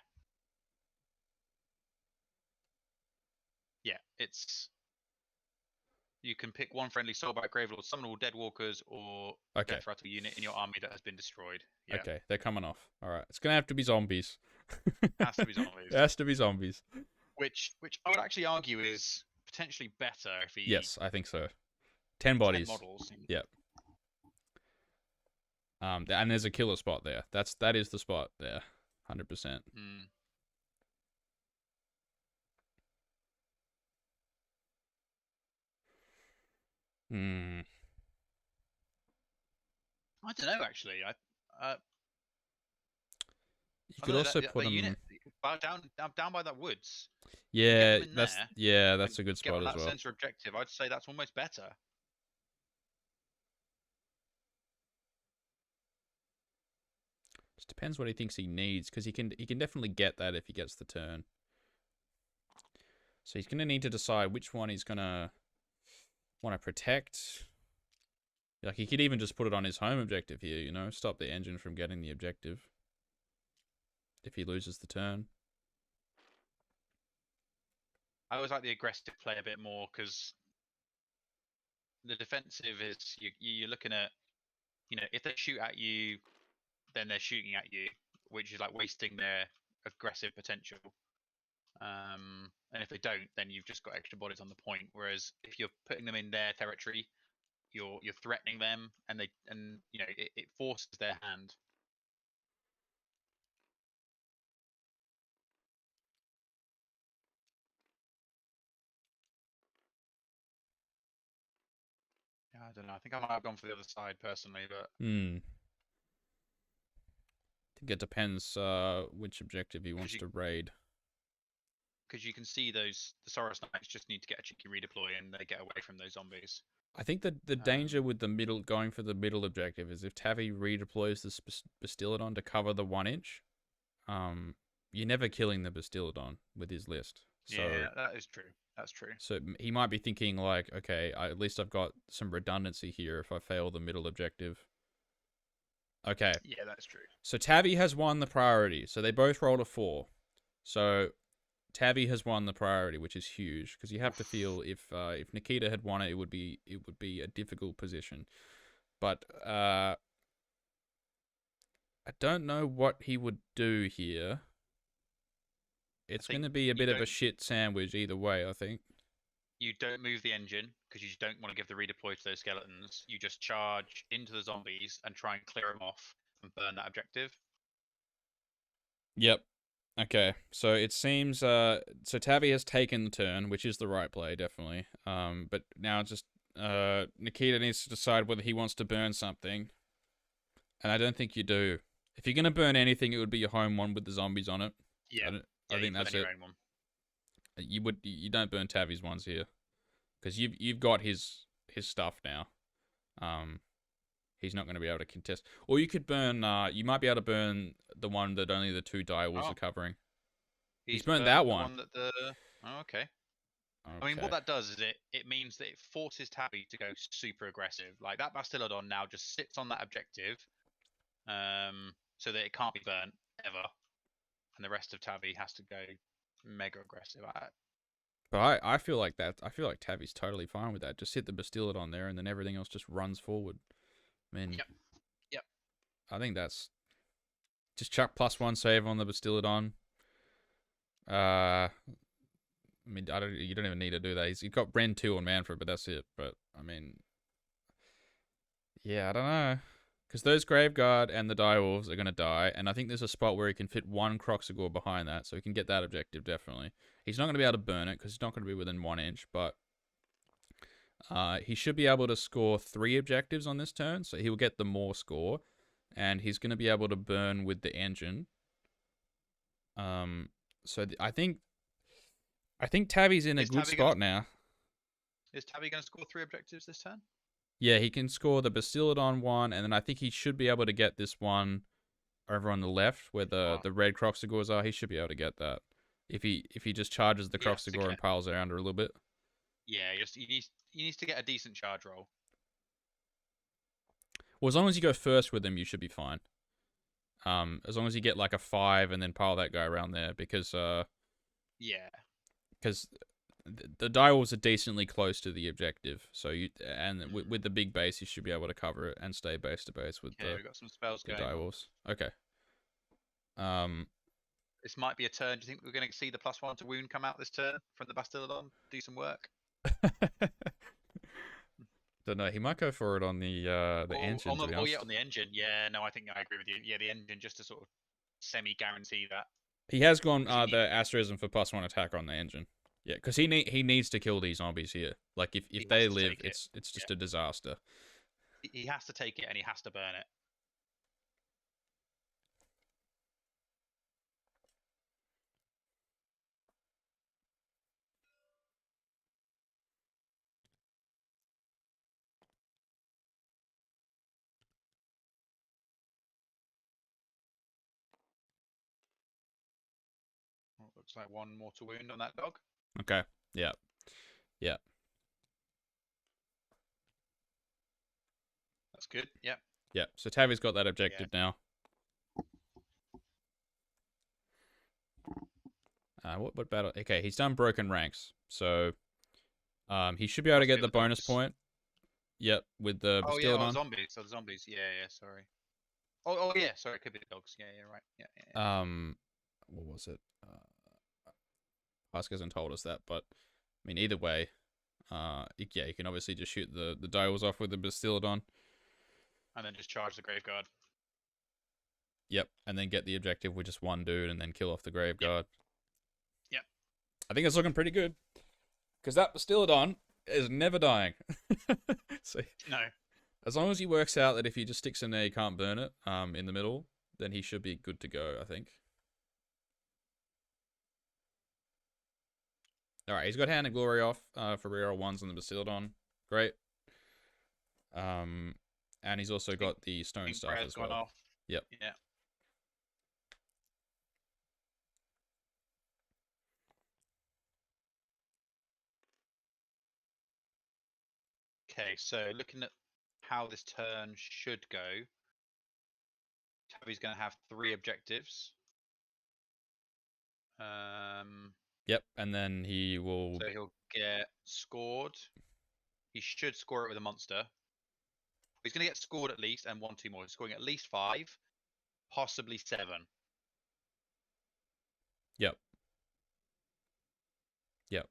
B: yeah, it's you can pick one friendly Soulblight Gravelord, summon all Dead Walkers, or
A: Okay.
B: Death Rattle unit in your army that has been destroyed. Yeah,
A: Okay, they're coming off. All right, it's gonna have to be zombies.
B: has to be
A: It
B: zombies.
A: has to be zombies.
B: Which I would actually argue is potentially better if he
A: Yes, I think so. 10
B: 10
A: bodies.
B: models.
A: Yep. And there's a killer spot there. That is the spot there, 100%.
B: Mm.
A: Hmm.
B: I don't know actually.
A: You
B: I
A: could
B: don't know
A: also
B: that
A: put
B: the
A: him.
B: unit down by that woods.
A: Yeah,
B: Get them in
A: that's
B: there
A: yeah,
B: and
A: that's a good
B: get
A: spot
B: on
A: as
B: that
A: well.
B: center objective. I'd say that's almost better.
A: Just depends what he thinks he needs, because he can definitely get that if he gets the turn. So he's gonna need to decide which one he's gonna want to protect. Like he could even just put it on his home objective here, stop the engine from getting the objective if he loses the turn.
B: I always like the aggressive play a bit more because the defensive is you're looking at if they shoot at you, then they're shooting at you, which is like wasting their aggressive potential. And if they don't, then you've just got extra bodies on the point. Whereas if you're putting them in their territory, you're threatening them, and it forces their hand. Yeah, I don't know. I think I might have gone for the other side personally, but
A: I think it depends which objective he wants
B: because you
A: to raid.
B: because you can see the Saurus Knights just need to get a cheeky redeploy and they get away from those zombies.
A: I think that the danger with the middle going for the middle objective is if Tavi redeploys the Bastillodon to cover the 1 inch, you're never killing the Bastillodon with his list. So,
B: Yeah, that is true. That's true.
A: So he might be thinking like, okay, at least I've got some redundancy here if I fail the middle objective. Okay.
B: Yeah, that's true.
A: So Tavi has won the priority. So they both rolled a 4. So Tavi has won the priority, which is huge because you have to feel if Nikita had won it, it would be a difficult position. But I don't know what he would do here. It's going to be a bit of a shit sandwich either way, I think.
B: You don't move the engine because you don't want to give the redeploy to those skeletons. You just charge into the zombies and try and clear them off and burn that objective.
A: Yep. Okay. So it seems so Tavi has taken the turn, which is the right play, definitely. But now it's just Nikita needs to decide whether he wants to burn something. And I don't think you do. If you're gonna burn anything, it would be your home one with the zombies on it.
B: Yeah.
A: I think that's it. You don't burn Tavi's ones here, because you've got his stuff now. He's not going to be able to contest. Or you could burn. You might be able to burn the one that only the 2 direwolves are covering. He's burned that one.
B: Oh, okay. I mean, what that does is it means that it forces Tavi to go super aggressive. Like that Bastillodon now just sits on that objective, so that it can't be burnt ever, and the rest of Tavi has to go mega aggressive.
A: But I feel like that. I feel like Tavi's totally fine with that. Just hit the Bastillodon there, and then everything else just runs forward. I mean,
B: yep.
A: I think that's just chuck +1 save on the Bastillodon. I mean, you don't even need to do that. He's got Bren 2 on Manfred, but that's it. But I mean, yeah, I don't know, because those Graveguard and the Direwolves are gonna die, and I think there's a spot where he can fit 1 Croxagore behind that, so he can get that objective definitely. He's not gonna be able to burn it because he's not gonna be within 1 inch, but he should be able to score 3 objectives on this turn, so he'll get the more score. and he's going to be able to burn with the engine. So I think Tabby's in a good spot now.
B: Is Tabby going to score 3 objectives this turn?
A: Yeah, he can score the Bastillodon one, and then I think he should be able to get this one over on the left where the red Croxagors are. He should be able to get that if he just charges the Croxagor and piles around her a little bit.
B: Yeah, he needs to get a decent charge roll.
A: Well, as long as you go first with him, you should be fine. As long as you get like a 5 and then pile that guy around there, because the Direwolves are decently close to the objective. So with the big base, you should be able to cover it and stay base to base with
B: we've got some spells
A: the
B: going.
A: Direwolves. Okay.
B: This might be a turn. Do you think we're going to see the +1 to wound come out this turn from the Bastillodon? Do some work.
A: Don't know. He might go for it on the engine.
B: On the engine. Yeah, no, I think I agree with you. Yeah, the engine just to sort of semi-guarantee that.
A: He has gone the asterism for +1 attack on the engine. Yeah, because he needs to kill these zombies here. Like if they live, it's just a disaster.
B: He has to take it and he has to burn it. Looks like 1 mortal wound on that dog.
A: Okay. Yeah. Yeah.
B: That's good. Yeah.
A: Yeah. So Tavi's got that objective now. What battle? Okay, he's done broken ranks, so he should be able to get the bonus point. Yep, with the Bastillodon.
B: Zombies. So the zombies. Yeah. Sorry. Oh yeah. Sorry, it could be the dogs. Yeah. Right. Yeah.
A: What was it? Husk hasn't told us that, but I mean, either way, you can obviously just shoot the Direwolves off with the Bastillodon.
B: And then just charge the Graveguard.
A: Yep, and then get the objective with just one dude and then kill off the Graveguard.
B: Yep.
A: I think it's looking pretty good. Because that Bastillodon is never dying. So,
B: no.
A: As long as he works out that if he just sticks in there, he can't burn it in the middle, then he should be good to go, I think. Alright, he's got Hand of Glory off for reroll 1s on the Bastillodon. Great. And he's also got the Stone Staff as well.
B: Off.
A: Yep.
B: Yeah. Okay, so looking at how this turn should go, Tabby's going to have 3 objectives.
A: Yep, and then he will...
B: So he'll get scored. He should score it with a monster. He's going to get scored at least, and 1-2 more. He's scoring at least 5, possibly 7.
A: Yep. Yep.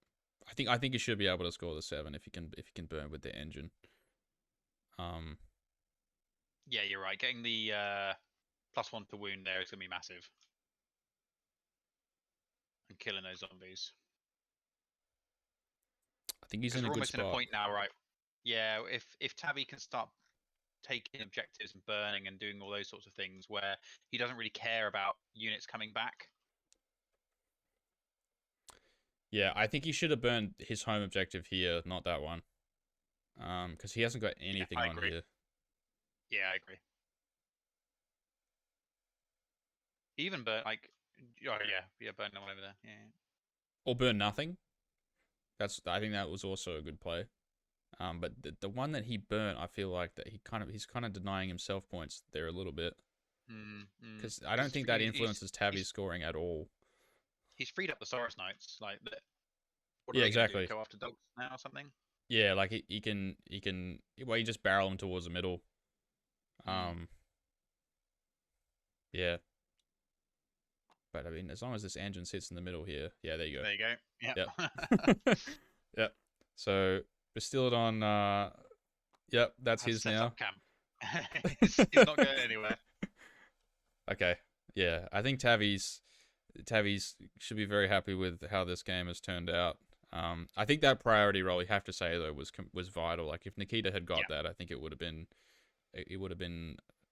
A: I think he should be able to score the 7 if he can burn with the engine.
B: Yeah, you're right. Getting the +1 to wound there is going to be massive. And killing those zombies.
A: I think he's in a good spot.
B: We're almost in a point now, right? Yeah, if Tabby can start taking objectives and burning and doing all those sorts of things where he doesn't really care about units coming back.
A: Yeah, I think he should have burned his home objective here, not that one. Because he hasn't got anything on here.
B: Yeah, I agree. Even burn, like, burn no one over there. Yeah.
A: Or burn nothing. I think that was also a good play. But the one that he burnt, I feel like that he's kind of denying himself points there a little bit. Because I don't think that influences Tabby's scoring at all.
B: He's freed up the Saurus Knights, like that.
A: Yeah, exactly.
B: Go after dogs now or something.
A: Yeah, like he can. Well, you just barrel him towards the middle. Yeah. But I mean, as long as this engine sits in the middle here, yeah, there you go.
B: There you go.
A: Yep. Yep. So Bastillodon, yep, that's his now.
B: Camp. He's not going anywhere.
A: Okay. Yeah, I think Tavi's should be very happy with how this game has turned out. I think that priority roll, you have to say though, was vital. Like if Nikita had got that, I think it would have been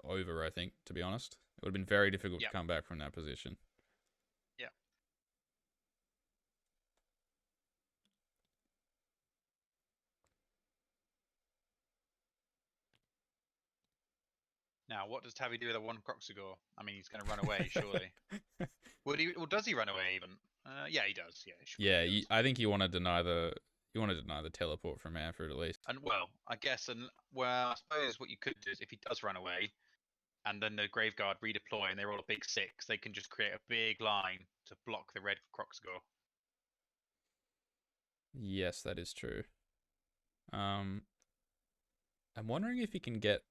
A: over, I think, to be honest. It would have been very difficult to come back from that position.
B: Yeah. Now, what does Tavi do with a 1 Croxigor? I mean, he's going to run away, surely. Would he? Well, does he run away even? Yeah, he does. Yeah, sure,
A: Yeah,
B: he does.
A: I think you want to deny the teleport from Manfred at least.
B: And well, I guess, I suppose what you could do is if he does run away, and then the Graveguard redeploy, and they're all a big 6, they can just create a big line to block the red Croxigor.
A: Yes, that is true. I'm wondering if he can get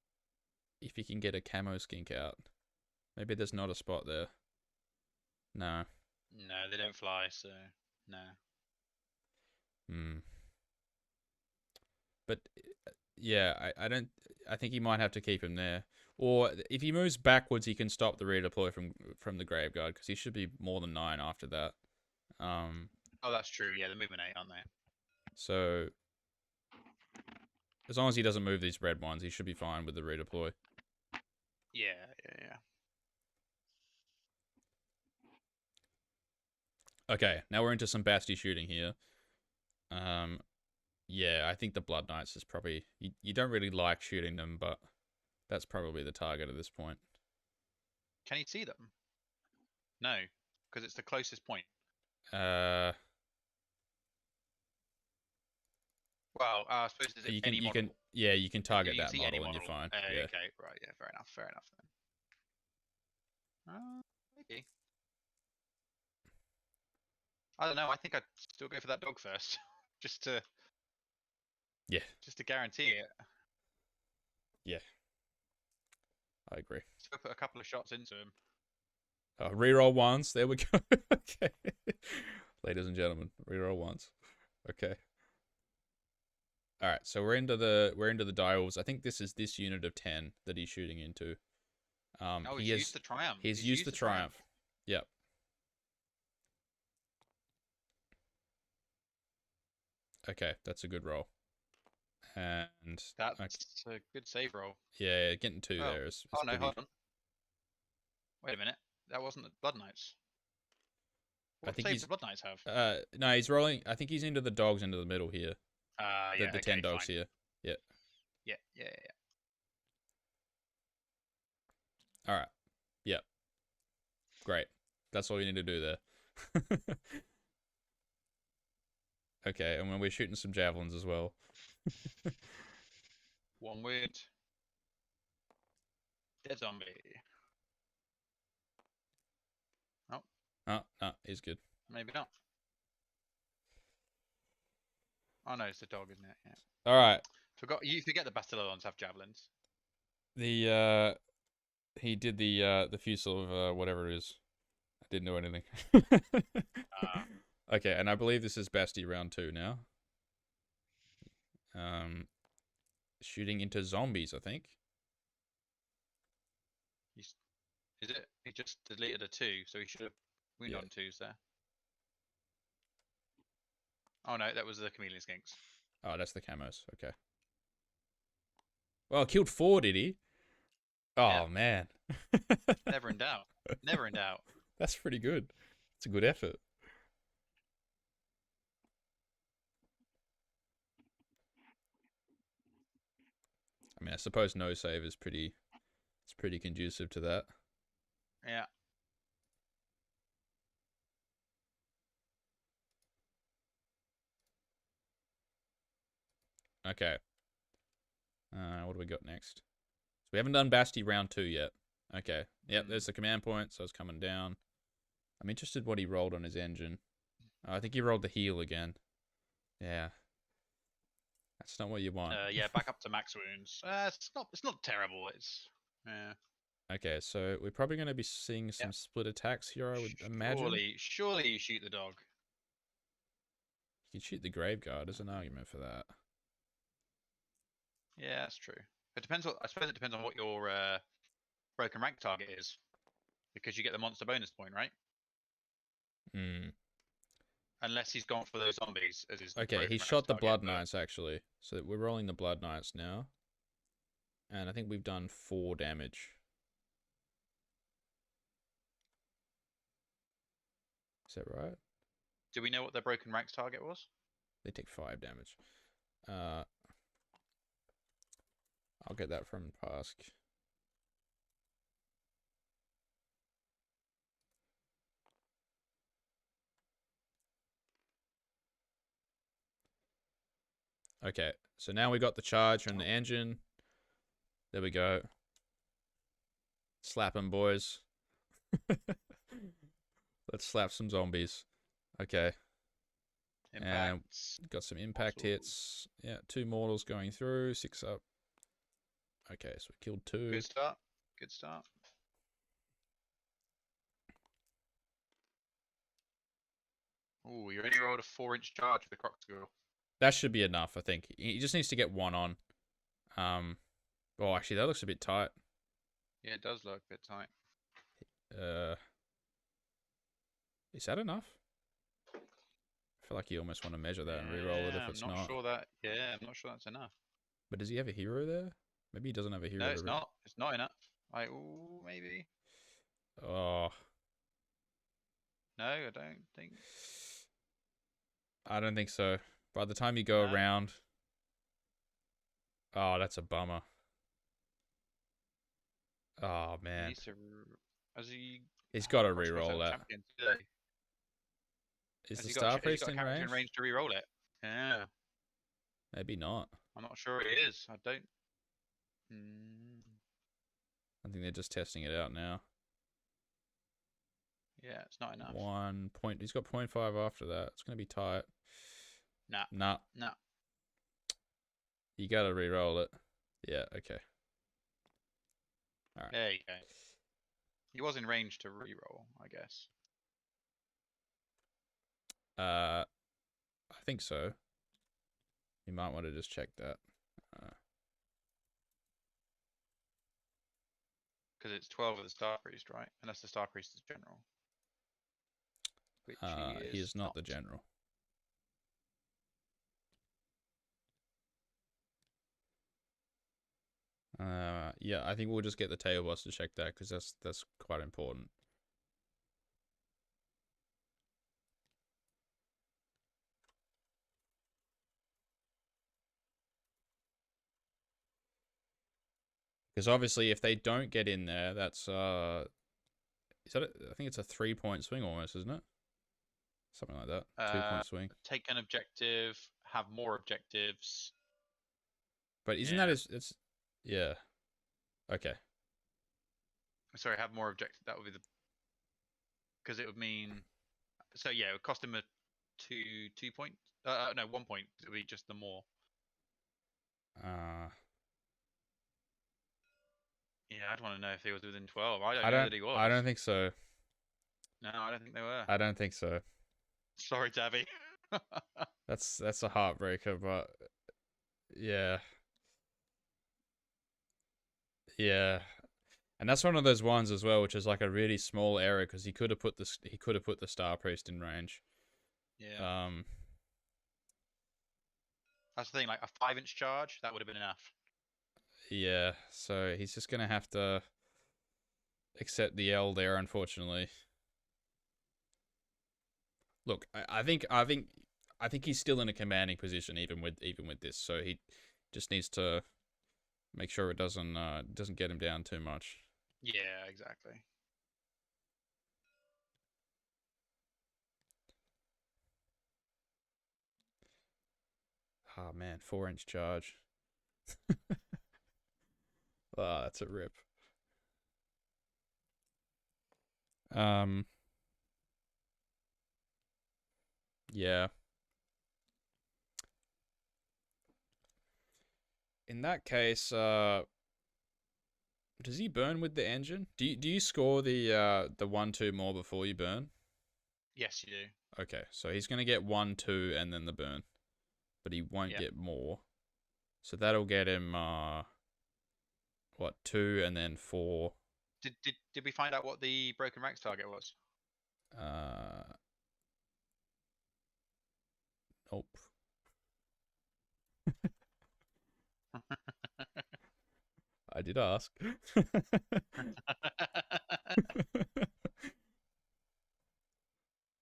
A: a camo skink out. Maybe there's not a spot there. No.
B: No, they don't fly, so no.
A: But yeah, I think he might have to keep him there. Or if he moves backwards, he can stop the redeploy from the Graveguard, because he should be more than 9 after that.
B: Oh, that's true. Yeah, they're moving 8, aren't they?
A: So as long as he doesn't move these red ones, he should be fine with the redeploy.
B: Yeah.
A: Okay, now we're into some Basti shooting here. Yeah, I think the Blood Knights is probably... You don't really like shooting them, but that's probably the target at this point.
B: Can you see them? No, because it's the closest point. Well, I suppose there's any model.
A: You can target
B: you
A: that model and you're fine. Yeah.
B: Okay, right, yeah, fair enough then. Maybe. I don't know. I think I'd still go for that dog first, just to guarantee it.
A: Yeah, I agree.
B: Still put a couple of shots into him.
A: Reroll once. There we go. Okay, ladies and gentlemen, reroll once. Okay. All right, so we're into the dials. I think this is this unit of 10 that he's shooting into.
B: He's used the Triumph.
A: He's used the Triumph. Yep. Okay, that's a good roll. And
B: that's a good save roll.
A: Yeah, getting 2 there is
B: no, hold on. Wait a minute. That wasn't the Blood Knights. What save does the Blood Knights have?
A: No, he's rolling. I think he's into the dogs into the middle here. The 10 dogs
B: fine.
A: here. Yeah.
B: Yeah.
A: All right. Yep. Great. That's all you need to do there. Okay, and when we're shooting some javelins as well.
B: One word. Dead zombie.
A: Oh, no, he's good.
B: Maybe not. Oh no, it's the dog, isn't it? Yeah.
A: All right.
B: You forget the Bastiladons have javelins.
A: He did the fusel of whatever it is. I didn't know anything. Okay, and I believe this is Basti round 2 now. Shooting into zombies, I think.
B: Is it? He just deleted a 2, so he should have wound on 2s there. Oh no, that was the chameleon skinks.
A: Oh, that's the camos. Okay. Well, killed 4, did he? Oh, man.
B: Never in doubt. Never in doubt.
A: That's pretty good. It's a good effort. I mean, I suppose no save is pretty conducive to that.
B: Yeah.
A: Okay. What do we got next? So we haven't done Basti round 2 yet. Okay. Yep, there's the command point, so it's coming down. I'm interested what he rolled on his engine. Oh, I think he rolled the heal again. Yeah. That's not what you want.
B: Yeah, back up to max wounds. It's not terrible. Yeah.
A: Okay, so we're probably going to be seeing some split attacks here, I would imagine.
B: Surely you shoot the dog.
A: You can shoot the Graveguard. There's an argument for that.
B: Yeah, that's true. I suppose it depends on what your broken rank target is, because you get the monster bonus point, right? Unless he's gone for those zombies as his.
A: Okay, he shot the Blood Knights actually, so we're rolling the Blood Knights now, and I think we've done 4 damage. Is that right?
B: Do we know what their broken ranks target was?
A: They take 5 damage. I'll get that from Pask. Okay, so now we got the charge from the engine. There we go. Slap them, boys. Let's slap some zombies. Okay.
B: Impacts.
A: And got some impact hits. Yeah, 2 mortals going through, 6 up. Okay, so we killed 2.
B: Good start. Good start. Ooh, you only rolled a 4-inch charge with the Croc Squirrel.
A: That should be enough, I think. He just needs to get 1 on. Oh, actually, that looks a bit tight.
B: Yeah, it does look a bit tight.
A: Is that enough? I feel like you almost want to measure that and re-roll it if it's not.
B: I'm not sure that. Yeah, I'm not sure that's enough.
A: But does he have a hero there? Maybe he doesn't have a hero.
B: No, it's not. It's not enough. Ooh, maybe.
A: Oh.
B: No, I don't think.
A: I don't think so. By the time you go around. Oh, that's a bummer. Oh, man. He's got to re-roll that. Is the Star Priest in range?
B: To re-roll it? Yeah.
A: Maybe not.
B: I'm not sure it is. I don't.
A: I think they're just testing it out now.
B: Yeah, it's not enough.
A: 1 point. He's got 0.5 after that. It's going to be tight.
B: Nah.
A: You got to re-roll it. Yeah, okay. All right.
B: There you go. He was in range to re-roll, I guess.
A: I think so. You might want to just check that.
B: Because it's 12 of the Star Priest, right? Unless the Star Priest is general. Which
A: he is not the general. Yeah, I think we'll just get the tail boss to check that because that's quite important. Because obviously, if they don't get in there, that's I think it's a 3-point swing almost, isn't it? Something like that. 2-point swing.
B: Take an objective, have more objectives.
A: But isn't that it's yeah. Okay.
B: Sorry, have more objectives. That would be because it would mean. So yeah, it would cost him a 2 point. No, 1 point. It would be just the more. Yeah, I'd want to know if he was within 12. I don't know that he was.
A: I don't think so.
B: No, I don't think they were.
A: I don't think so.
B: Sorry, Tabby.
A: That's a heartbreaker, but yeah. Yeah. And that's one of those ones as well, which is like a really small error because he could have put the Star Priest in range.
B: Yeah. That's the thing, like a 5-inch charge, that would have been enough.
A: Yeah, so he's just gonna have to accept the L there, unfortunately. Look, I think he's still in a commanding position even with this, so he just needs to make sure it doesn't get him down too much.
B: Yeah, exactly.
A: Oh man, 4-inch charge. Oh, that's a rip. Yeah. In that case, does he burn with the engine? Do you score the 1-2 more before you burn?
B: Yes, you do.
A: Okay, so he's gonna get 1-2 and then the burn, but he won't get more. So that'll get him 2 and then 4.
B: Did we find out what the broken ranks target was?
A: Nope. I did ask.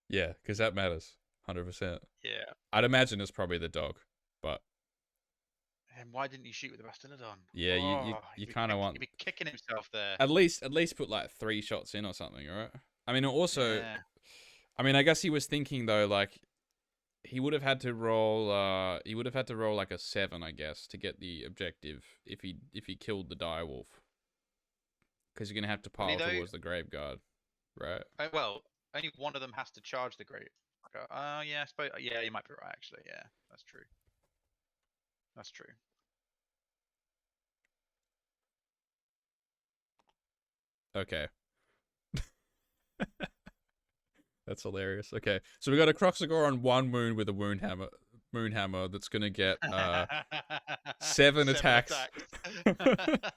A: Yeah, because that matters. 100%.
B: Yeah.
A: I'd imagine it's probably the dog, but
B: And why didn't you shoot with the Bastillodon?
A: yeah,
B: Oh,
A: you kind of want
B: he'd be kicking himself there.
A: at least put like 3 shots in or something, right? I mean, also,
B: Yeah.
A: I mean, I guess he was thinking though, like he would have had to roll. He would have had to roll like a 7, I guess, to get the objective if he killed the direwolf, because you're gonna have to
B: Will he
A: pile
B: though?
A: towards the graveguard, right?
B: Well, only one of them has to charge the great. Oh yeah, I suppose. Yeah, you might be right. Actually, yeah, that's true. That's true.
A: Okay, that's hilarious. Okay, so we got a Croxagore on 1 wound with a moon hammer that's gonna get 7
B: Seven
A: attacks.
B: attacks.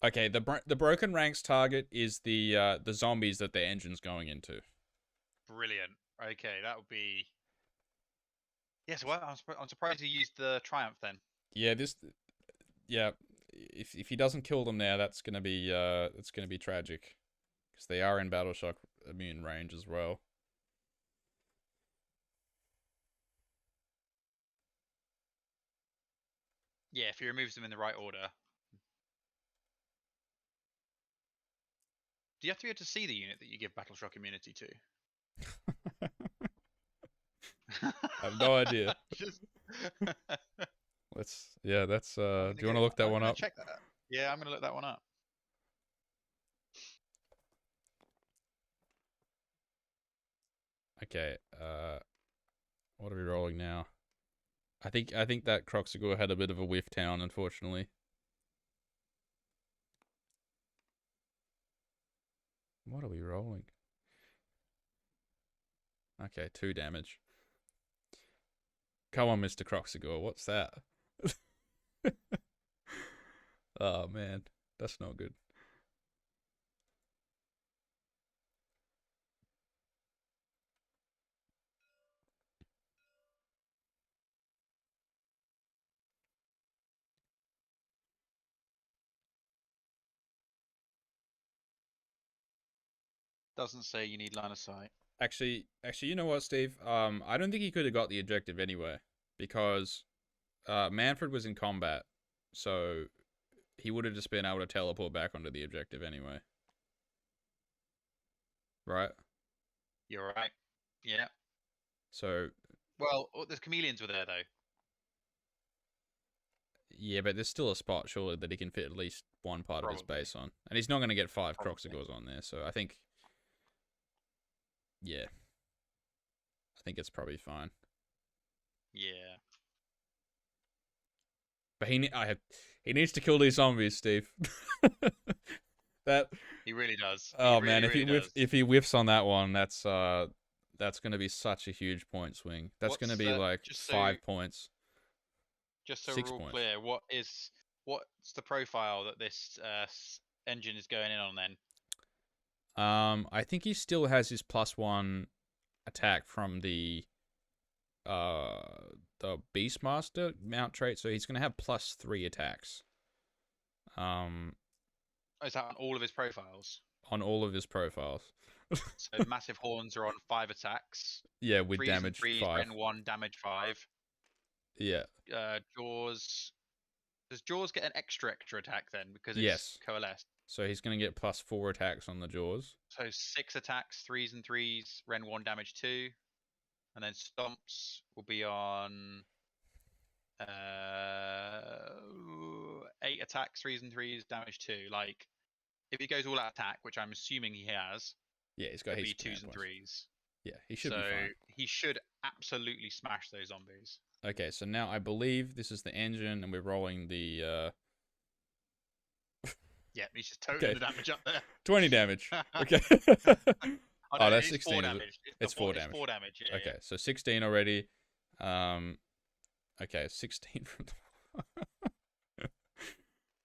A: Okay, the broken ranks target is the zombies that the engine's going into.
B: Brilliant. Okay, that would be. Yes, well, I'm surprised he used the triumph then.
A: Yeah, yeah, if he doesn't kill them now, that's gonna be tragic, because they are in battle shock immune range as well.
B: Yeah, if he removes them in the right order. Do you have to be able to see the unit that you give battle shock immunity to?
A: I have no idea.
B: Just...
A: That's do you want to look that
B: I'm
A: one
B: gonna
A: up?
B: check that. Yeah, I'm gonna look that one up.
A: Okay, what are we rolling now? I think that Croxagore had a bit of a whiff town, unfortunately. What are we rolling? Okay, 2 damage. Come on, Mr. Croxagore, what's that? Oh man, that's not good.
B: Doesn't say you need line of sight.
A: Actually, you know what, Steve? I don't think he could have got the objective anyway, because Manfred was in combat, so he would have just been able to teleport back onto the objective anyway. Right?
B: You're right. Yeah.
A: So
B: Well, the chameleons were there though.
A: yeah, but there's still a spot surely that he can fit at least one part of his
B: Probably.
A: base on, and he's not going to get 5
B: Probably.
A: Croxagores on there. So I think, yeah, I think it's probably fine.
B: Yeah.
A: But he needs to kill these zombies, Steve. That
B: He really does.
A: oh
B: He
A: man,
B: really, really does.
A: if he whiffs on that one, that's going to be such a huge point swing. That's going to be like 5 points.
B: Just so
A: 6
B: we're all
A: points.
B: clear, what's the profile that this engine is going in on then?
A: I think he still has his +1 attack from the Beastmaster mount trait, so he's gonna have +3 attacks.
B: Is that on all of his profiles?
A: On all of his profiles.
B: So massive horns are on 5 attacks.
A: Yeah, with
B: 3s
A: damage
B: and 3s,
A: 5.
B: and 1 damage 5.
A: Yeah.
B: Jaws. Does Jaws get an extra attack then because
A: yes.
B: it's coalesced?
A: So he's gonna get +4 attacks on the Jaws.
B: So 6 attacks, 3s and 3s, Ren 1 damage 2. And then Stomps will be on 8 attacks, 3s and 3s, damage 2. Like, if he goes all out attack, which I'm assuming he has,
A: yeah, he's got
B: it'll be
A: heaps
B: 2s and 3s.
A: Yeah, he should be fine.
B: He should absolutely smash those zombies.
A: Okay, so now I believe this is the engine, and we're rolling the.
B: Yeah, he's just toting the damage up there.
A: 20 damage. Okay.
B: No,
A: that's 16.
B: 4 damage.
A: It's 4 damage.
B: It's 4 damage. Yeah,
A: okay, so 16 already. Okay, 16 from the...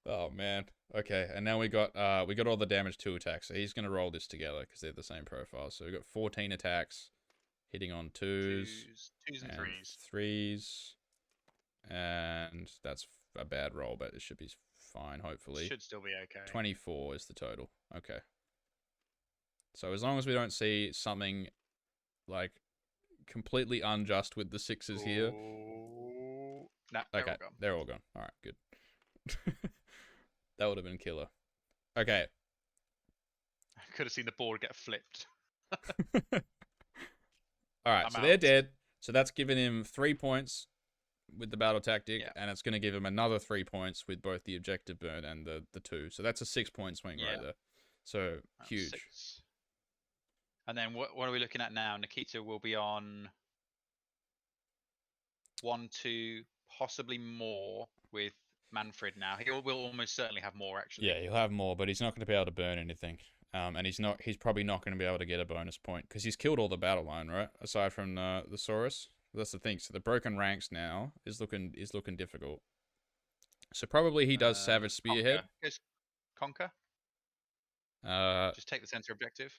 A: Oh man. Okay, and now we got all the damage 2 attacks. So he's gonna roll this together because they're the same profile. So we got 14 attacks, hitting on 2s
B: and 3s.
A: 3s, and that's a bad roll, but it should be fine. Hopefully,
B: should still be okay.
A: 24 is the total. Okay. So as long as we don't see something like completely unjust with the 6s here.
B: Oh. No, they're
A: Okay,
B: all gone.
A: they're all gone. All right, good. That would have been killer. Okay.
B: I could have seen the board get flipped.
A: All right,
B: I'm
A: so
B: out.
A: they're dead. So that's given him 3 points with the battle tactic,
B: Yeah.
A: and it's going to give him another 3 points with both the objective burn and the 2. So that's a 6-point swing right there. So
B: That's
A: huge.
B: 6. And then what are we looking at now? Nikita will be on 1, 2, possibly more with Manfred now. He will almost certainly have more, actually.
A: Yeah, he'll have more, but he's not going to be able to burn anything. And he's probably not going to be able to get a bonus point because he's killed all the battle line, right? Aside from the Saurus. That's the thing. So the broken ranks now is looking difficult. So probably he does Savage Spearhead.
B: Goes Conquer.
A: Uh,
B: Just take the center objective.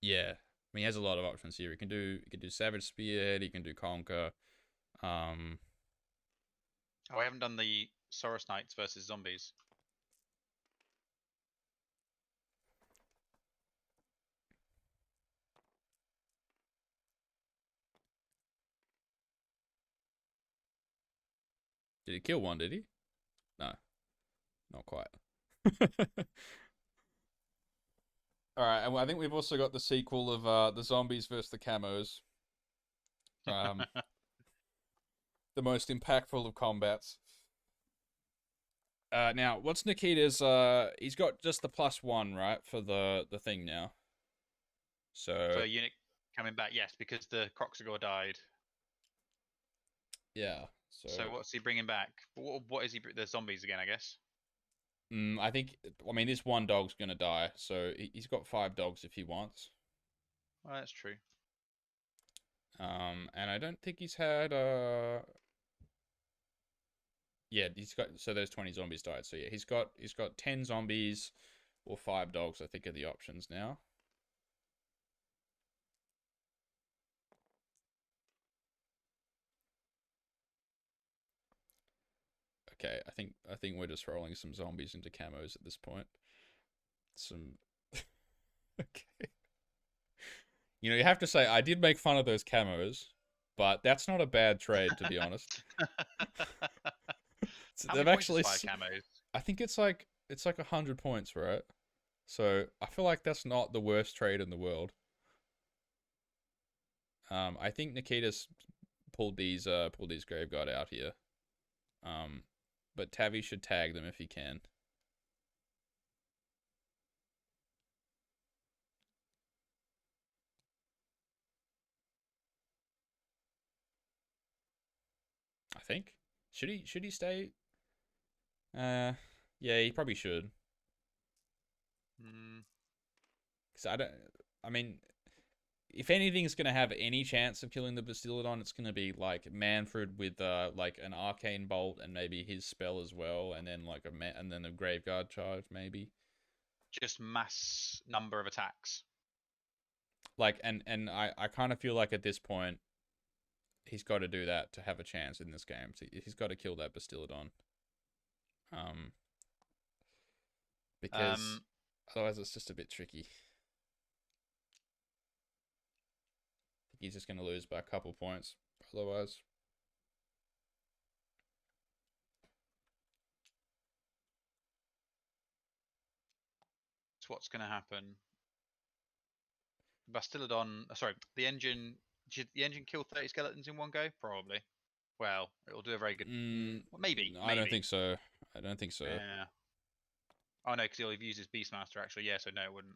A: yeah. I mean, he has a lot of options here. He can do Savage Spearhead. He can do Conquer.
B: Oh, I haven't done the Saurus Knights versus zombies.
A: Did he kill one? Did he? No, not quite. All right, and I think we've also got the sequel of the zombies versus the camos. The most impactful of combats. Now, what's Nikita's? He's got just the +1, right, for the thing now. So
B: for unit coming back, yes, because the Croxagore died.
A: Yeah.
B: So what's he bringing back? What is he? The zombies again, I guess.
A: I think. I mean, this one dog's gonna die, so he's got 5 dogs if he wants.
B: Well, that's true.
A: And I don't think he's had. Yeah, he's got. So those 20 zombies died. So yeah, he's got 10 zombies or 5 dogs. I think are the options now. Okay, I think we're just rolling some zombies into camos at this point. Okay. You know, you have to say I did make fun of those camos, but that's not a bad trade, to be honest.
B: How many points is 5 camos?
A: I think it's like 100 points, right? So I feel like that's not the worst trade in the world. I think Nikita's pulled these Graveguard out here. But Tavi should tag them if he can. I think. Should he stay? Yeah, he probably should. Because I mean, if anything's gonna have any chance of killing the Bastillodon, it's gonna be like Manfred with like an arcane bolt and maybe his spell as well, and then like and then a Graveguard charge maybe.
B: Just mass number of attacks.
A: Like and I kind of feel like at this point, he's got to do that to have a chance in this game. So he's got to kill that Bastillodon. Because otherwise it's just a bit tricky. I think he's just going to lose by a couple points otherwise.
B: So what's going to happen? Bastillodon, sorry, the engine. Did the engine kill 30 skeletons in one go? Probably. Well, it'll do a very good. Maybe.
A: I don't think so. I don't think so.
B: Yeah. Oh no, because he'll have used his Beastmaster actually. Yeah, so no, it wouldn't.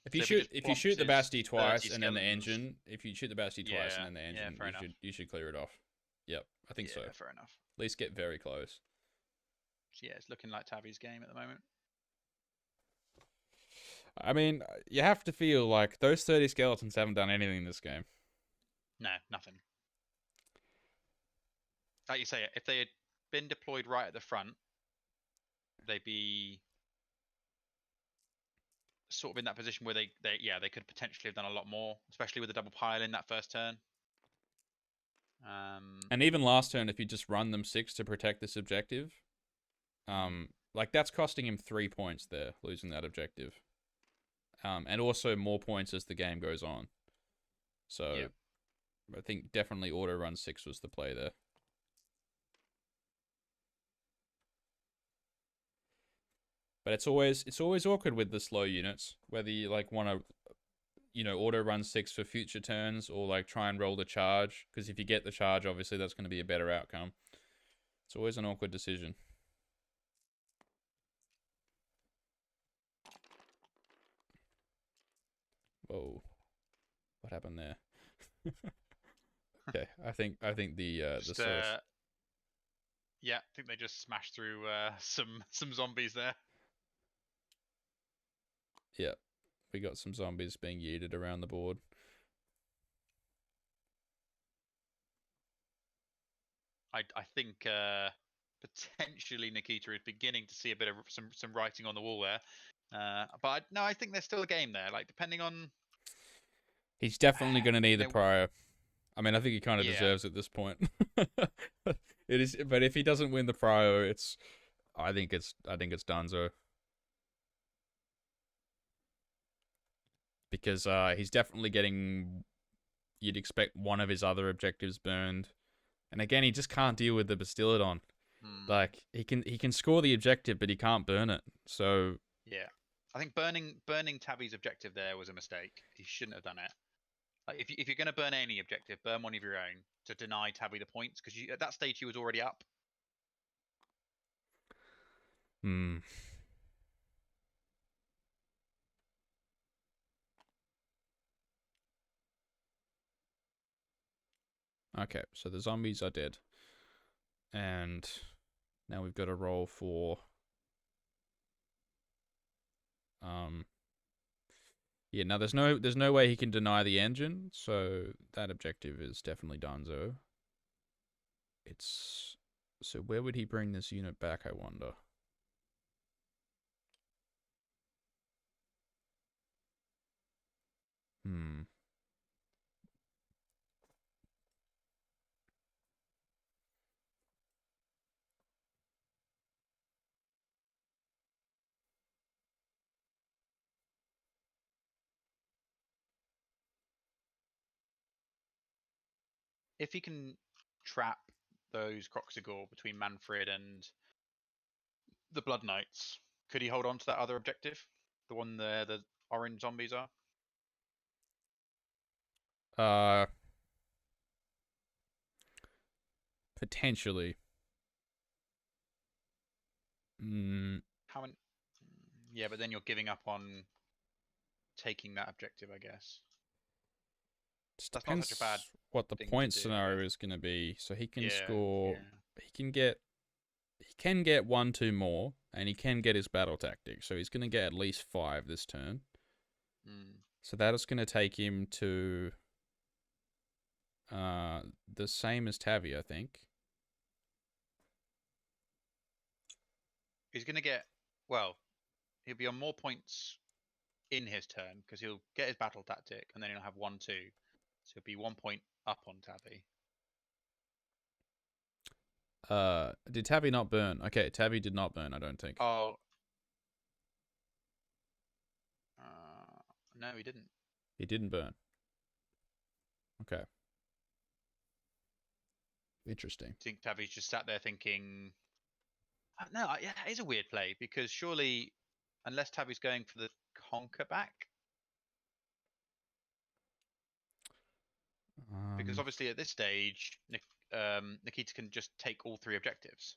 A: If you shoot the Basti twice and then the engine, you should clear it off. Yep, I think so.
B: Fair enough.
A: At least get very close.
B: So yeah, it's looking like Tavi's game at the moment.
A: I mean, you have to feel like those 30 skeletons haven't done anything in this game.
B: No, nothing. Like you say, if they had been deployed right at the front, they'd be sort of in that position where they could potentially have done a lot more, especially with the double pile in that first turn.
A: And even last turn, if you just run them 6 to protect this objective, like that's costing him 3 points there, losing that objective. And also more points as the game goes on. So I think definitely auto run 6 was the play there. But it's always awkward with the slow units, whether you like want to auto run 6 for future turns or like try and roll the charge, because if you get the charge, obviously that's going to be a better outcome. It's always an awkward decision. Whoa, what happened there? Okay, I think the
B: Just,
A: source.
B: yeah, I think they just smashed through some zombies there.
A: Yeah, we got some zombies being yeeted around the board.
B: I think potentially Nikita is beginning to see a bit of some writing on the wall there. But no, I think there's still a game there. Like depending on,
A: He's definitely going to need the
B: know,
A: prior. I mean, I think he kind of
B: yeah,
A: deserves it at this point. It is, but if he doesn't win the prio, I think it's Dunzo, because he's definitely getting. You'd expect one of his other objectives burned, and again, he just can't deal with the Bastiladon. Like he can score the objective, but he can't burn it. So
B: yeah. I think burning Tabby's objective there was a mistake. He shouldn't have done it. Like if you're going to burn any objective, burn one of your own to deny Tabby the points, because at that stage he was already up.
A: Hmm. Okay, so the zombies are dead, and now we've got to roll for Yeah, now there's no way he can deny the engine, so that objective is definitely Dunzo. It's So where would he bring this unit back, I wonder? Hmm.
B: If he can trap those Croxigor between Manfred and the Blood Knights, could he hold on to that other objective? The one the orange zombies are?
A: Uh Potentially. Mm,
B: How many? Yeah, but then you're giving up on taking that objective, I guess.
A: just
B: That's not such a bad
A: depends what the
B: thing to
A: point
B: do, I guess.
A: scenario is going to be. So he can
B: Yeah,
A: score.
B: yeah.
A: He can get 1-2 more, and he can get his battle tactic. So he's going to get at least 5 this turn.
B: Mm.
A: So that is going to take him to the same as Tavi, I think.
B: He's going to get, well, he'll be on more points in his turn because he'll get his battle tactic and then he'll have 1-2. So he'll be 1 point up on Tavi.
A: Did Tavi not burn? Okay, Tavi did not burn, I don't think.
B: Oh. No, he didn't.
A: He didn't burn. Okay. Interesting.
B: I think Tavi's just sat there thinking, no, yeah, that is a weird play because surely, unless Tavi's going for the conquer back, because obviously at this stage, Nikita can just take all 3 objectives,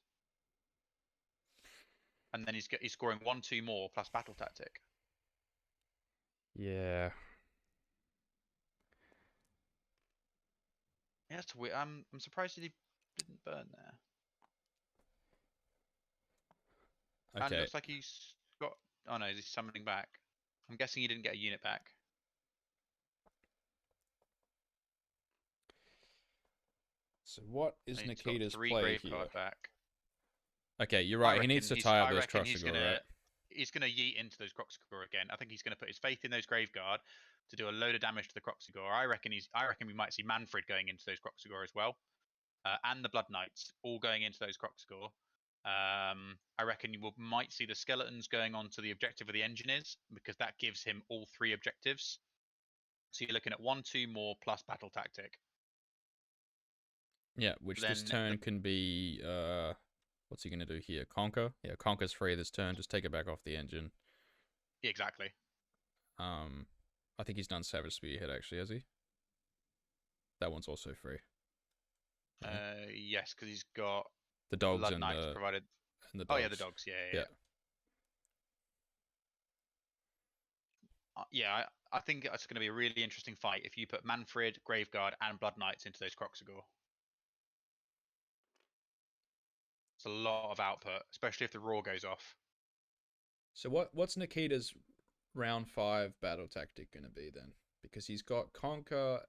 B: and then he's scoring 1-2 more plus battle tactic.
A: Yeah.
B: Yeah, that's weird. I'm surprised that he didn't burn there. And
A: Okay.
B: looks like he's got. Oh no, he's summoning back. I'm guessing he didn't get a unit back.
A: So what is
B: He's
A: Nikita's
B: got 3
A: play
B: grave
A: here?
B: card back.
A: Okay, you're right. He needs to tie up those Crossagor, right?
B: He's gonna yeet into those Croxigor again. I think he's gonna put his faith in those Graveguard to do a load of damage to the Croxigor. I reckon we might see Manfred going into those Croxigor as well, and the Blood Knights all going into those Croxigor. I reckon you might see the skeletons going on to the objective of the engineers, because that gives him all 3 objectives. So you're looking at 1, 2 more plus battle tactic.
A: Yeah, which this
B: Then
A: turn can be, what's he going to do here? Conquer? Yeah, Conquer's free this turn. Just take it back off the engine.
B: exactly.
A: I think he's done Savage Spearhead, actually, has he? That one's also free. Yeah.
B: Yes, because he's got
A: The dogs
B: Blood
A: and
B: Knights
A: the
B: provided.
A: dogs.
B: Oh yeah, the dogs. Yeah. Yeah, I think it's going to be a really interesting fight if you put Manfred, Graveguard, and Blood Knights into those Croxagore. It's a lot of output, especially if the Roar goes off.
A: So what's Nikita's round 5 battle tactic going to be then? Because he's got Conquer.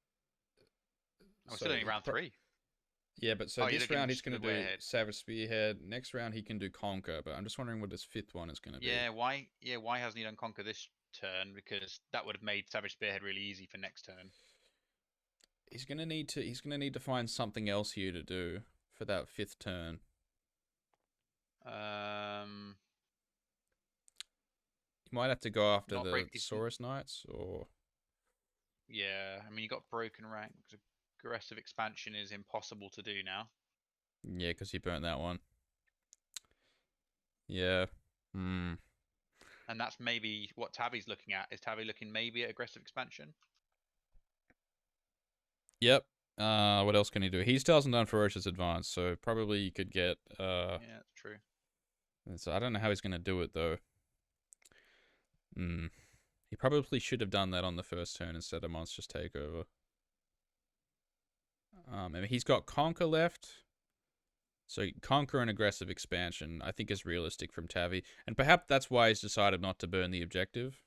B: Oh, still only round 3.
A: Yeah, but so this round he's going to do
B: ahead.
A: Savage Spearhead. Next round he can do Conquer, but I'm just wondering what his 5th one is going to be.
B: Why hasn't he done Conquer this turn? Because that would have made Savage Spearhead really easy for next turn.
A: He's going to need to find something else here to do for that 5th turn. You might have to go after the Saurus Knights, or...
B: Yeah, I mean, you got Broken Rank. Aggressive expansion is impossible to do now.
A: Yeah, because he burnt that one. Yeah. And
B: that's maybe what Tavi's looking at. Is Tavi looking maybe at aggressive expansion?
A: Yep. What else can he do? He still hasn't done Ferocious Advance, so probably you could get...
B: Yeah, that's true.
A: So I don't know how he's going to do it, though. He probably should have done that on the first turn instead of Monstrous Takeover. I mean, he's got Conquer left. So Conquer and Aggressive Expansion, I think, is realistic from Tavi. And perhaps that's why he's decided not to burn the objective.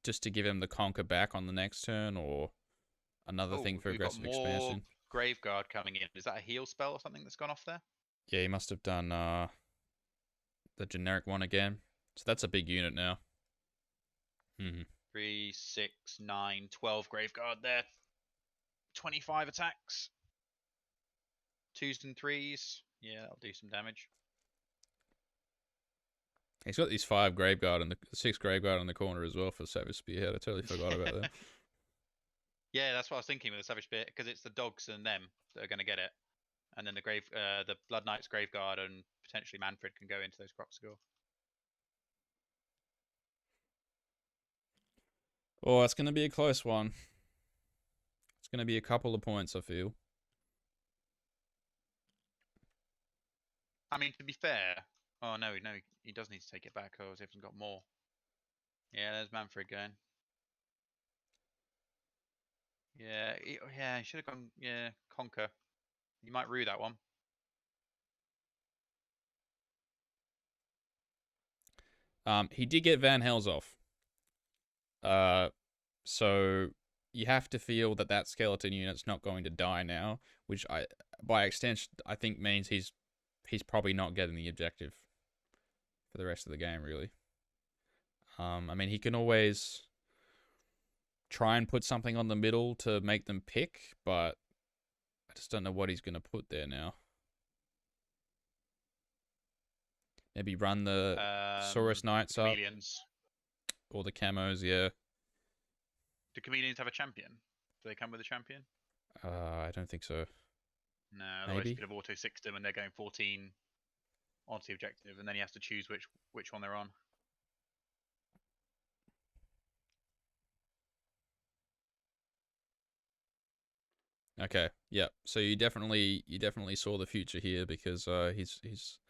A: Just to give him the Conquer back on the next turn, or another thing for Aggressive Expansion.
B: Graveguard coming in. Is that a heal spell or something that's gone off there?
A: Yeah, he must have done the generic one again. So that's a big unit now.
B: 3, 6, 9, 12 Graveguard there. 25 attacks. 2s and 3s. Yeah, that'll do some damage.
A: He's got these 5 Graveguard and the 6 Graveguard on the corner as well for Savage Spearhead. I totally forgot about that.
B: Yeah, that's what I was thinking with the Savage Spearhead, because it's the dogs and them that are going to get it. And then the Blood Knight's Graveguard and potentially Manfred can go into those Croxagore.
A: Oh, it's going to be a close one. It's going to be a couple of points, I feel.
B: I mean, to be fair... Oh, no, he does need to take it back, or he hasn't got more. Yeah, there's Manfred going. Yeah, he should have gone, Conquer. You might rue that one.
A: He did get Van Hel's off. So you have to feel that skeleton unit's not going to die now, which by extension, I think means he's probably not getting the objective for the rest of the game, really. I mean, he can always try and put something on the middle to make them pick, but I just don't know what he's going to put there now. Maybe run the Saurus Knights up. Or the camos, yeah.
B: Do chameleons have a champion? Do they come with a champion?
A: I don't think so.
B: No, otherwise you could have auto-6'd them and they're going 14 onto the objective, and then he has to choose which one they're on.
A: Okay, yeah. So you definitely saw the future here, because he's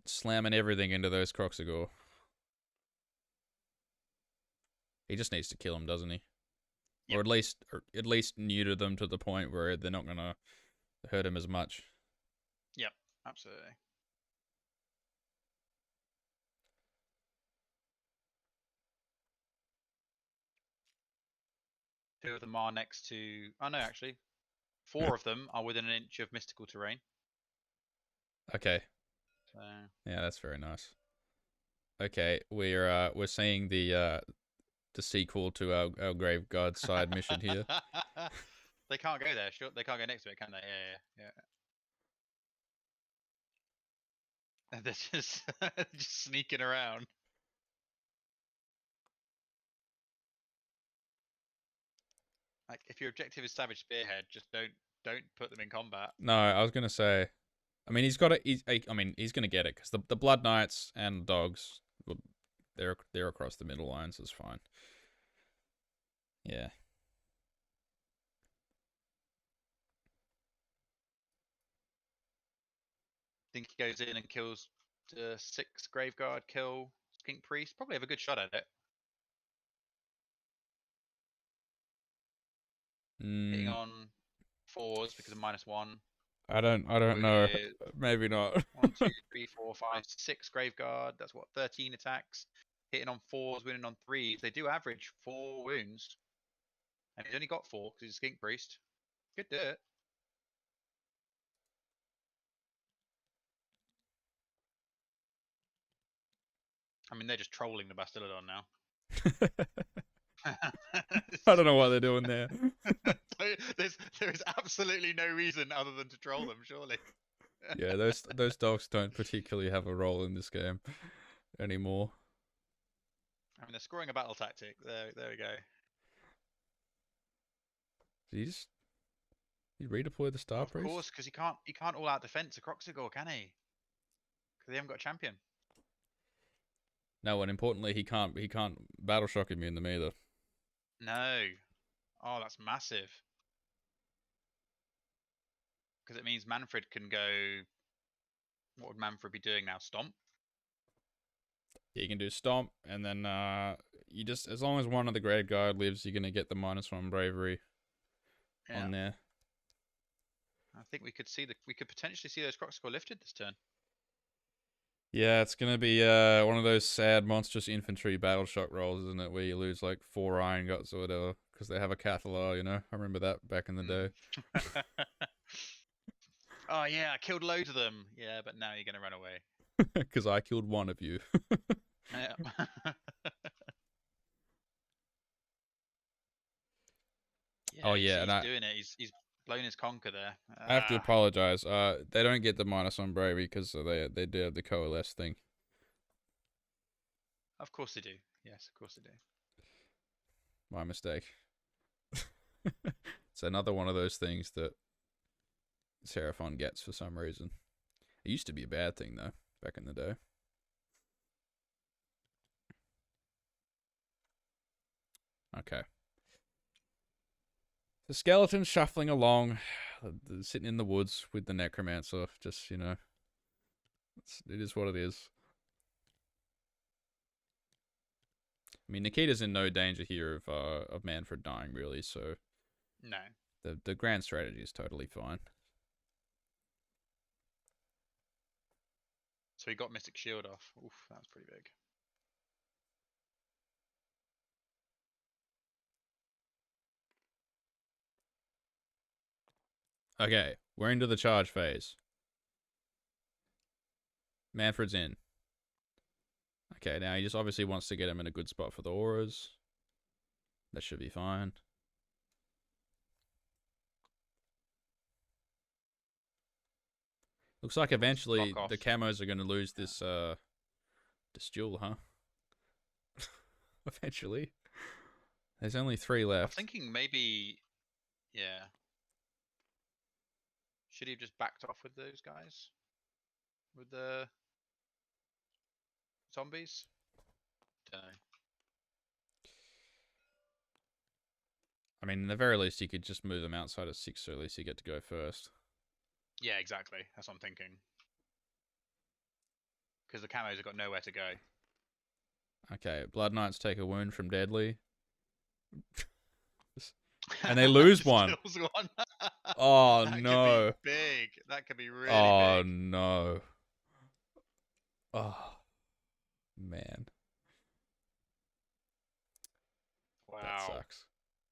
A: slamming everything into those Croxagore. He just needs to kill them, doesn't he? Yep. Or at least neuter them to the point where they're not gonna hurt him as much.
B: Yep, absolutely. Two of them are next to... Oh no, actually. 4 of them are within an inch of mystical terrain.
A: Okay.
B: So...
A: Yeah, that's very nice. Okay, we're seeing the sequel to our Graveguard side mission here.
B: They can't go there. Sure, they can't go next to it, can they? Yeah. And they're just just sneaking around. Like, if your objective is Savage Spearhead, just don't put them in combat.
A: No, I was gonna say. I mean, he's got it. I mean, he's gonna get it because the Blood Knights and dogs, they're across the middle lines. It's fine. Yeah.
B: Think he goes in and kills the 6 Graveguard, kill Skink Priest. Probably have a good shot at it. Hitting on 4s because of -1.
A: I don't know. Maybe not.
B: 1, 2, 3, 4, 5, 6 Graveguard. That's what, 13 attacks. Hitting on 4s, winning on 3s. They do average 4 wounds. And he's only got 4 because he's a Skink Priest. Could do it. I mean, they're just trolling the Bastillodon now.
A: I don't know what they're doing there.
B: There is absolutely no reason other than to troll them, surely.
A: Yeah, those dogs don't particularly have a role in this game anymore.
B: I mean, they're scoring a battle tactic. There we go.
A: Did he redeploy the Star Priest?
B: Of course, because he can't all out defense a Croxigor, can he? Because they haven't got a champion.
A: No, and importantly, he can't battle shock immune them either.
B: No. Oh, that's massive. Because it means Manfred can go. What would Manfred be doing now? Stomp?
A: Yeah, you can do Stomp, and then you just, as long as one of the Grave Guard lives, you're gonna get the -1 bravery on there.
B: I think we could potentially see those Croxigor lifted this turn.
A: Yeah, it's gonna be one of those sad, monstrous infantry battle shock rolls, isn't it? Where you lose like 4 Iron Guts or whatever because they have a Cathalar, you know. I remember that back in the day.
B: Oh yeah, I killed loads of them. Yeah, but now you're gonna run away.
A: Because I killed one of you.
B: Yeah.
A: Oh yeah,
B: he's
A: and
B: doing it. He's blown his conker there.
A: I have to apologize. They don't get the -1 bravery because they do have the coalesce thing.
B: Of course they do. Yes, of course they do.
A: My mistake. It's another one of those things that Seraphon gets for some reason. It used to be a bad thing though, back in the day. Okay. The skeleton's shuffling along, sitting in the woods with the necromancer. Just, you know, it is what it is. I mean, Nikita's in no danger here of Manfred dying, really. So
B: no,
A: the grand strategy is totally fine.
B: So he got Mystic Shield off. Oof, that was pretty big.
A: Okay, we're into the charge phase. Manfred's in. Okay, now he just obviously wants to get him in a good spot for the auras. That should be fine. Looks like eventually the camos are going to lose this duel, huh? Eventually. There's only 3 left.
B: I'm thinking maybe, yeah. Should he have just backed off with those guys? With the zombies? Don't know.
A: I mean, in the very least, you could just move them outside of 6, so at least you get to go first.
B: Yeah, exactly. That's what I'm thinking. Because the camos have got nowhere to go.
A: Okay, Blood Knights take a wound from Deadly. And they lose one.
B: one.
A: Oh,
B: that
A: no.
B: Could be big. That could be really big.
A: Oh, no. Oh, man.
B: Wow.
A: That sucks.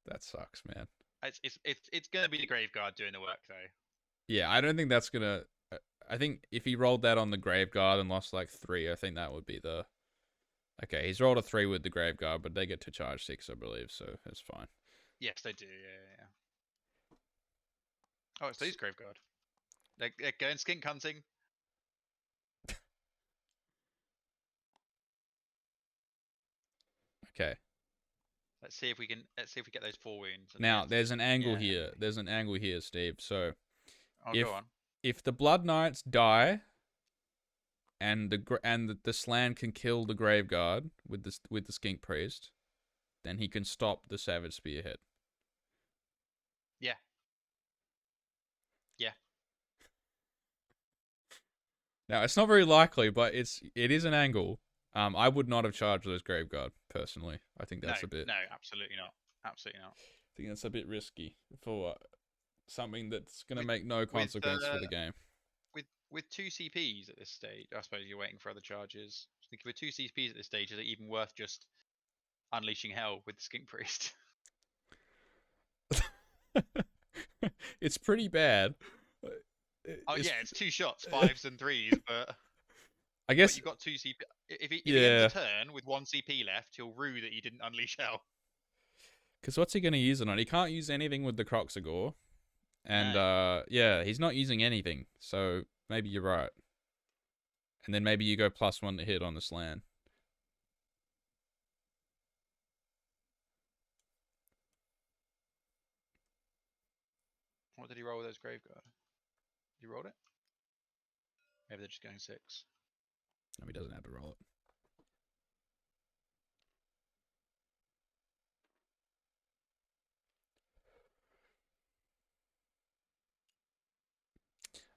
A: That sucks, man.
B: It's going to be the Graveguard doing the work, though.
A: Yeah, I don't think that's going to... I think if he rolled that on the Graveguard and lost like 3, I think that would be the... Okay, he's rolled a 3 with the Graveguard, but they get to charge 6, I believe, so it's fine.
B: Yes, they do, yeah. Oh, it's these Graveguard. They're going skink hunting.
A: Okay.
B: Let's see if we get those 4 wounds. At the
A: Now
B: end.
A: there's an angle
B: Yeah,
A: here.
B: anyway.
A: There's an angle here, Steve. So
B: Oh, go
A: if
B: on.
A: if the Blood Knights die and the Slan can kill the Graveguard with the Skink Priest, then he can stop the Savage Spearhead.
B: Yeah. Yeah.
A: Now it's not very likely, but it is an angle. I would not have charged those Graveguard personally. I think that's a bit.
B: No, absolutely not. Absolutely not.
A: I think that's a bit risky for something that's going to
B: With
A: make no
B: with
A: consequence for the game.
B: with 2 CPs at this stage, I suppose you're waiting for other charges. I think with 2 CPs at this stage, is it even worth just unleashing hell with the Skink Priest?
A: It's pretty bad.
B: Oh yeah, it's 2 shots, 5s and 3s, but
A: I guess.
B: you've got 2 CP. If he ends
A: Yeah.
B: a turn with 1 CP left, he'll rue that he didn't unleash hell.
A: Because what's he going to use it on? He can't use anything with the Croxagore. And,
B: No.
A: yeah, he's not using anything. So maybe you're right. And then maybe you go +1 to hit on the Slan.
B: What did he roll with those Graveguard? He rolled it? Maybe they're just going 6.
A: No, he doesn't have to roll it.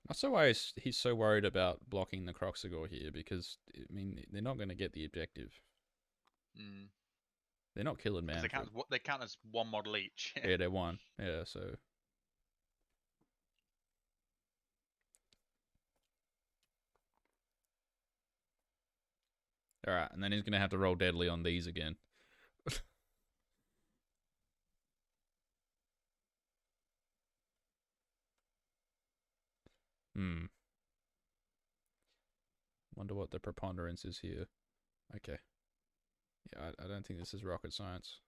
A: Not so why he's so worried about blocking the Croxagore here, because, I mean, they're not going to get the objective.
B: Mm.
A: They're not killing Manfred.
B: They count as 1 model each.
A: Yeah, they're 1. Yeah, so... Alright, and then he's going to have to roll deadly on these again. Wonder what the preponderance is here. Okay. Yeah, I don't think this is rocket science.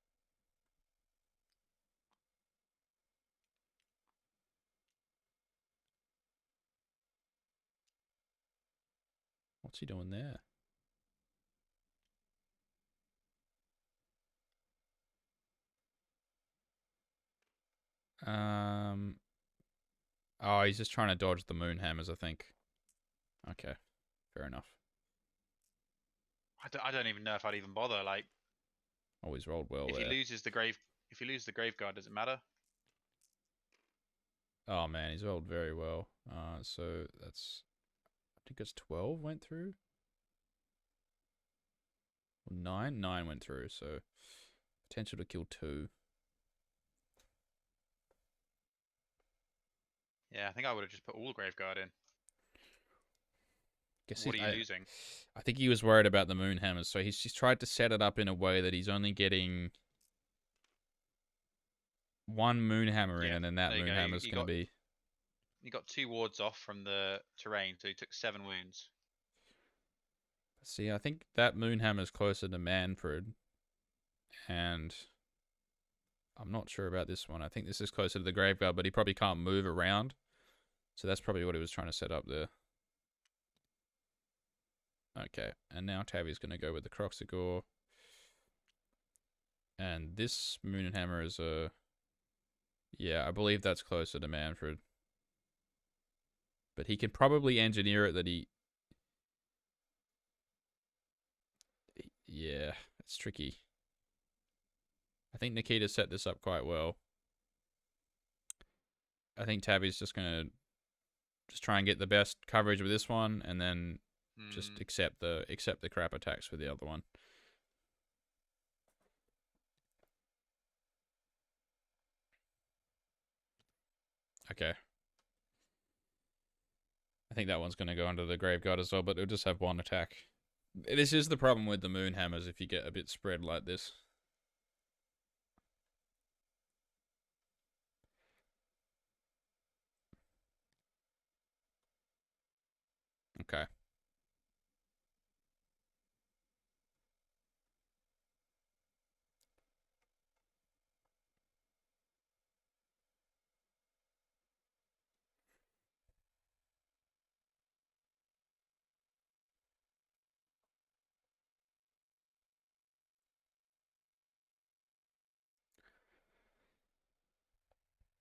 A: What's he doing there? Oh, he's just trying to dodge the moon hammers, I think. Okay, fair enough.
B: I don't even know if I'd even bother. Like,
A: Always rolled well
B: if
A: there.
B: he loses the Graveguard, does it matter?
A: Oh man, he's rolled very well. So that's, I think it's 12 went through. 9 went through. So potential to kill 2.
B: Yeah, I think I would have just put all the Graveguard in.
A: Guess
B: what are you losing?
A: I think he was worried about the moon hammers, so he's tried to set it up in a way that he's only getting 1 moon hammer in, and then that moon hammer's going to be...
B: He got 2 wards off from the terrain, so he took 7 wounds.
A: See, I think that moon hammer's closer to Manfred, and I'm not sure about this one. I think this is closer to the Graveguard, but he probably can't move around, so that's probably what he was trying to set up there. Okay, and now Tavi's going to go with the Croxagore. And this moon hammer is a... Yeah, I believe that's closer to Manfred. But he can probably engineer it that he... Yeah, it's tricky. I think Nikita set this up quite well. I think Tavi's just going to just try and get the best coverage with this one, and then just accept the crap attacks for the other one. Okay. I think that one's going to go under the Graveguard as well, but it'll just have 1 attack. This is the problem with the moon hammers if you get a bit spread like this. Okay.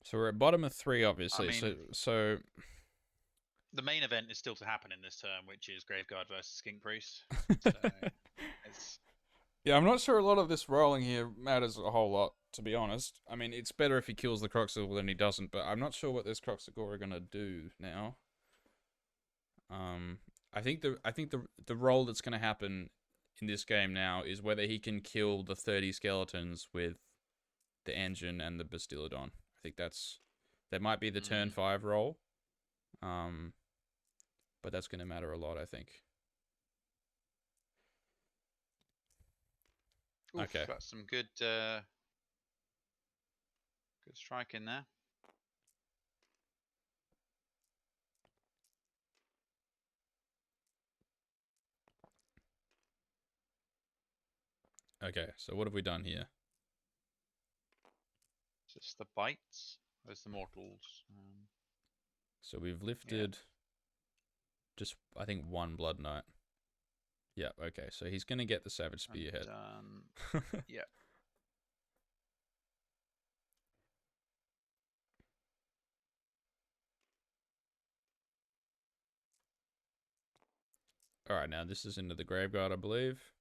A: So we're at bottom of 3, obviously.
B: I mean,
A: So
B: the main event is still to happen in this term, which is Graveguard versus Skink Priest. So it's
A: yeah, I'm not sure a lot of this rolling here matters a whole lot, to be honest. I mean, it's better if he kills the Croxigor than he doesn't, but I'm not sure what this Croxigor are gonna do now. I think the role that's gonna happen in this game now is whether he can kill the 30 skeletons with the engine and the Bastillodon. I think that might be the turn 5 roll. But that's gonna matter a lot, I think.
B: oof,
A: Okay.
B: got some good strike in there.
A: Okay, so what have we done here?
B: Just the bites. There's the mortals.
A: So we've lifted just, I think, 1 Blood Knight. Yeah, okay, so he's going to get the Savage Spearhead.
B: Yeah.
A: Alright, now this is into the Graveguard, I believe.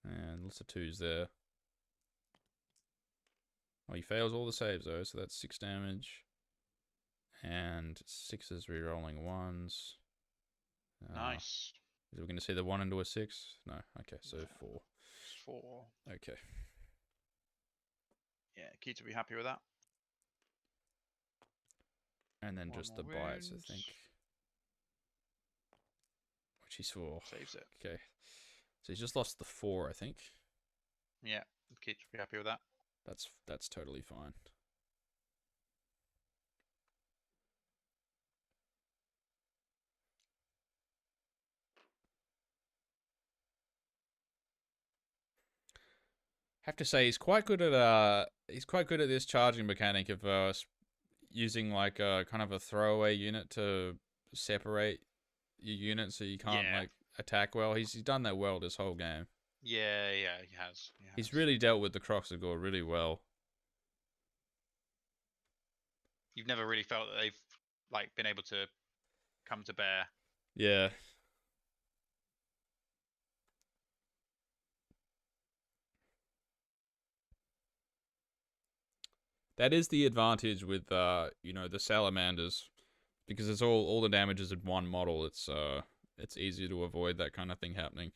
A: And lots of 2s there. Oh, he fails all the saves, though, so that's 6 damage. And 6s rerolling 1s.
B: Nice.
A: Is we going to see the 1 into a 6? No. Okay, so 4.
B: 4.
A: Okay.
B: Yeah, Keith will be happy with that.
A: And then just the bites, I think. Which he's 4.
B: Saves it.
A: Okay. So he's just lost the 4, I think.
B: Yeah, Keith will be happy with that.
A: That's totally fine. Have to say he's quite good at this charging mechanic of using like a kind of a throwaway unit to separate your unit so you can't like attack well. He's done that well this whole game.
B: Yeah, he has.
A: He's really dealt with the Croxigor really well.
B: You've never really felt that they've like been able to come to bear.
A: Yeah. That is the advantage with the salamanders, because it's all the damage is in one model. It's easier to avoid that kind of thing happening.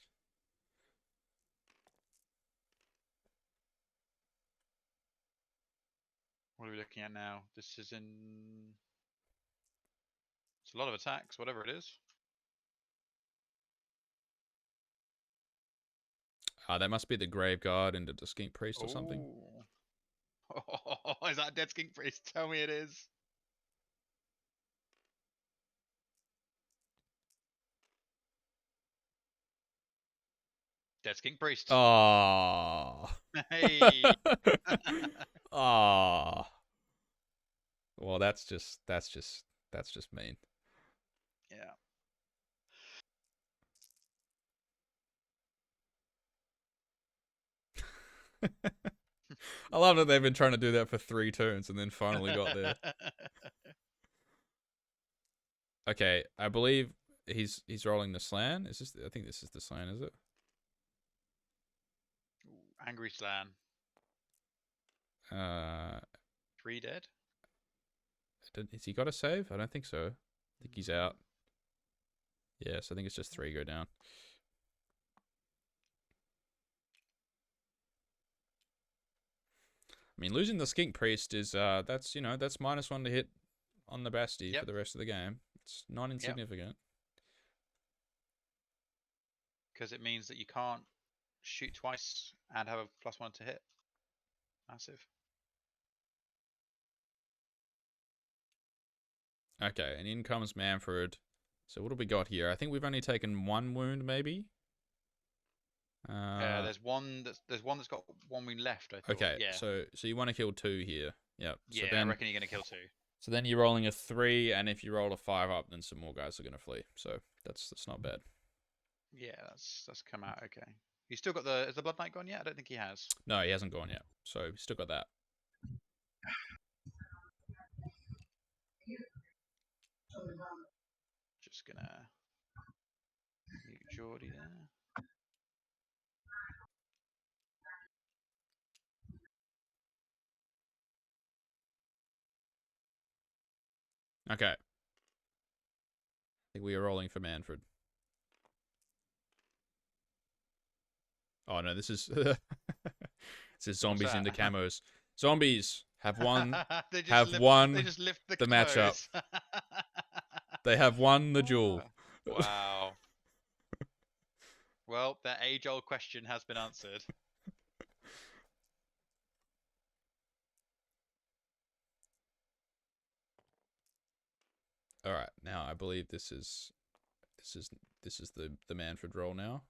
B: What are we looking at now? This is in. It's a lot of attacks, whatever it is.
A: That must be the Graveguard into the Skink Priest or something.
B: Oh, is that Dead Skink Priest? Tell me it is. Dead Skink Priest.
A: Oh.
B: Hey.
A: Oh. Well, that's just mean.
B: Yeah.
A: I love that they've been trying to do that for 3 turns and then finally got there. Okay, I believe he's rolling the Slan. I think this is the Slan, is it?
B: Angry Slan. 3 dead?
A: Has he got a save? I don't think so. I think he's out. Yes, I think it's just 3 go down. I mean, losing the Skink Priest is that's -1 to hit on the Basti for the rest of the game. It's not insignificant.
B: Because it means that you can't shoot twice and have a +1 to hit. Massive.
A: Okay, and in comes Manfred. So what have we got here? I think we've only taken 1 wound, maybe.
B: There's one that's got 1 wound left. I thought.
A: Okay,
B: yeah.
A: so you want to kill 2 here. Yep.
B: Yeah,
A: so then,
B: I reckon you're gonna kill 2.
A: So then you're rolling a 3, and if you roll a 5 up, then some more guys are gonna flee. So that's not bad.
B: Yeah, that's come out okay. He's still got the. Is the Blood Knight gone yet? I don't think he has.
A: No, he hasn't gone yet. So he's still got that.
B: Just gonna mute Geordie there.
A: Okay. I think we are rolling for Manfred. Oh no, this is this is zombies in the camos. Zombies have won.
B: they just lift the
A: matchup.
B: camos.
A: They have won the duel.
B: Wow. Well, that age-old question has been answered.
A: All right, now I believe this is the Manfred roll now.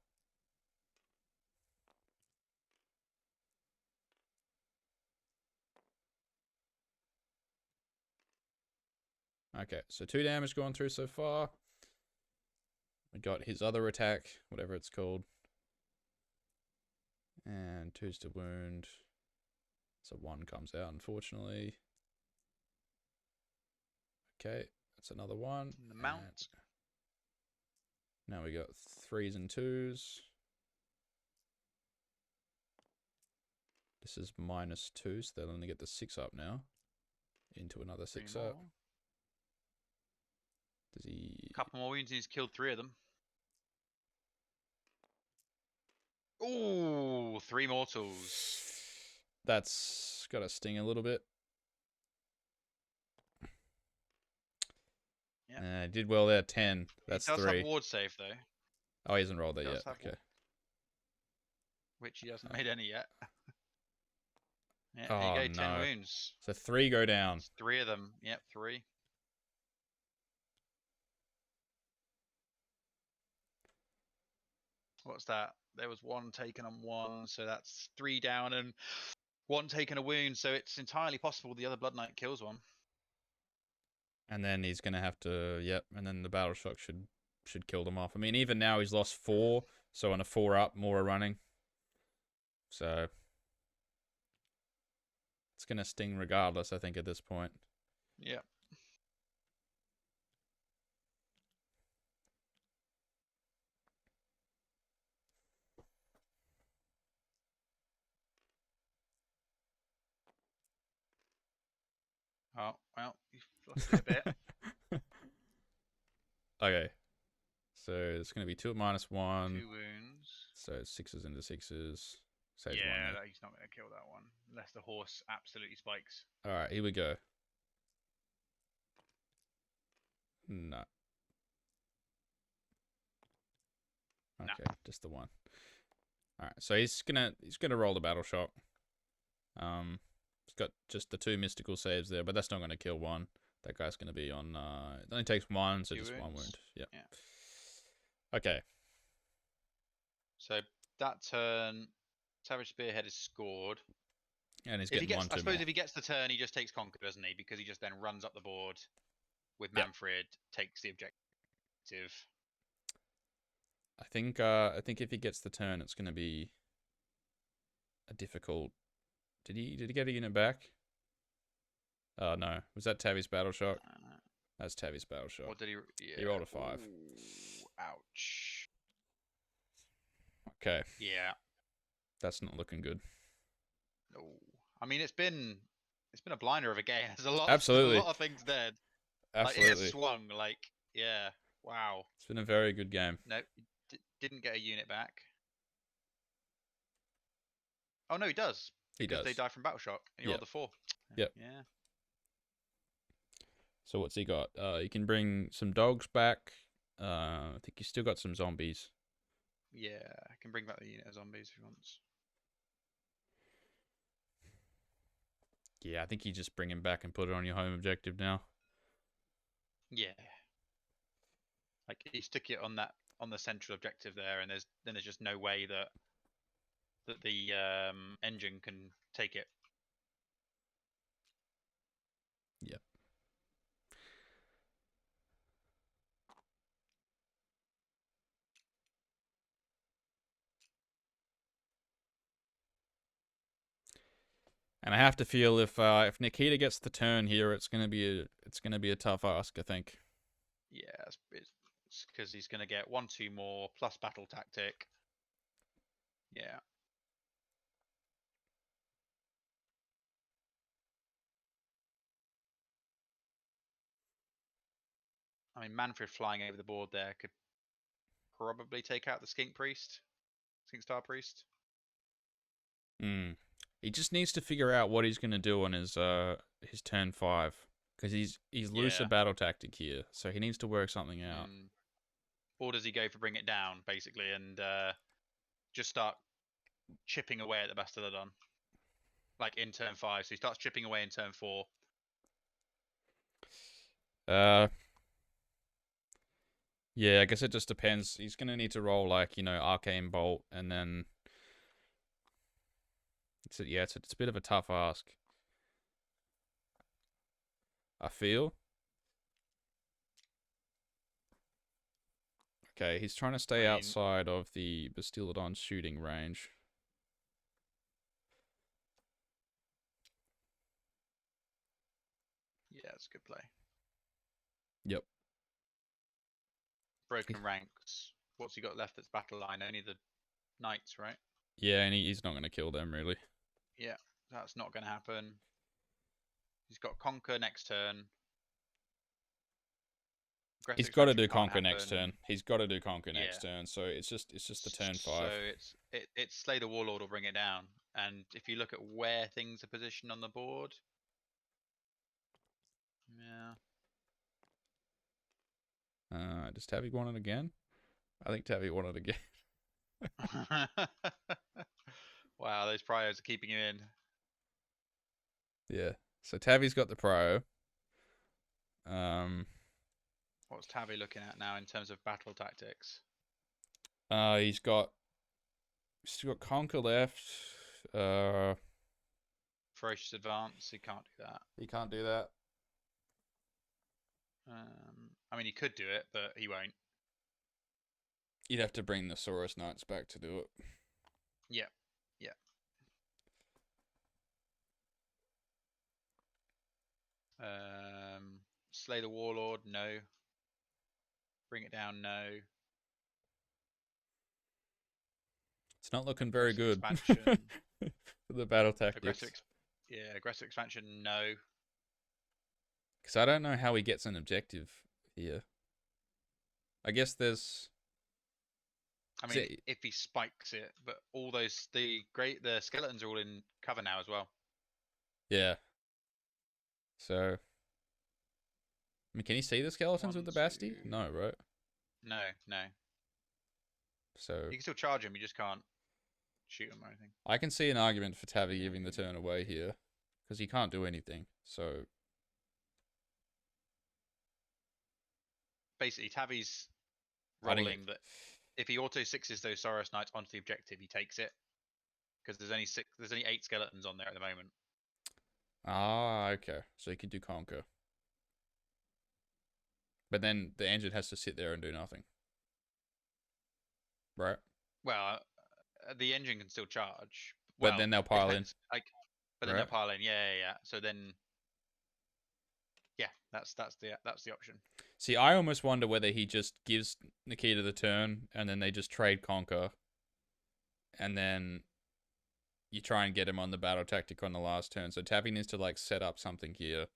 A: Okay, so 2 damage going through so far. We got his other attack, whatever it's called. And 2's to wound. So 1 comes out, unfortunately. Okay, that's another 1.
B: The mount.
A: Now we got 3s and 2s. This is -2, so they'll only get the 6 up now. Into another 6 up. Does he...
B: Couple more wounds and he's killed 3 of them. Ooh, 3 mortals.
A: That's got to sting a little bit.
B: Yeah.
A: Did well there, 10. That's 3.
B: He does have ward save though.
A: Oh, he hasn't rolled that yet. Okay.
B: Which he hasn't made any yet. Yeah,
A: oh,
B: there you go,
A: no.
B: 10 wounds.
A: So 3 go down.
B: It's 3 of them. Yep, 3. What's that? There was 1 taken on 1, so that's 3 down and 1 taken a wound. So it's entirely possible the other Blood Knight kills 1.
A: And then he's going to have to, yep, and then the Battle Shock should kill them off. I mean, even now he's lost 4, so on a 4 up, more are running. So it's going to sting regardless, I think, at this point.
B: Yeah. Oh, well, you've lost it a bit.
A: Okay. So it's going to be 2 at -1.
B: 2 wounds.
A: So 6s into 6s. Saves
B: yeah,
A: 1
B: he's not going to kill that one. Unless the horse absolutely spikes.
A: Alright, here we go. No. Okay, just the 1. Alright, so he's gonna roll the Battle Shock. He's got just the 2 mystical saves there, but that's not gonna kill 1. That guy's gonna be on it only takes 1, so
B: 2
A: just
B: wounds.
A: 1 wound. Yep.
B: Yeah.
A: Okay.
B: So that turn, Savage Spearhead is scored.
A: And he's getting 1, 2
B: I suppose
A: more.
B: if he gets the turn, he just takes Conquer, doesn't he? Because he just then runs up the board with Manfred, takes the objective.
A: I think if he gets the turn, it's gonna be a difficult. Did he get a unit back? Oh no, was that Tavi's Battle Shock? That's Tavi's Battle Shock.
B: What did he? Yeah.
A: He rolled a 5.
B: Ooh, ouch.
A: Okay.
B: Yeah.
A: That's not looking good.
B: No. I mean, it's been a blinder of a game. There's a lot.
A: Absolutely.
B: A lot of things dead.
A: Absolutely.
B: Like, it swung. Like, yeah. Wow.
A: It's been a very good game.
B: No, didn't get a unit back. Oh no, he does.
A: He does.
B: They die from Battle Shock. And you rolled the 4.
A: Yep.
B: Yeah.
A: So what's he got? You can bring some dogs back. I think he's still got some zombies.
B: Yeah, I can bring back the unit of zombies if he wants.
A: Yeah, I think you just bring him back and put it on your home objective now.
B: Yeah. Like he stick it on the central objective there, and there's just no way that the engine can take it.
A: Yep. And I have to feel if Nikita gets the turn here, it's gonna be a tough ask. I think.
B: Yeah, it's because he's going to get 1-2 more plus battle tactic. Yeah. I mean, Manfred flying over the board there could probably take out the Skink Priest, Skink Star Priest.
A: Hmm. He just needs to figure out what he's gonna do on his turn 5 because he's loose a
B: Yeah.
A: battle tactic here, so he needs to work something out.
B: Or does he go for bring it down basically and just start chipping away at the Bastillodon? Like in turn 5, so he starts chipping away in turn 4.
A: Uh, yeah, I guess it just depends. He's gonna need to roll like Arcane Bolt, and then it's a bit of a tough ask. I feel. Okay, he's trying to stay outside of the Bastillodon's shooting range.
B: Yeah, it's a good play.
A: Yep.
B: Broken ranks. What's he got left that's battle line? Only the knights, right?
A: Yeah, and he's not going to kill them, really.
B: Yeah, that's not going to happen. He's got Conquer next turn.
A: He's got to do Conquer next turn. He's got to do Conquer next turn. So it's just the turn 5.
B: So it's Slay the Warlord or bring it down. And if you look at where things are positioned on the board, yeah.
A: Does Tavi want it again? I think Tavi won it again.
B: Wow, those priors are keeping him in.
A: Yeah. So Tavi's got the prio.
B: What's Tavi looking at now in terms of battle tactics?
A: He's got Conquer left.
B: Ferocious Advance, he can't do that.
A: He can't do that.
B: I mean, he could do it, but he won't.
A: You'd have to bring the Saurus Knights back to do it.
B: Yeah, yeah. Slay the Warlord, no. Bring it down, no.
A: It's not looking very good
B: expansion.
A: for the battle tactics.
B: Aggressive expansion, no.
A: Because I don't know how he gets an objective here. I guess there's.
B: I mean, if he spikes it, but all those the skeletons are all in cover now as well.
A: Yeah. So. I mean, can you see the skeletons with the Basti? No, right?
B: No.
A: So
B: you can still charge him, you just can't shoot him or anything.
A: I can see an argument for Tavi giving the turn away here, because he can't do anything. So
B: basically, Tavi's rolling that if he auto sixes those Saurus Knights onto the objective, he takes it. Because there's only 8 skeletons on there at the moment.
A: Ah, okay. So he can do Conquer. But then the engine has to sit there and do nothing. Right?
B: Well, the engine can still charge.
A: But then they'll pile in.
B: Then they'll pile in. Yeah. So then, yeah, that's the option.
A: See, I almost wonder whether he just gives Nikita the turn and then they just trade Conquer, and then you try and get him on the battle tactic on the last turn. So Tavi needs to like set up something here.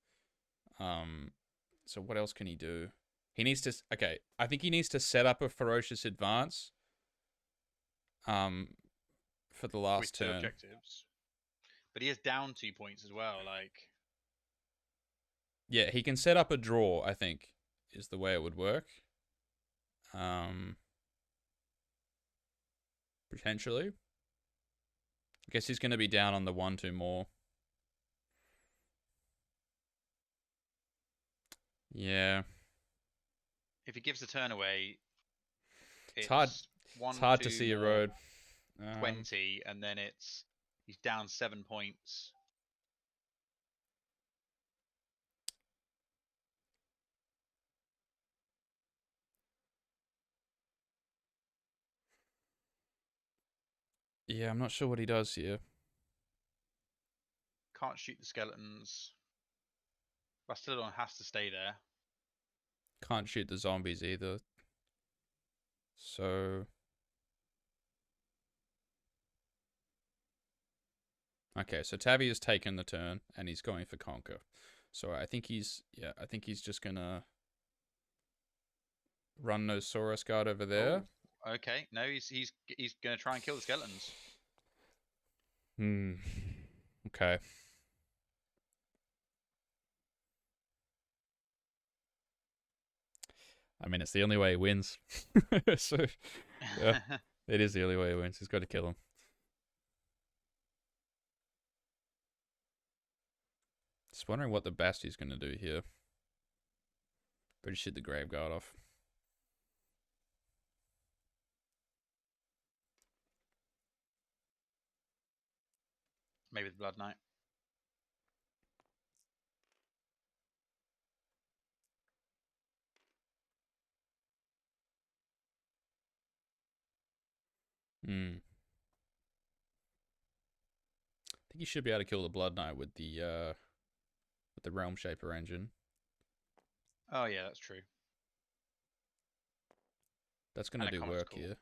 A: So what else can he do? He needs to. Okay, I think he needs to set up a ferocious advance. For the last turn.
B: With 2 objectives. But he is down 2 points as well. Like.
A: Yeah, he can set up a draw, I think, is the way it would work. Potentially. I guess he's going to be down on the 1-2 more. Yeah.
B: If he gives the turn away,
A: it's hard to see a road.
B: 20, and then he's down 7 points.
A: Yeah, I'm not sure what he does here.
B: Can't shoot the skeletons. Bastillon has to stay there.
A: Can't shoot the zombies either. So... Okay, so Tabby has taken the turn, and he's going for Conquer. So I think he's just gonna run Nosaurus Guard over there.
B: Oh, okay, no, he's gonna try and kill the skeletons.
A: Okay. I mean, it's the only way he wins. So, yeah, it is the only way he wins. He's got to kill him. Just wondering what the Bastie's going to do here. Pretty shit the Grave Guard off.
B: Maybe the Blood Knight.
A: I think you should be able to kill the Blood Knight with the Realm Shaper engine.
B: Oh yeah, that's true.
A: That's going to do work
B: cool.
A: here.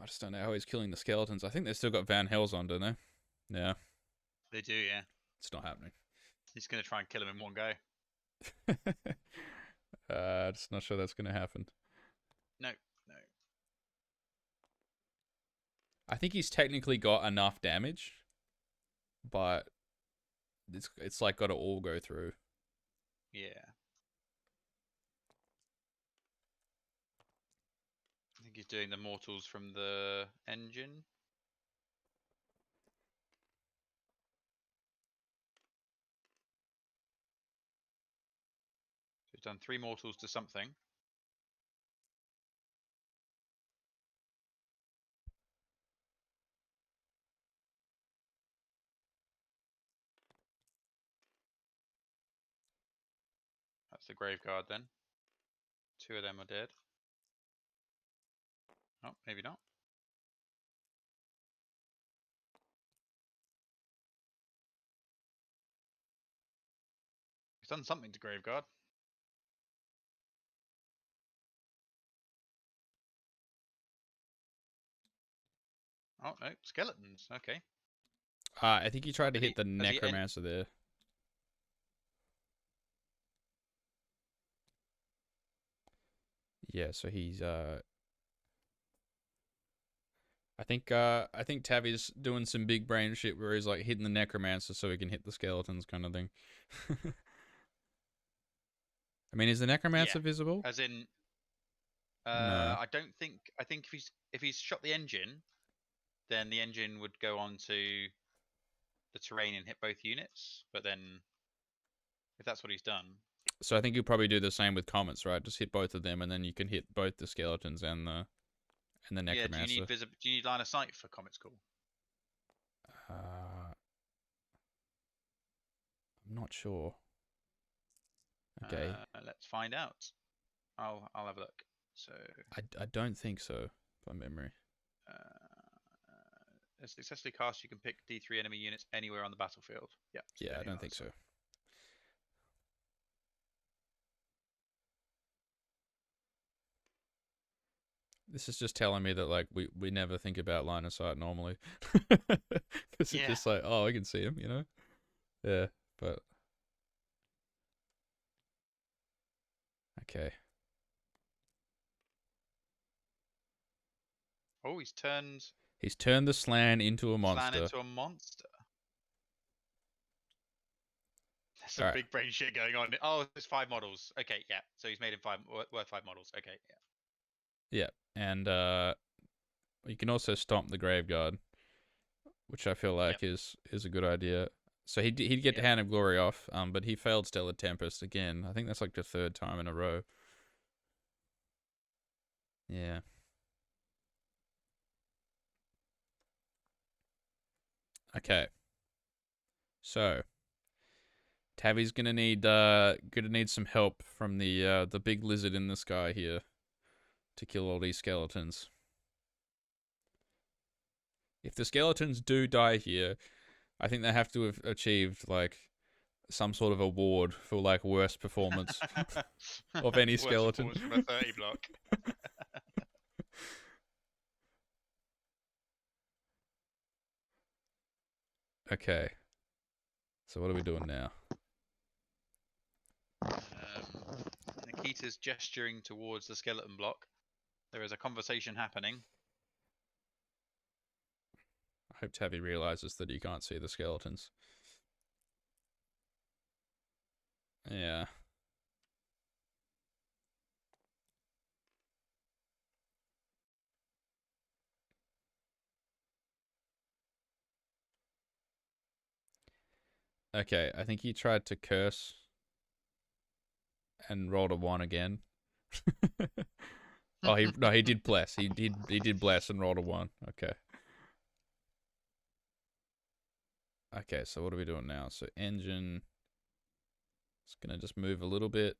A: I just don't know how he's killing the skeletons. I think they've still got Van Hells on, don't they? Yeah.
B: They do, yeah.
A: It's not happening.
B: He's going to try and kill him in one go.
A: Just not sure that's going to happen.
B: No.
A: I think he's technically got enough damage, but it's like got to all go through.
B: Yeah. I think he's doing the mortals from the engine. So he's done 3 mortals to something. That's the Grave Guard then. 2 of them are dead. Oh, maybe not. He's done something to Grave Guard. Oh no, skeletons. Okay.
A: I think he tried to hit the Necromancer there. Yeah, so he's I think Tavi's doing some big brain shit where he's like hitting the Necromancer so he can hit the skeletons kind of thing. I mean, is the Necromancer visible?
B: As in
A: No.
B: I think if he's shot the engine, then the engine would go onto the terrain and hit both units, but then if that's what he's done.
A: So I think you'll probably do the same with comets, right? Just hit both of them, and then you can hit both the skeletons and the Necromancer.
B: Yeah, do you need line of sight for Comet's Call?
A: I'm not sure. Okay.
B: Let's find out. I'll have a look. So
A: I don't think so, by memory.
B: As successfully cast, you can pick D3 enemy units anywhere on the battlefield. Yeah.
A: So yeah, I don't think so. This is just telling me that like we never think about line of sight normally, because it's just like, oh, I can see him, you know. Yeah, but okay.
B: Oh, he's turned
A: the Slan into a monster.
B: There's some big brain shit going on. Oh, there's 5 models. Okay, yeah. So he's made him worth 5 models. Okay, yeah.
A: Yeah, and you can also stomp the Grave Guard, which I feel like is a good idea. So he'd get the Hand of Glory off, but he failed Stellar Tempest again. I think that's like the 3rd time in a row. Yeah. Okay. So Tavi's gonna need some help from the big lizard in the sky here to kill all these skeletons. If the skeletons do die here, I think they have to have achieved like some sort of award for like worst performance of any
B: Worst
A: skeleton.
B: performance from a 30 block.
A: Okay. So what are we doing now?
B: Nikita's gesturing towards the skeleton block. There is a conversation happening.
A: I hope Tavi realizes that he can't see the skeletons. Yeah. Okay, I think he tried to curse and rolled a 1 again. Oh, he did bless. He did bless and rolled a 1. Okay. Okay, so what are we doing now? So engine is gonna just move a little bit.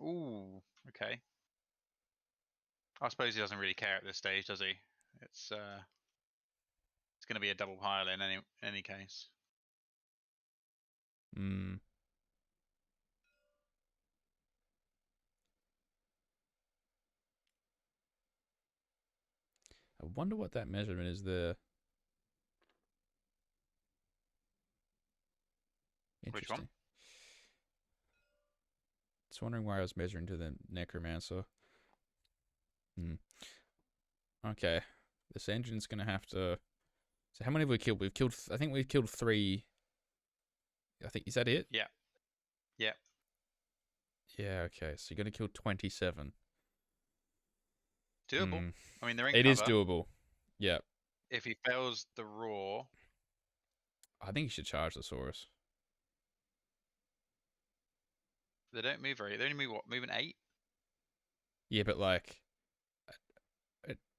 B: Ooh, okay. I suppose he doesn't really care at this stage, does he? It's going to be a double pile in any case.
A: Hmm. I wonder what that measurement is there.
B: Which one?
A: Interesting. Just wondering why I was measuring to the necromancer. Okay. This engine's gonna have to. So how many have we killed? We've killed. I think we've killed 3. I think, is that it?
B: Yeah. Yeah.
A: Yeah. Okay. So you're gonna kill 27.
B: Doable. I mean, they're in
A: It
B: cover.
A: is doable. Yeah.
B: If he fails the roar,
A: I think you should charge the Saurus.
B: they don't move very. They only move what? Moving 8.
A: Yeah, but like,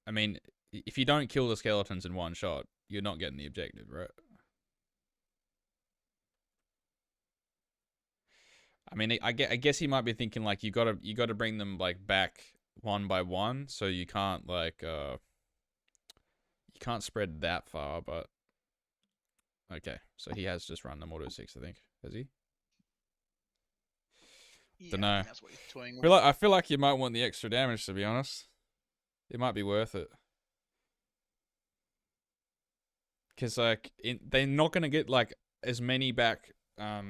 A: I mean, if you don't kill the skeletons in one shot, you're not getting the objective, right? I mean, I guess he might be thinking like you gotta bring them like back one by one, so you can't like you can't spread that far. But okay, so he has just run them auto 6, I think. Has he?
B: Yeah,
A: Dunno.
B: I think that's what he's toying with.
A: I feel like you might want the extra damage, to be honest. It might be worth it. Because like they're not gonna get like as many back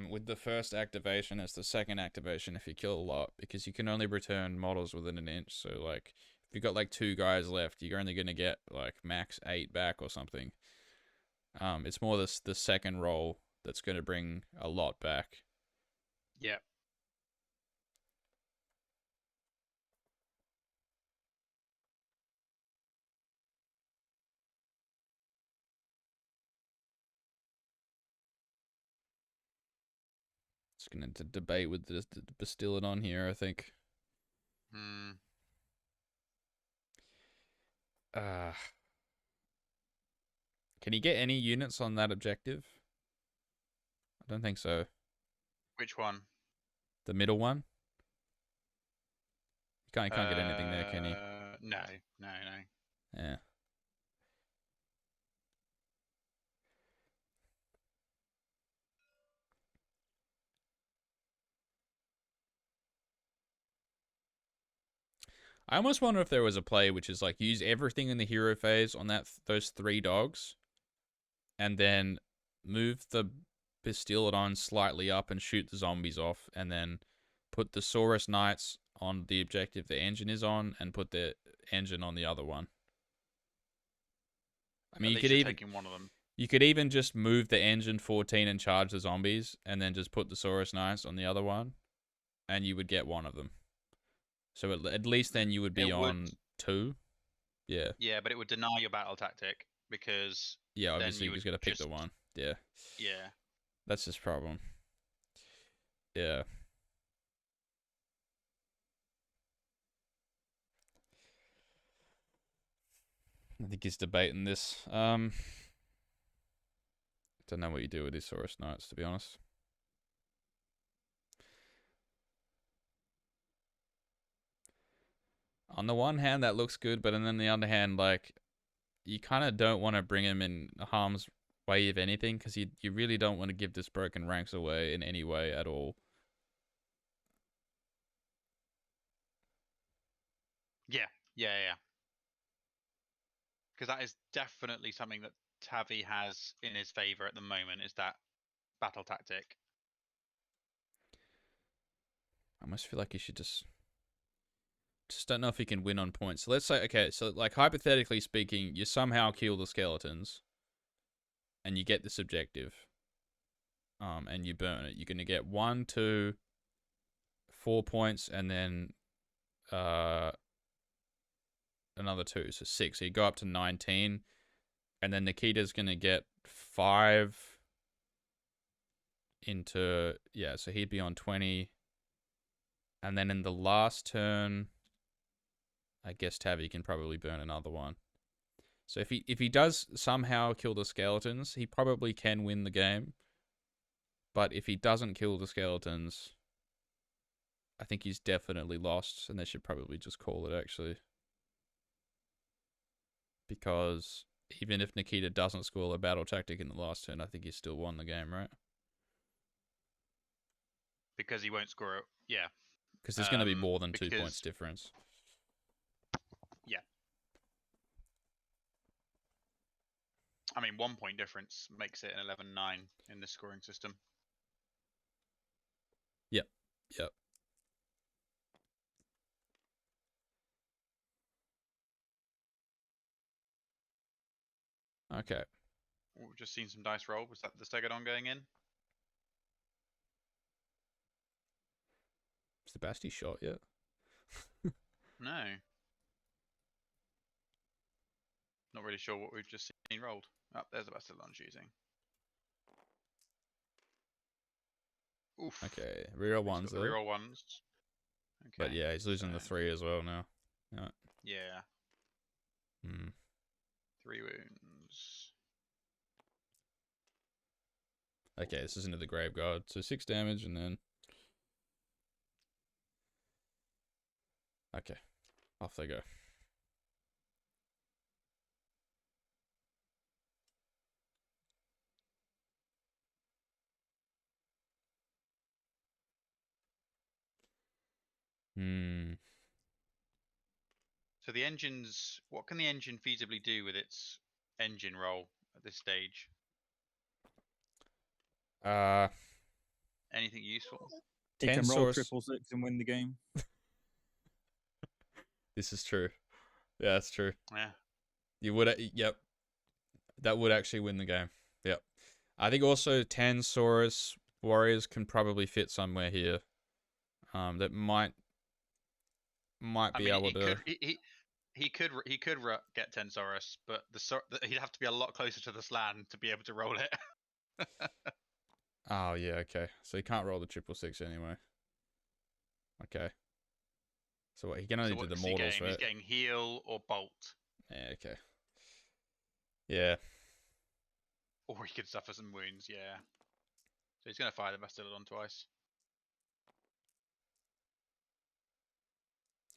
A: with the first activation as the second activation if you kill a lot, because you can only return models within an inch. So like if you've got like 2 guys left, you're only gonna get like max 8 back or something. It's more the second roll that's gonna bring a lot back.
B: Yeah.
A: It's gonna debate with the Bastillodon here, I think. Can he get any units on that objective? I don't think so.
B: Which one?
A: The middle one? He can't get anything there, can he?
B: No.
A: Yeah. I almost wonder if there was a play which is like use everything in the hero phase on those 3 dogs, and then move the Bastillodon slightly up and shoot the zombies off, and then put the Saurus Knights on the objective the engine is on, and put the engine on the other one. I mean,
B: taking one of them.
A: You could even just move the engine 14 and charge the zombies, and then just put the Saurus Knights on the other one, and you would get one of them. So at least then you would be on 2. Yeah.
B: Yeah, but it would deny your battle tactic because.
A: Yeah, obviously you just got to pick the one. Yeah.
B: Yeah.
A: That's his problem. Yeah. I think he's debating this. Don't know what you do with these Saurus Knights, to be honest. On the one hand, that looks good, but on the other hand, like, you kind of don't want to bring him in harm's way of anything, because you really don't want to give this broken ranks away in any way at all.
B: Yeah. Because that is definitely something that Tavi has in his favor at the moment, is that battle tactic.
A: I almost feel like he should just don't know if he can win on points. So let's say, okay, so like hypothetically speaking, you somehow kill the skeletons and you get this objective, and you burn it. You're going to get 1, 2, 4 points, and then another 2, so 6. So you go up to 19, and then Nikita's going to get 5 into, yeah, so he'd be on 20. And then in the last turn, I guess Tavi can probably burn another one. So if he does somehow kill the skeletons, he probably can win the game. But if he doesn't kill the skeletons, I think he's definitely lost, and they should probably just call it, actually. Because even if Nikita doesn't score a battle tactic in the last turn, I think he still won the game, right?
B: Because he won't score it. Yeah.
A: Because there's going to be more than 2 points difference.
B: Yeah. I mean, 1 point difference makes it an 11-9 in the scoring system.
A: Yep. Okay.
B: We've just seen some dice roll. Was that the Stegodon going in?
A: Is the Basti shot yet?
B: No. Not really sure what we've just seen rolled. Oh, there's the Bastillon's using. Oof.
A: Okay, reroll ones though.
B: Reroll ones. Okay.
A: But yeah, he's losing the 3 as well now.
B: Yeah.
A: Hmm.
B: 3 wounds.
A: Okay, this is into the grave guard. So 6 damage and then... Okay, off they go.
B: So the engines, what can the engine feasibly do with its engine roll at this stage? Anything useful?
C: He can roll 666 and win the game.
A: This is true. Yeah, that's true.
B: Yeah.
A: You would, yep. That would actually win the game. Yep. I think also 10 Saurus warriors can probably fit somewhere here. That might be able to.
B: He could get Tensaurus, but he'd have to be a lot closer to the slan to be able to roll it.
A: Oh yeah, okay. So he can't roll the 666 anyway. Okay. So what, he can only do the mortals, right?
B: He's getting heal or bolt.
A: Yeah, okay. Yeah.
B: Or he could suffer some wounds, yeah. So he's gonna fire the Bastillon twice.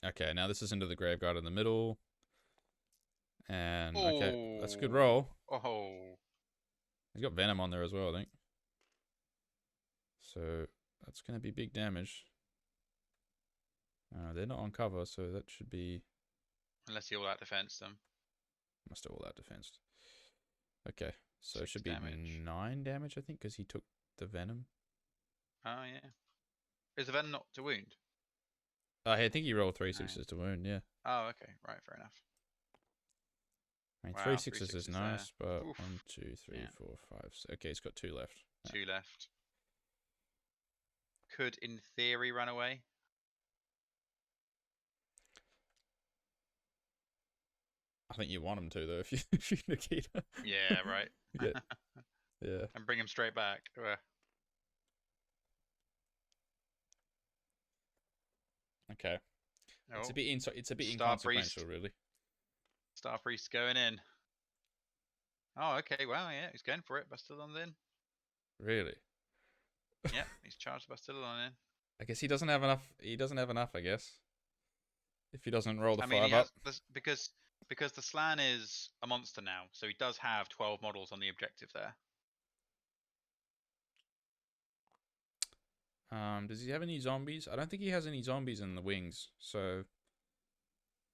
A: Okay, now this is into the Graveguard in the middle. And, okay, that's a good roll.
B: Oh.
A: He's got Venom on there as well, I think. So, that's going to be big damage. They're not on cover, so that should be...
B: Unless he all-out defense them.
A: Must have all-out defense. Okay, so it should be
B: damage.
A: 9 damage, I think, because he took the Venom.
B: Oh, yeah. Is the Venom not to wound?
A: I think he rolled 3 6s to wound, yeah.
B: Oh, okay. Right, fair enough.
A: I mean, 3 6s is nice, but
B: Oof.
A: 1, 2, 3, 4, 5, 6. Okay, he's got 2 left.
B: 2 left. Could, in theory, run away.
A: I think you want him to, though, if you Nikita.
B: Yeah, right.
A: Yeah.
B: And bring him straight back.
A: Okay.
B: Oh.
A: It's a bit inconsequential, really.
B: Star Priest going in. Oh, okay. Well, yeah, he's going for it. Bastillon's in.
A: Really?
B: Yeah, he's charged Bastillon in.
A: I guess he doesn't have enough. He doesn't have enough, I guess. If he doesn't roll the 5 up.
B: Because because the Slan is a monster now, so he does have 12 models on the objective there.
A: Does he have any zombies? I don't think he has any zombies in the wings. So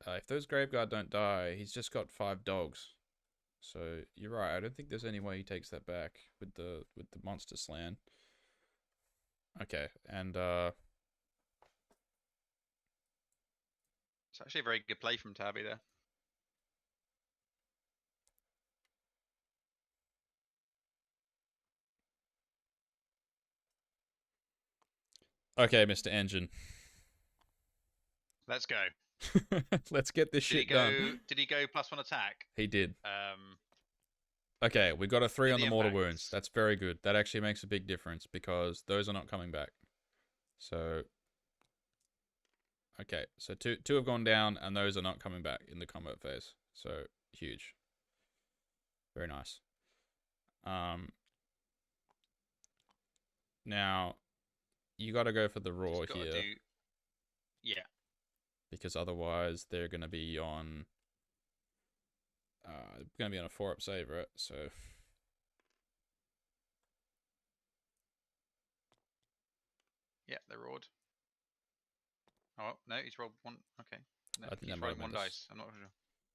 A: if those Graveguard don't die, he's just got 5 dogs. So you're right. I don't think there's any way he takes that back with the monster Slan. Okay, and
B: it's actually a very good play from Tabby there.
A: okay, Mr. Engine.
B: Let's go.
A: Let's get this shit done.
B: Did he go +1 attack?
A: He did. Okay, we got a 3 on the mortal wounds. That's very good. That actually makes a big difference because those are not coming back. So, okay, so two have gone down and those are not coming back in the combat phase. So huge. Very nice. Now you got to go for the raw here.
B: Yeah.
A: Because otherwise they're going to be on a 4-up save, right? So
B: yeah, they're roared. Oh no, he's rolled 1. Okay, no,
A: I think
B: he's rolled 1 dice. I'm not sure.
A: I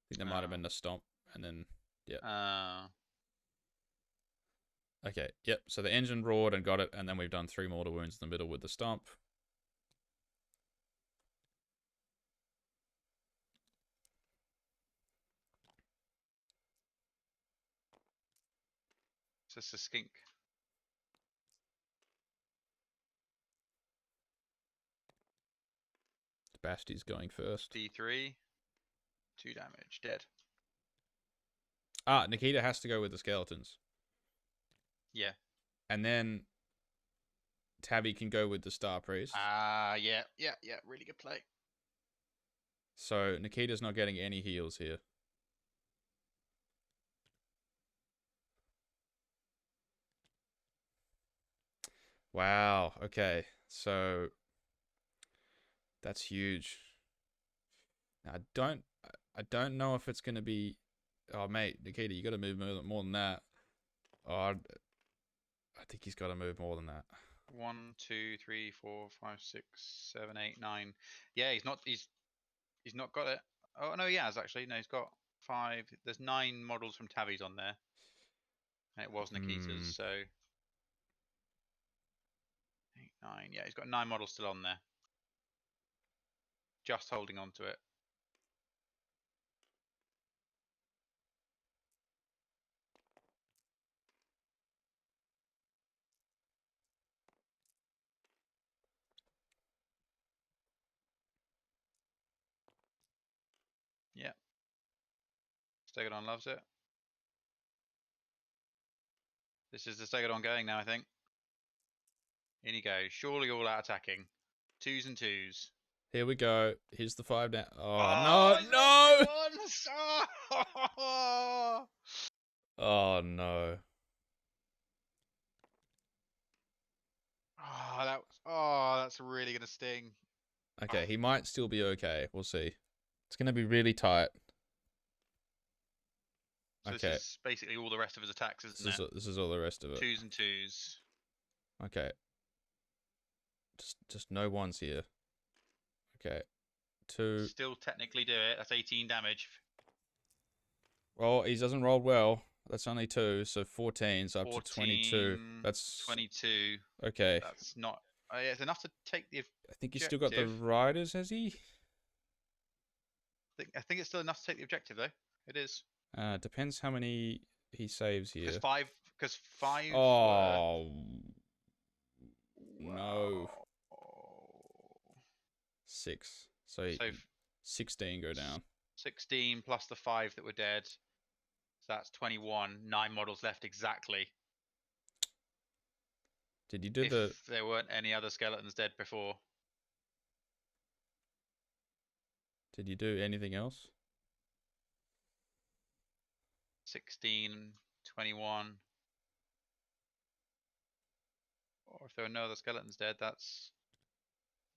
A: think there might have been a stomp, and then yeah. Okay, yep. So the engine roared and got it, and then we've done 3 mortal wounds in the middle with the stomp.
B: It's just a skink.
A: Basti's going first.
B: D3, 2 damage, dead.
A: Ah, Nikita has to go with the skeletons.
B: Yeah.
A: And then Tabby can go with the Star Priest.
B: Yeah. Really good play.
A: So Nikita's not getting any heals here. Wow. Okay. So that's huge. Now, I don't know if it's going to be. Oh, mate, Nikita, you got to move more than that. Oh, I think he's got to move more than that.
B: 1, 2, 3, 4, 5, 6, 7, 8, 9. Yeah, he's not got it. Oh no, he has actually. No, he's got 5. There's 9 models from Tabby's on there, and it was Nikita's. So 8, 9. Yeah, he's got 9 models still on there. Just holding on to it. Yeah. Stegodon loves it. This is the Stegodon going now, I think. In he goes. Surely all out attacking. 2s and 2s.
A: Here we go. Here's the 5 down. Oh, no! Oh, no.
B: That's really gonna sting.
A: Okay, he might still be okay. We'll see. It's gonna be really tight.
B: So
A: okay.
B: This is basically all the rest of his attacks, isn't it?
A: This is all the rest of it.
B: 2s and 2s.
A: Okay. Just no 1s here. Okay. 2.
B: Still technically do it. That's 18 damage.
A: Well, he doesn't roll well. That's only 2, so 14, so up to 22. That's
B: 22.
A: Okay.
B: That's not. It's enough to take the.
A: I think he's still got the riders, has he?
B: I think it's still enough to take the objective, though. It is.
A: Depends how many he saves here.
B: Because 5.
A: Oh. No. 6. So 16 go down.
B: 16 plus the 5 that were dead. So that's 21. 9 models left exactly.
A: Did you do
B: if there weren't any other skeletons dead before.
A: Did you do anything else?
B: 16, 21. Or if there are no other skeletons dead, that's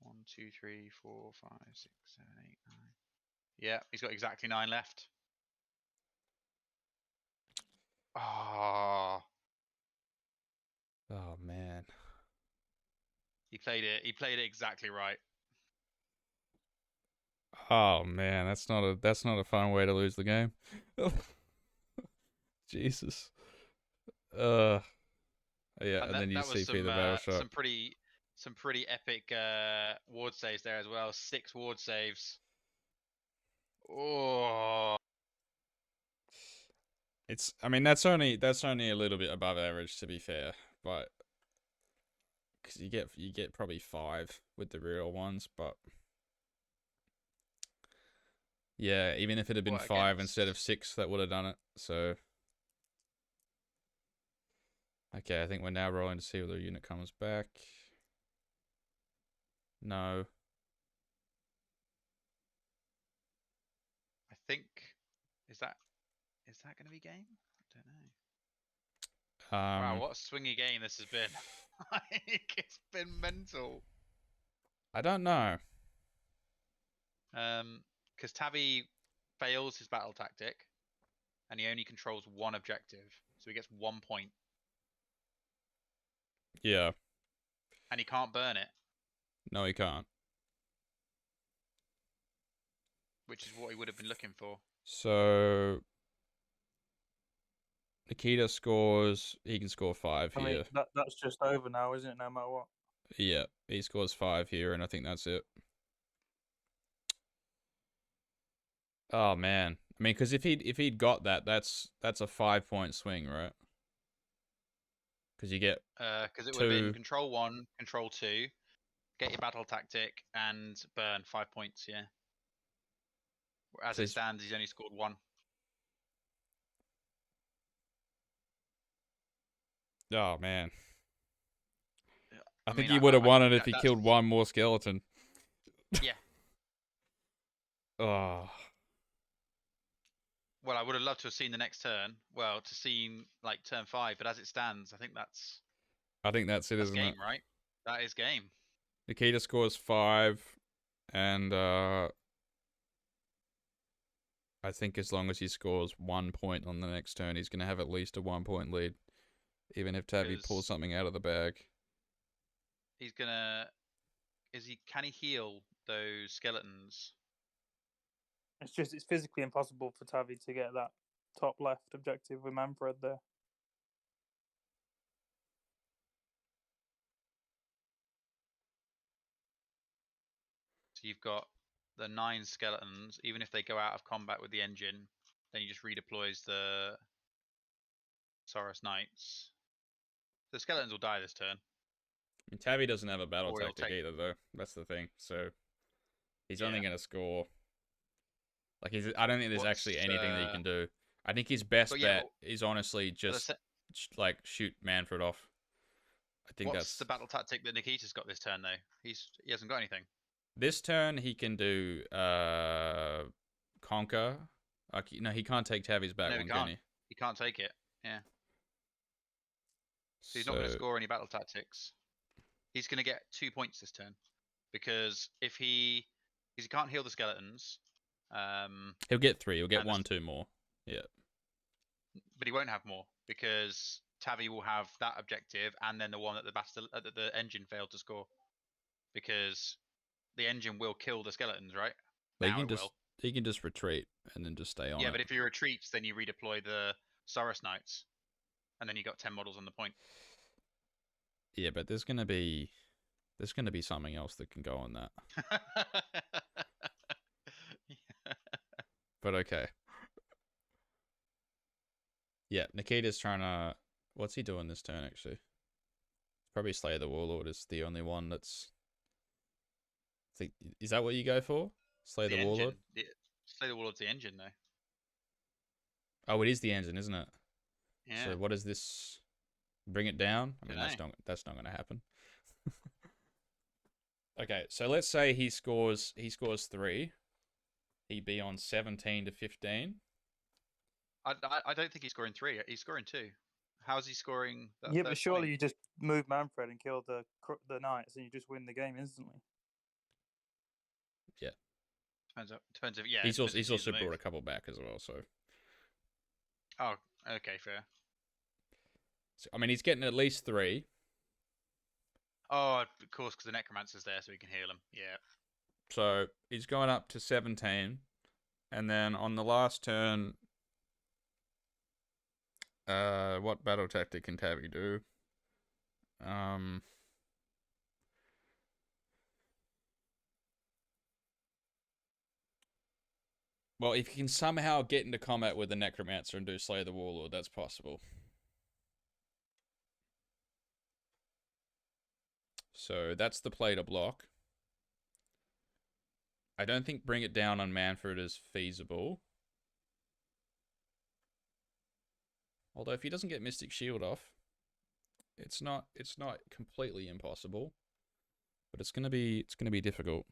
B: 1, 2, 3, 4, 5, 6, 7, 8, 9. Yeah, he's got exactly 9 left. He played it exactly right.
A: Oh man, that's not a fun way to lose the game. Jesus. Yeah, and then you
B: that was
A: CP the battle shot.
B: some pretty epic ward saves there as well. 6 ward saves. Oh.
A: I mean, that's only a little bit above average, to be fair, but because you get probably 5 with the real ones, but yeah, even if it had been 5 instead of 6, that would have done it. So okay, I think we're now rolling to see whether the unit comes back. No.
B: I think is that going to be game? I don't know. Wow, what a swingy game this has been. Like, it's been mental.
A: I don't know.
B: Because Tavi fails his battle tactic, and he only controls 1 objective, so he gets 1 point.
A: Yeah.
B: And he can't burn it.
A: No, he can't.
B: Which is what he would have been looking for.
A: So Nikita scores. He can score 5 here.
C: I mean, that's just over now, isn't it? No matter what.
A: Yeah, he scores 5 here, and I think that's it. Oh man, I mean, because if he'd got that, that's a 5-point swing, right? Because you get
B: because it would have been control 1, control 2, get your battle tactic, and burn 5 points. Yeah. As it stands, he's only scored 1.
A: Oh man, I think
B: mean,
A: he would have won it if he killed 1 more skeleton.
B: Yeah.
A: Oh.
B: Well, I would have loved to have seen the next turn. Well, to see like turn 5, but as it stands, I think that's
A: it, isn't
B: game,
A: it?
B: right? That is game.
A: Nikita scores 5, and I think as long as he scores 1 point on the next turn, he's gonna have at least a 1-point lead, even if Tavi pulls something out of the bag.
B: He's gonna. Can he heal those skeletons?
C: It's physically impossible for Tavi to get that top left objective with Manfred there.
B: So you've got the 9 skeletons. Even if they go out of combat with the engine, then he just redeploys the Saurus Knights. The skeletons will die this turn.
A: I mean, Tavi doesn't have a battle tactic either, though. That's the thing. So he's only going to score. Like, I don't think there's actually anything that he can do. I think his best bet is honestly just like shoot Manfred off. I think
B: What's the battle tactic that Nikita's got this turn though? He hasn't got anything.
A: This turn he can do conquer. No, he can't take Tavi's back one, can he?
B: He can't take it. Yeah. So he's not going to score any battle tactics. He's going to get 2 points this turn because if he can't heal the skeletons.
A: He'll get 3. He'll get 1, 2 more. Yeah.
B: But he won't have more because Tavi will have that objective and then the one that the engine failed to score because the engine will kill the skeletons, right?
A: He can just retreat and then just stay on.
B: Yeah, but if he retreats, then you redeploy the Saurus Knights, and then you got 10 models on the point.
A: Yeah, but there's gonna be something else that can go on that. But okay. Yeah, Nikita's trying to. What's he doing this turn actually? Probably Slay the Warlord is the only one that's. Is that what you go for? Slay the Warlord?
B: Slay the Warlord's the engine, though.
A: Oh, it is the engine, isn't it?
B: Yeah.
A: So what is this? Bring it down? I mean, that's not going to happen. Okay, so let's say he scores 3. He'd be on 17 to 15.
B: I don't think he's scoring 3. He's scoring 2. How's he scoring?
C: Yeah, but surely you just move Manfred and kill the knights, and you just win the game instantly.
A: Yeah.
B: Depends if
A: He's also brought a couple back as well, so.
B: Oh, okay, fair.
A: So, I mean, he's getting at least 3.
B: Oh, of course, because the Necromancer's there, so he can heal him. Yeah.
A: So he's going up to 17. And then on the last turn, what battle tactic can Tavi do? Well, if you can somehow get into combat with the Necromancer and do Slay the Warlord, that's possible. So that's the play to block. I don't think bring it down on Manfred is feasible. Although if he doesn't get Mystic Shield off, it's not completely impossible. But it's gonna be difficult.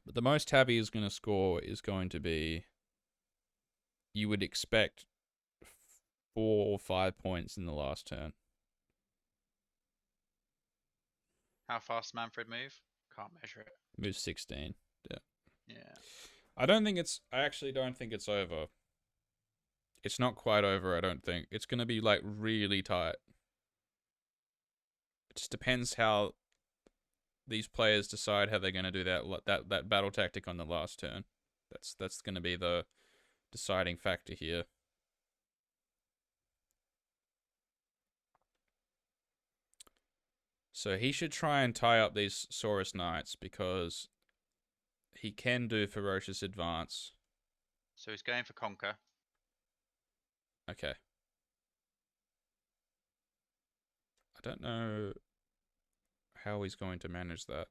A: But the most Tavi is gonna score is going to be, you would expect 4 or 5 points in the last turn.
B: How fast Manfred move? Can't measure it.
A: Moves 16.
B: Yeah.
A: I actually don't think it's over. It's not quite over, I don't think. It's going to be like really tight. It just depends how these players decide how they're going to do that battle tactic on the last turn. That's going to be the deciding factor here. So he should try and tie up these Saurus Knights because he can do Ferocious Advance.
B: So he's going for Conquer.
A: Okay. I don't know how he's going to manage that.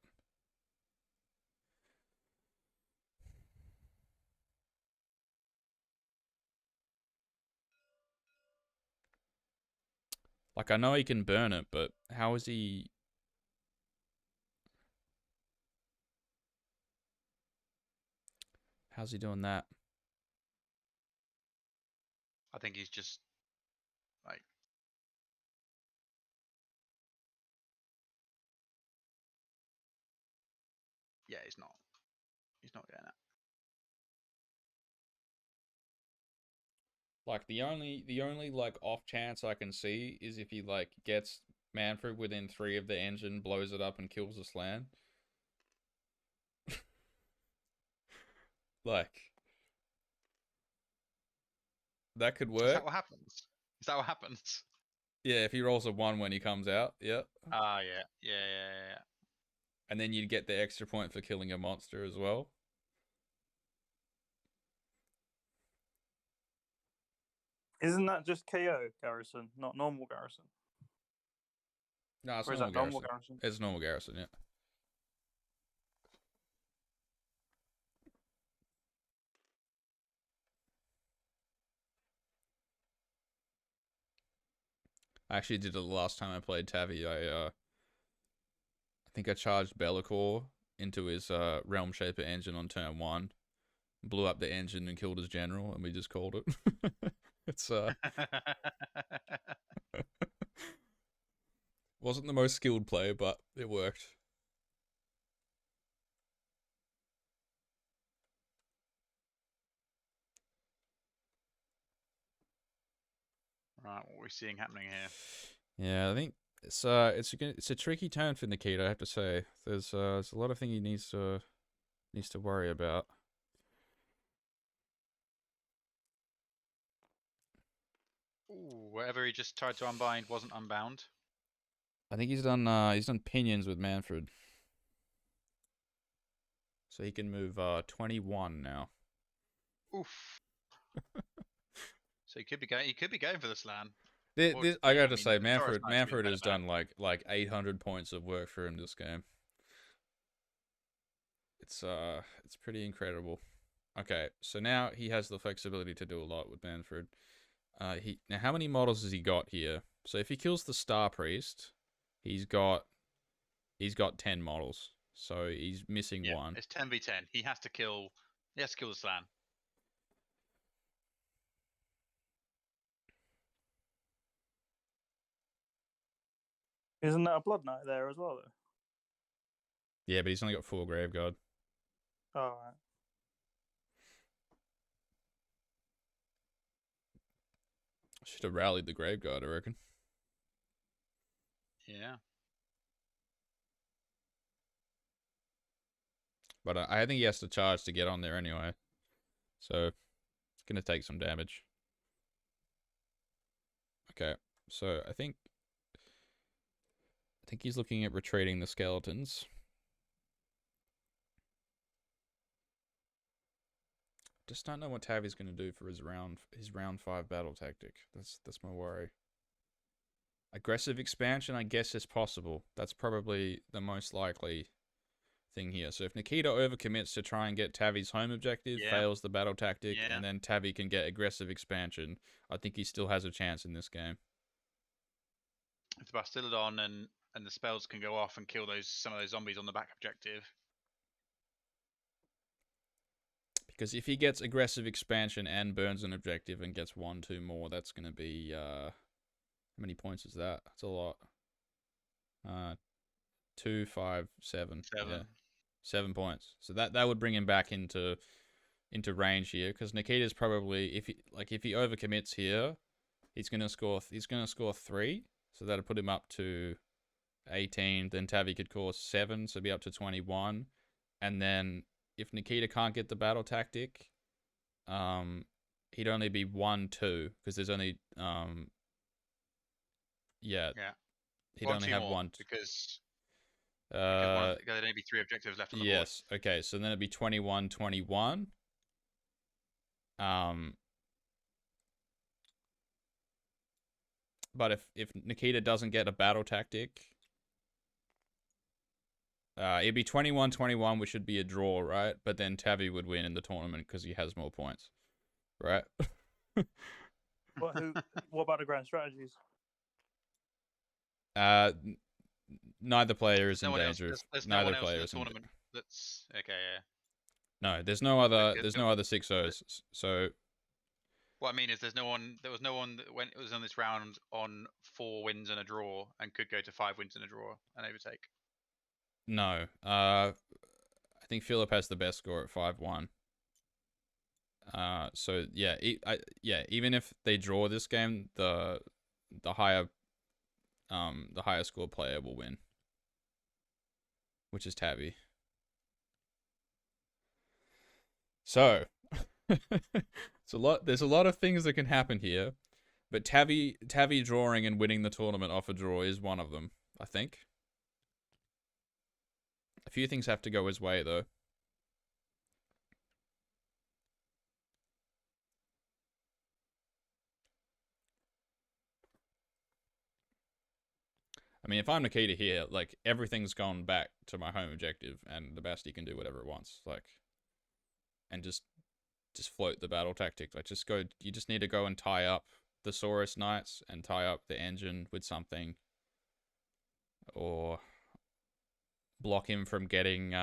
A: Like, I know he can burn it, but how is he... How's he doing that?
B: I think he's just like, yeah, he's not getting it.
A: Like, the only like off chance I can see is if he like gets Manfred within 3 of the engine, blows it up and kills the Slan. Like, that could
B: Is
A: work.
B: that what happens? Is that what happens?
A: Yeah, if he rolls a 1 when he comes out, yeah.
B: Ah, yeah.
A: And then you'd get the extra point for killing a monster as well.
C: Isn't that just KO Garrison, not normal Garrison?
A: No, it's
C: Or is
A: normal
C: that normal
A: Garrison.
C: Garrison?
A: It's normal Garrison, yeah. I actually did it the last time I played Tavi. I think I charged Be'lakor into his Realm Shaper engine on turn 1, blew up the engine and killed his general, and we just called it. It's wasn't the most skilled play, but it worked.
B: Right, what are we seeing happening here?
A: Yeah, I think it's a tricky turn for Nikita, I have to say. There's a lot of things he needs to worry about.
B: Ooh, whatever he just tried to unbind wasn't unbound.
A: I think he's done pinions with Manfred. So he can move 21 now.
B: Oof. So he could be going for the Slan.
A: I got to say,
B: the Taurus Knight's really
A: Manfred
B: better
A: has
B: back.
A: done like 800 points of work for him this game. It's pretty incredible. Okay, so now he has the flexibility to do a lot with Manfred. Now how many models has he got here? So if he kills the Star Priest, he's got 10 models. So he's missing 1.
B: It's 10v10. He has to kill the Slan.
C: Isn't that a Blood Knight there as well, though?
A: Yeah, but he's only got 4 Graveguard.
C: Oh, right.
A: Should have rallied the Graveguard, I reckon.
B: Yeah.
A: But I think he has to charge to get on there anyway. So it's going to take some damage. Okay, so I think he's looking at retreating the skeletons. Just don't know what Tavi's going to do for his round 5 battle tactic. That's my worry. Aggressive expansion, I guess, is possible. That's probably the most likely thing here. So if Nikita overcommits to try and get Tavi's home objective, fails the battle tactic, and then Tavi can get aggressive expansion, I think he still has a chance in this game.
B: If the Bastillodon and the spells can go off and kill some of those zombies on the back objective.
A: Because if he gets aggressive expansion and burns an objective and gets 1-2 more, that's going to be... how many points is that? That's a lot. 2, 5, 7.
B: 7.
A: Yeah. 7 points. So that would bring him back into range here. Because Nikita's probably... If he overcommits here, he's going to score 3. So that'll put him up to 18. Then Tavi could cause 7, so be up to 21. And then... if Nikita can't get the battle tactic, he'd only be 1-2 because there's only he'd only have one
B: because
A: there'd
B: only be 3 objectives left on the board.
A: Yes, okay, so then it'd be 21-21. But if Nikita doesn't get a battle tactic, it'd be 21-21, which should be a draw, right? But then Tavi would win in the tournament because he has more points, right?
C: What about the grand strategies?
A: Neither player is in danger.
B: There's
A: Neither
B: no one else
A: player
B: in the
A: is in
B: tournament that's okay. Yeah.
A: No, there's no other 6-0s. So
B: what I mean is, there was no one that when it was on this round on 4 wins and a draw and could go to 5 wins and a draw and overtake.
A: No, I think Philip has the best score at 5-1. So yeah, even if they draw this game, the higher score player will win, which is Tavi. So there's a lot of things that can happen here, but Tavi drawing and winning the tournament off a draw is one of them, I think. A few things have to go his way, though. I mean, if I'm Nikita here, like, everything's gone back to my home objective, and the Basti can do whatever it wants, like, and just float the battle tactic. Like, you just need to go and tie up the Saurus Knights and tie up the engine with something, or block him from getting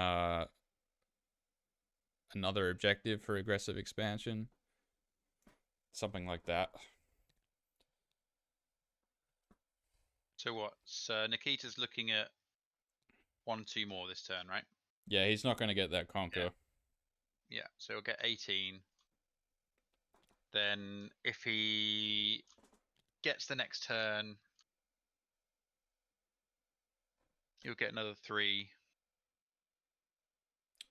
A: another objective for aggressive expansion. Something like that.
B: So what? So Nikita's looking at 1-2 more this turn, right?
A: Yeah, he's not going to get that conquer.
B: Yeah, so he'll get 18. Then if he gets the next turn, he'll get another 3.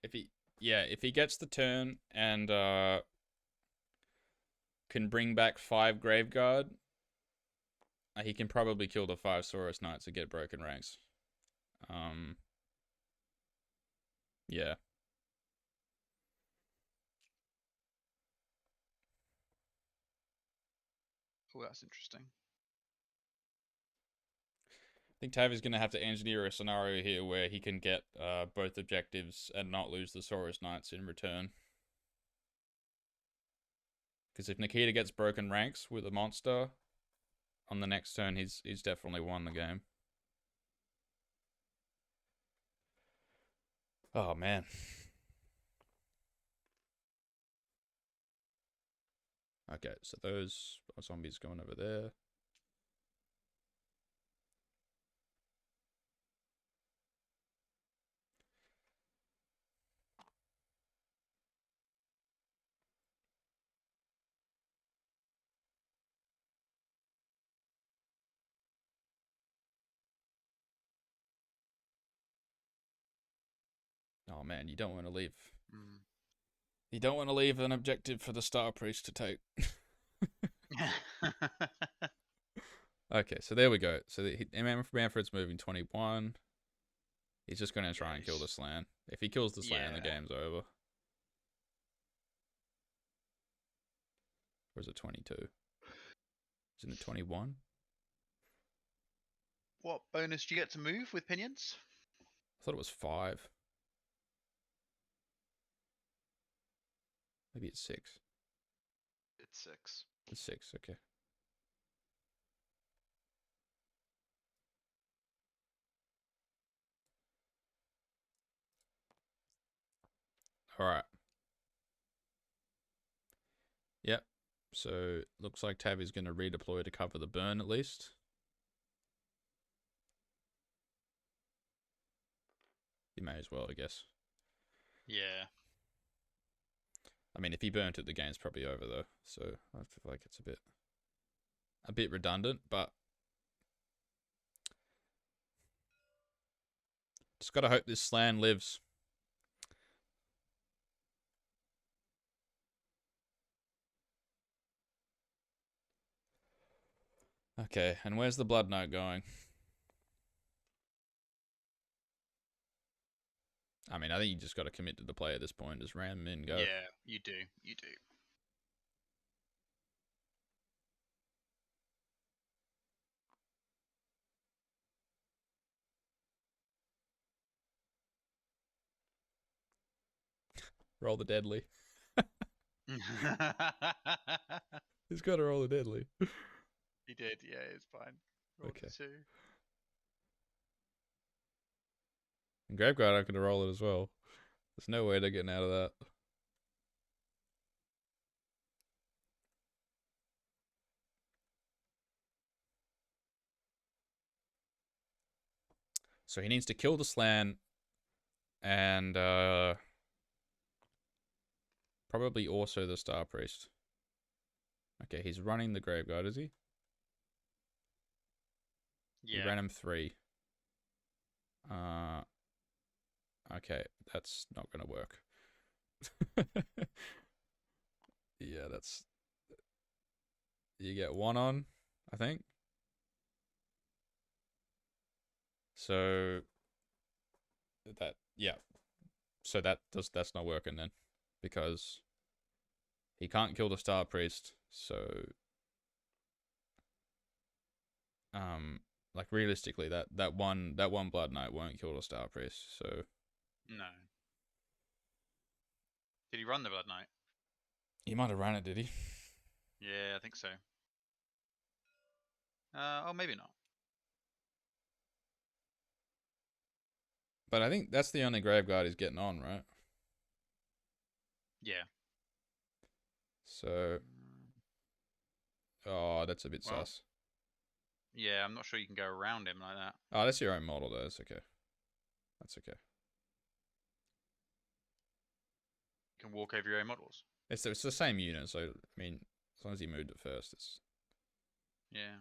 A: If he gets the turn and can bring back 5 Graveguard, he can probably kill the 5 Saurus Knights to get broken ranks. Yeah.
B: Oh, that's interesting.
A: I think Tavi's going to have to engineer a scenario here where he can get both objectives and not lose the Saurus Knights in return. Because if Nikita gets broken ranks with a monster on the next turn, he's definitely won the game. Oh, man. Okay, so those zombies going over there. Oh Oh man, you don't want to leave.
B: Mm.
A: You don't want to leave an objective for the Star Priest to take. Okay, so there we go. So Manfred's moving 21. He's just going to try and kill the Slan. If he kills the Slan, the game's over. Or is it 22? Isn't it 21?
B: What bonus do you get to move with pinions?
A: I thought it was 5. Maybe it's 6.
B: It's 6.
A: It's 6, okay. Alright. Yep. So, looks like Tavi's going to redeploy to cover the burn at least. You may as well, I guess.
B: Yeah.
A: I mean, if he burnt it, the game's probably over, though. So, I feel like it's a bit redundant, but just gotta hope this Slan lives. Okay, and where's the Blood Knight going? I mean, I think you just got to commit to the play at this point. Just ram him in, go.
B: Yeah, you do. You do.
A: Roll the deadly. He's got to roll the deadly.
B: He did, yeah, it's fine. Rolled
A: Okay.
B: 2.
A: And Graveguard, I'm going to roll it as well. There's no way they're getting out of that. So he needs to kill the Slan and probably also the Star Priest. Okay, he's running the Graveguard, is he?
B: Yeah.
A: He ran him 3. Okay, that's not gonna work. Yeah, that's... You get 1 on, I think. So... So that's not working then. Because... He can't kill the Star Priest, so... Like realistically, that one Blood Knight won't kill the Star Priest. So
B: No. Did he run the Blood Knight?
A: he might have ran it, did he?
B: Yeah, I think so. Oh, maybe not.
A: But I think that's the only Graveguard he's getting on, right?
B: Yeah.
A: So, oh, that's a bit
B: Well,
A: sus.
B: Yeah, I'm not sure you can go around him like that.
A: Oh, that's your own model, though. That's okay. That's okay.
B: You can walk over your own models.
A: It's the same unit, so I mean, as long as he moved it first, it's.
B: Yeah.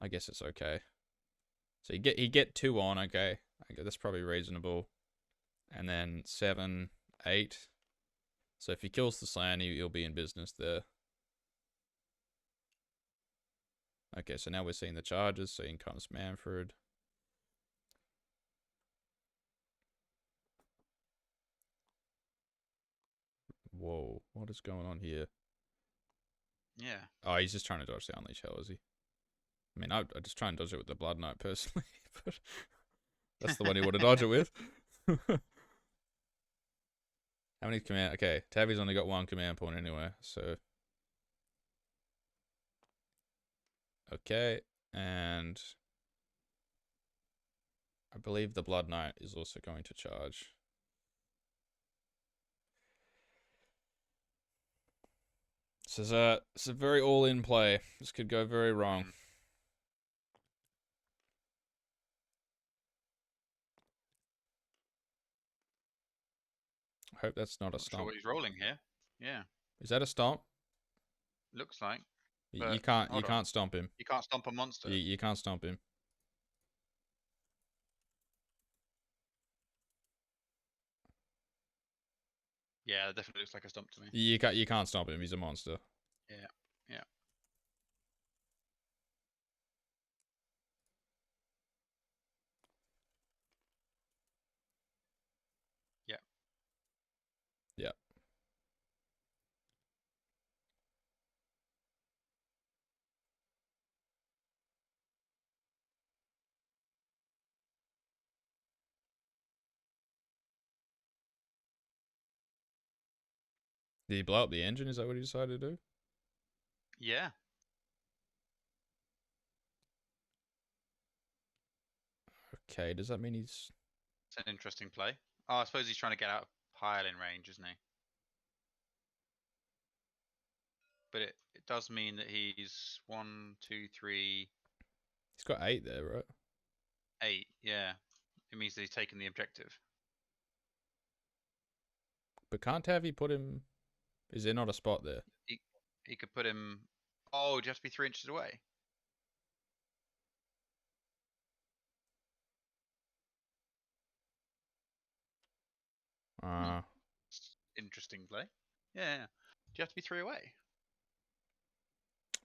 A: I guess it's okay. So you get 2 on, okay. That's probably reasonable. And then 7, 8. So if he kills the Slan, he'll be in business there. Okay, so now we're seeing the charges. So in comes Manfred. Whoa, what is going on here?
B: Yeah.
A: Oh, he's just trying to dodge the Unleash Hell, is he? I mean, I just try and dodge it with the Blood Knight personally, but that's the one you want to dodge it with. How many command? Okay, Tavi's only got 1 command point anyway, so. Okay, and I believe the Blood Knight is also going to charge. This is a very all-in play. This could go very wrong. I hope that's not a
B: Not
A: stomp.
B: sure what he's rolling here. Yeah.
A: Is that a stomp?
B: Looks like.
A: You can't stomp him.
B: You can't stomp a monster.
A: You can't stomp him.
B: Yeah, it definitely looks like a stump to me.
A: You can't stop him. He's a monster.
B: Yeah, yeah. Yeah.
A: Yeah. Did he blow up the engine? Is that what he decided to do?
B: Yeah.
A: Okay, does that mean he's...
B: It's an interesting play. Oh, I suppose he's trying to get out of piling range, isn't he? But it does mean that he's 1, 2, 3,
A: He's got 8 there, right?
B: 8. Yeah. It means that he's taken the objective.
A: But can't Tavi put him... Is there not a spot there?
B: He could put him... Oh, do you have to be 3 inches away? Interesting play. Yeah. Do you have to be 3 away?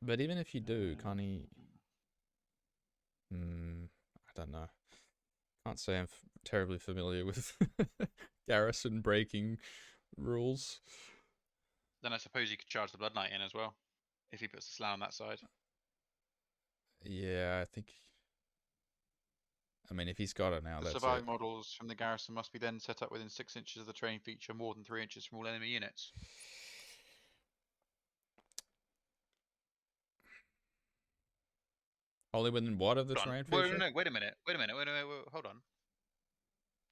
A: But even if you do, can't he... I don't know. Can't say I'm terribly familiar with garrison breaking rules.
B: Then I suppose you could charge the Blood Knight in as well, if he puts the slam on that side.
A: Yeah, I think... I mean, if he's got it now,
B: The
A: that's
B: surviving
A: it.
B: models from the garrison must be then set up within 6 inches of the terrain feature, more than 3 inches from all enemy units.
A: Only within what of the terrain
B: Well,
A: feature?
B: no, wait a minute. Hold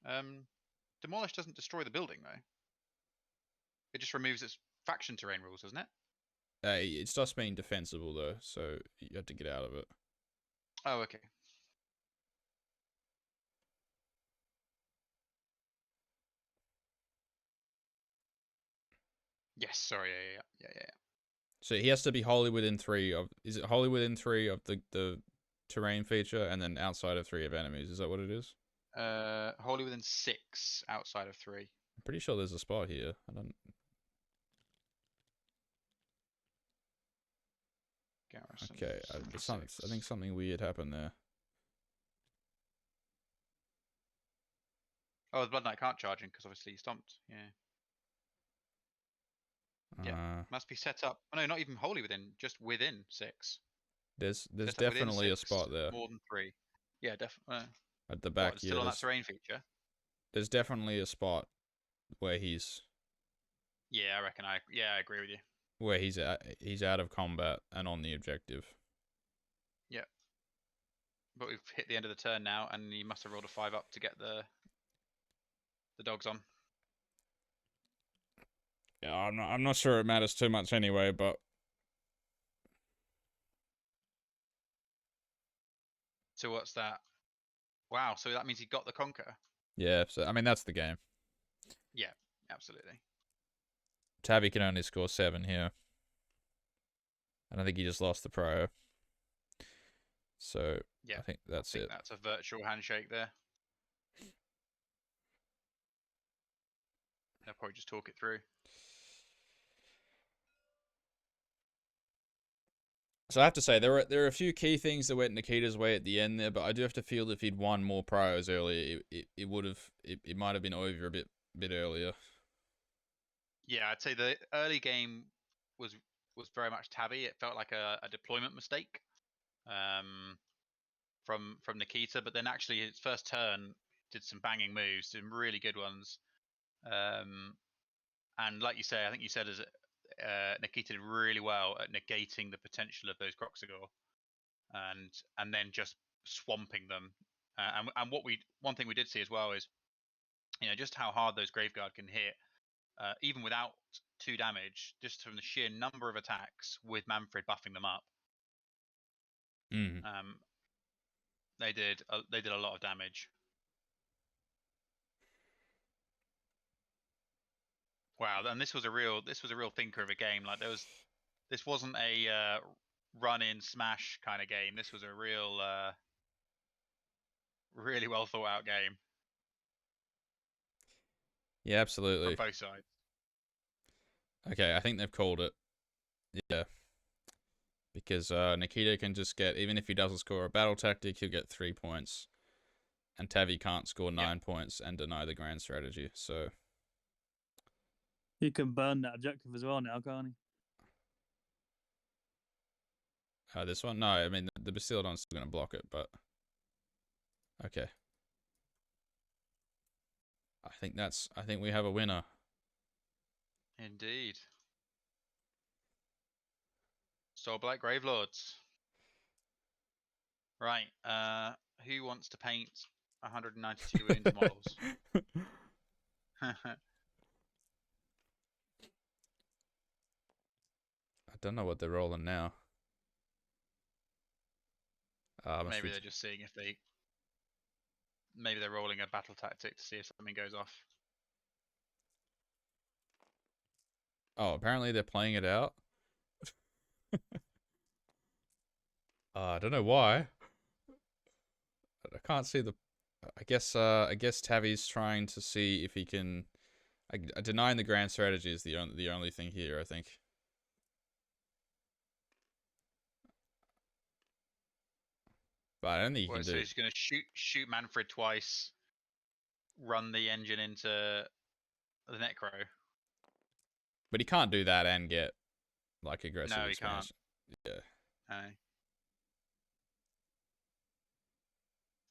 B: on. Demolish doesn't destroy the building, though. It just removes its faction terrain rules, doesn't it?
A: It stops being defensible, though, so you have to get out of it.
B: Oh, okay. Yes, sorry, yeah.
A: So he has to be wholly within 3 of... Is it wholly within 3 of the terrain feature and then outside of 3 of enemies? Is that what it is?
B: Wholly within 6 outside of 3.
A: I'm pretty sure there's a spot here. I don't...
B: Garrison.
A: Okay, I think something weird happened there.
B: Oh, the Blood Knight can't charge in because obviously he stomped. Yeah. Yeah. Must be set up. Oh, no, not even wholly within, just within 6.
A: There's
B: Set up within
A: definitely a
B: 6,
A: spot there.
B: More than 3. Yeah, definitely.
A: At the back,
B: still on that terrain feature?
A: There's definitely a spot where he's...
B: Yeah, I reckon I agree with you.
A: Where he's out of combat and on the objective.
B: Yeah. But we've hit the end of the turn now, and he must have rolled a 5 up to get the dogs on.
A: Yeah, I'm not sure it matters too much anyway, but...
B: So what's that? Wow, so that means he got the conquer?
A: Yeah, so I mean, that's the game.
B: Yeah, absolutely.
A: Tavi can only score 7 here. And I think he just lost the pro. So,
B: yeah,
A: I think that's it.
B: That's a virtual handshake there. They'll probably just talk it through.
A: So I have to say, there are a few key things that went Nikita's way at the end there, but I do have to feel if he'd won more priors earlier, it might have been over a bit earlier.
B: Yeah, I'd say the early game was very much Tavi. It felt like a deployment mistake from Nikita, but then actually his first turn did some banging moves, some really good ones. And like you say, I think you said Nikita did really well at negating the potential of those Croxagore, and then just swamping them. And one thing we did see as well is, just how hard those Graveguard can hit, even without 2 damage, just from the sheer number of attacks with Manfred buffing them up. They did a lot of damage. Wow, and this was a real thinker of a game. Like this wasn't a run in smash kind of game. This was a real really well thought out game.
A: Yeah, absolutely.
B: From both sides.
A: Okay, I think they've called it. Yeah. Because Nikita can just get, even if he doesn't score a battle tactic, he'll get 3 points. And Tavi can't score 9 points and deny the grand strategy. So
D: He can burn that objective as well now, can't he?
A: this one, no, I mean the Basiladon's still gonna block it, but okay. I think we have a winner.
B: Indeed. Soulblight Gravelords. Right. Who wants to paint 192 wounded models?
A: I don't know what they're rolling now.
B: Maybe they're just seeing if they. Maybe they're rolling a battle tactic to see if something goes off.
A: Oh, apparently they're playing it out. I don't know why. I can't see the. I guess Tavi's trying to see if he can. Denying the grand strategy is the only thing here, I think. But I don't think he can
B: So
A: do.
B: he's going to shoot Manfred twice, run the engine into the Necro.
A: But he can't do that and get like aggressive
B: No, he
A: expansion.
B: can't.
A: Yeah.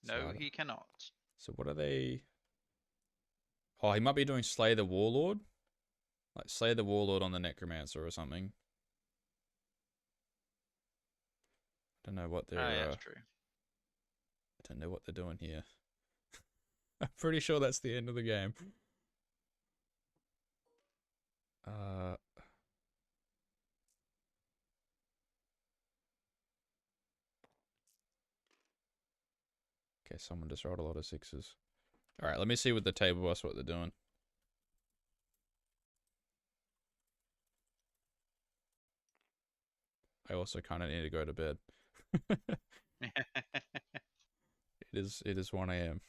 B: No, he cannot.
A: So what are they? Oh, he might be doing Slay the Warlord. Like Slay the Warlord on the Necromancer or something. I don't know what they're.
B: Yeah, that's true.
A: I don't know what they're doing here. I'm pretty sure that's the end of the game. Okay, someone just rolled a lot of 6s. Alright, let me see with the table boss what they're doing. I also kind of need to go to bed. It is 1 a.m.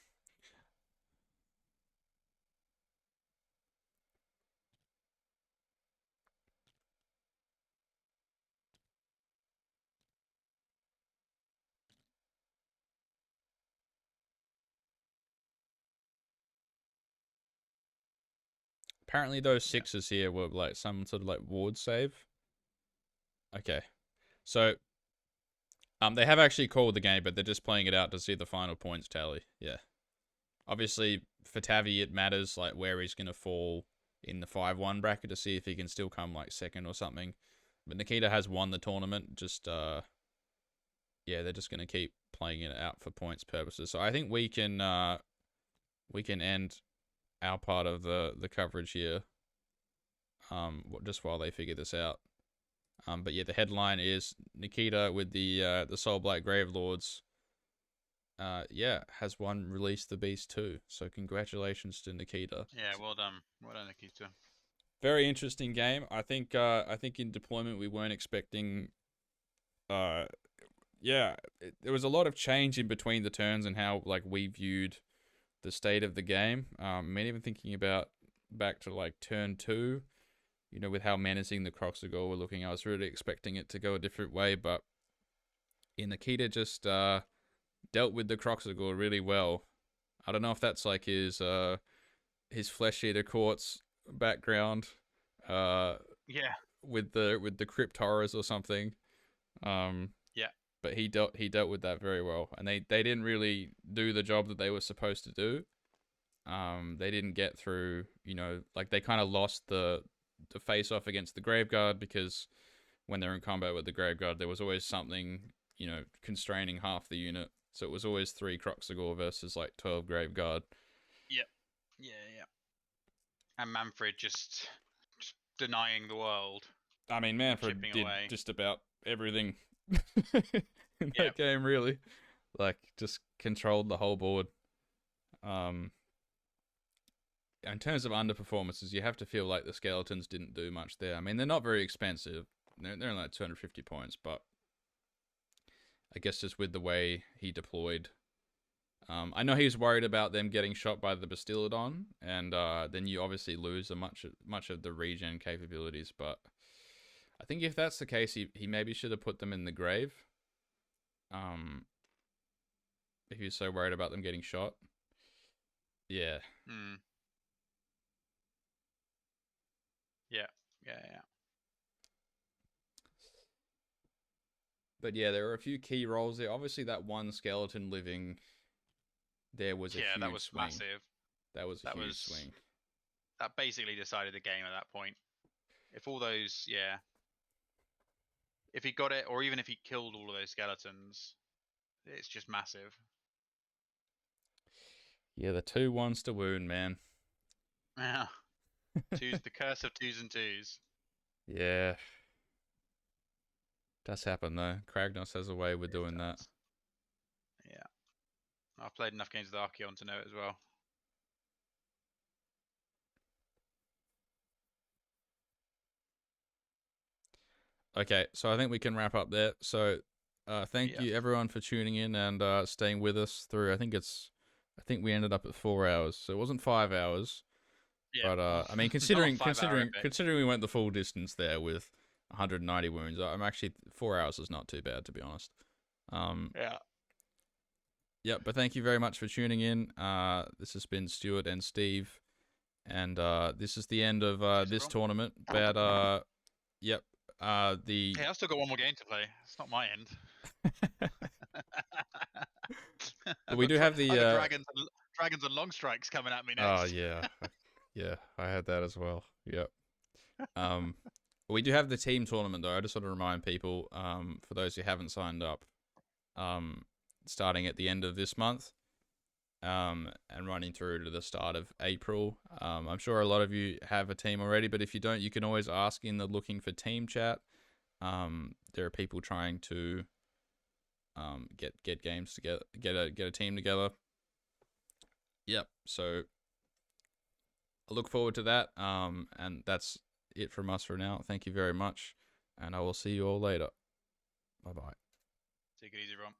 A: Apparently those 6s here were like some sort of like ward save. Okay. So they have actually called the game, but they're just playing it out to see the final points tally. Yeah. Obviously for Tavi it matters like where he's gonna fall in the 5-1 bracket to see if he can still come like second or something. But Nikita has won the tournament, just yeah, they're just gonna keep playing it out for points purposes. So I think we can end our part of the coverage here, just while they figure this out. But yeah, the headline is Nikita with the Soulblight Gravelords. Yeah, has won Release the Beast 2. So congratulations to Nikita.
B: Yeah, well done, Nikita.
A: Very interesting game. I think in deployment we weren't expecting. Yeah, there was a lot of change in between the turns and how like we viewed the state of the game. I mean, even thinking about back to like turn 2, you know, with how menacing the Croxagore were looking, I was really expecting it to go a different way, but Nikita just dealt with the Croxagore really well. I don't know if that's like his Flesh Eater Quartz background,
B: yeah,
A: with the Crypt Horrors or something.
B: Yeah.
A: But he dealt with that very well, and they didn't really do the job that they were supposed to do. They didn't get through, you know, like they kind of lost the face off against the Graveguard, because when they're in combat with the Graveguard, there was always something, you know, constraining half the unit. So it was always 3 Croxagore versus like 12 Graveguard.
B: Yep. Yeah. And Manfred just denying the world.
A: I mean, Manfred did
B: away.
A: just about everything in that game, really. Like, just controlled the whole board. In terms of underperformances, you have to feel like the Skeletons didn't do much there. I mean, they're not very expensive. They're only like 250 points, but I guess just with the way he deployed I know he's worried about them getting shot by the Bastiladon, and then you obviously lose much of the regen capabilities. But I think if that's the case, he maybe should have put them in the grave. If he's so worried about them getting shot. Yeah.
B: Yeah.
A: But yeah, there are a few key roles there. Obviously, that one skeleton living there was a huge
B: that was
A: swing.
B: massive.
A: That was a huge swing.
B: That basically decided the game at that point. If all those, if he got it, or even if he killed all of those skeletons, it's just massive.
A: Yeah, the 2-1s to wound, man.
B: Yeah. The curse of 2s and 2s.
A: Yeah. Does happen though. Kragnos has a way with doing that.
B: Yeah. I've played enough games with Archeon to know it as well.
A: Okay, so I think we can wrap up there. So thank you everyone for tuning in and staying with us through. I think we ended up at 4 hours. So it wasn't 5 hours.
B: Yeah.
A: But I mean, considering we went the full distance there with 190 wounds, I'm actually 4 hours is not too bad, to be honest. Yeah, but thank you very much for tuning in. This has been Stuart and Steve, and this is the end of this tournament. But yep,
B: Hey, I've still got one more game to play. It's not my end.
A: But we do have the
B: dragons and long strikes coming at me next.
A: Oh yeah, I had that as well. Yep. We do have the team tournament though. I just want to remind people, for those who haven't signed up, starting at the end of this month, and running through to the start of April. I'm sure a lot of you have a team already, but if you don't, you can always ask in the looking for team chat. There are people trying to get games together, get a team together. Yep. So I look forward to that. And that's it from us for now. Thank you very much, and I will see you all later. Bye bye.
B: Take it easy, Rom.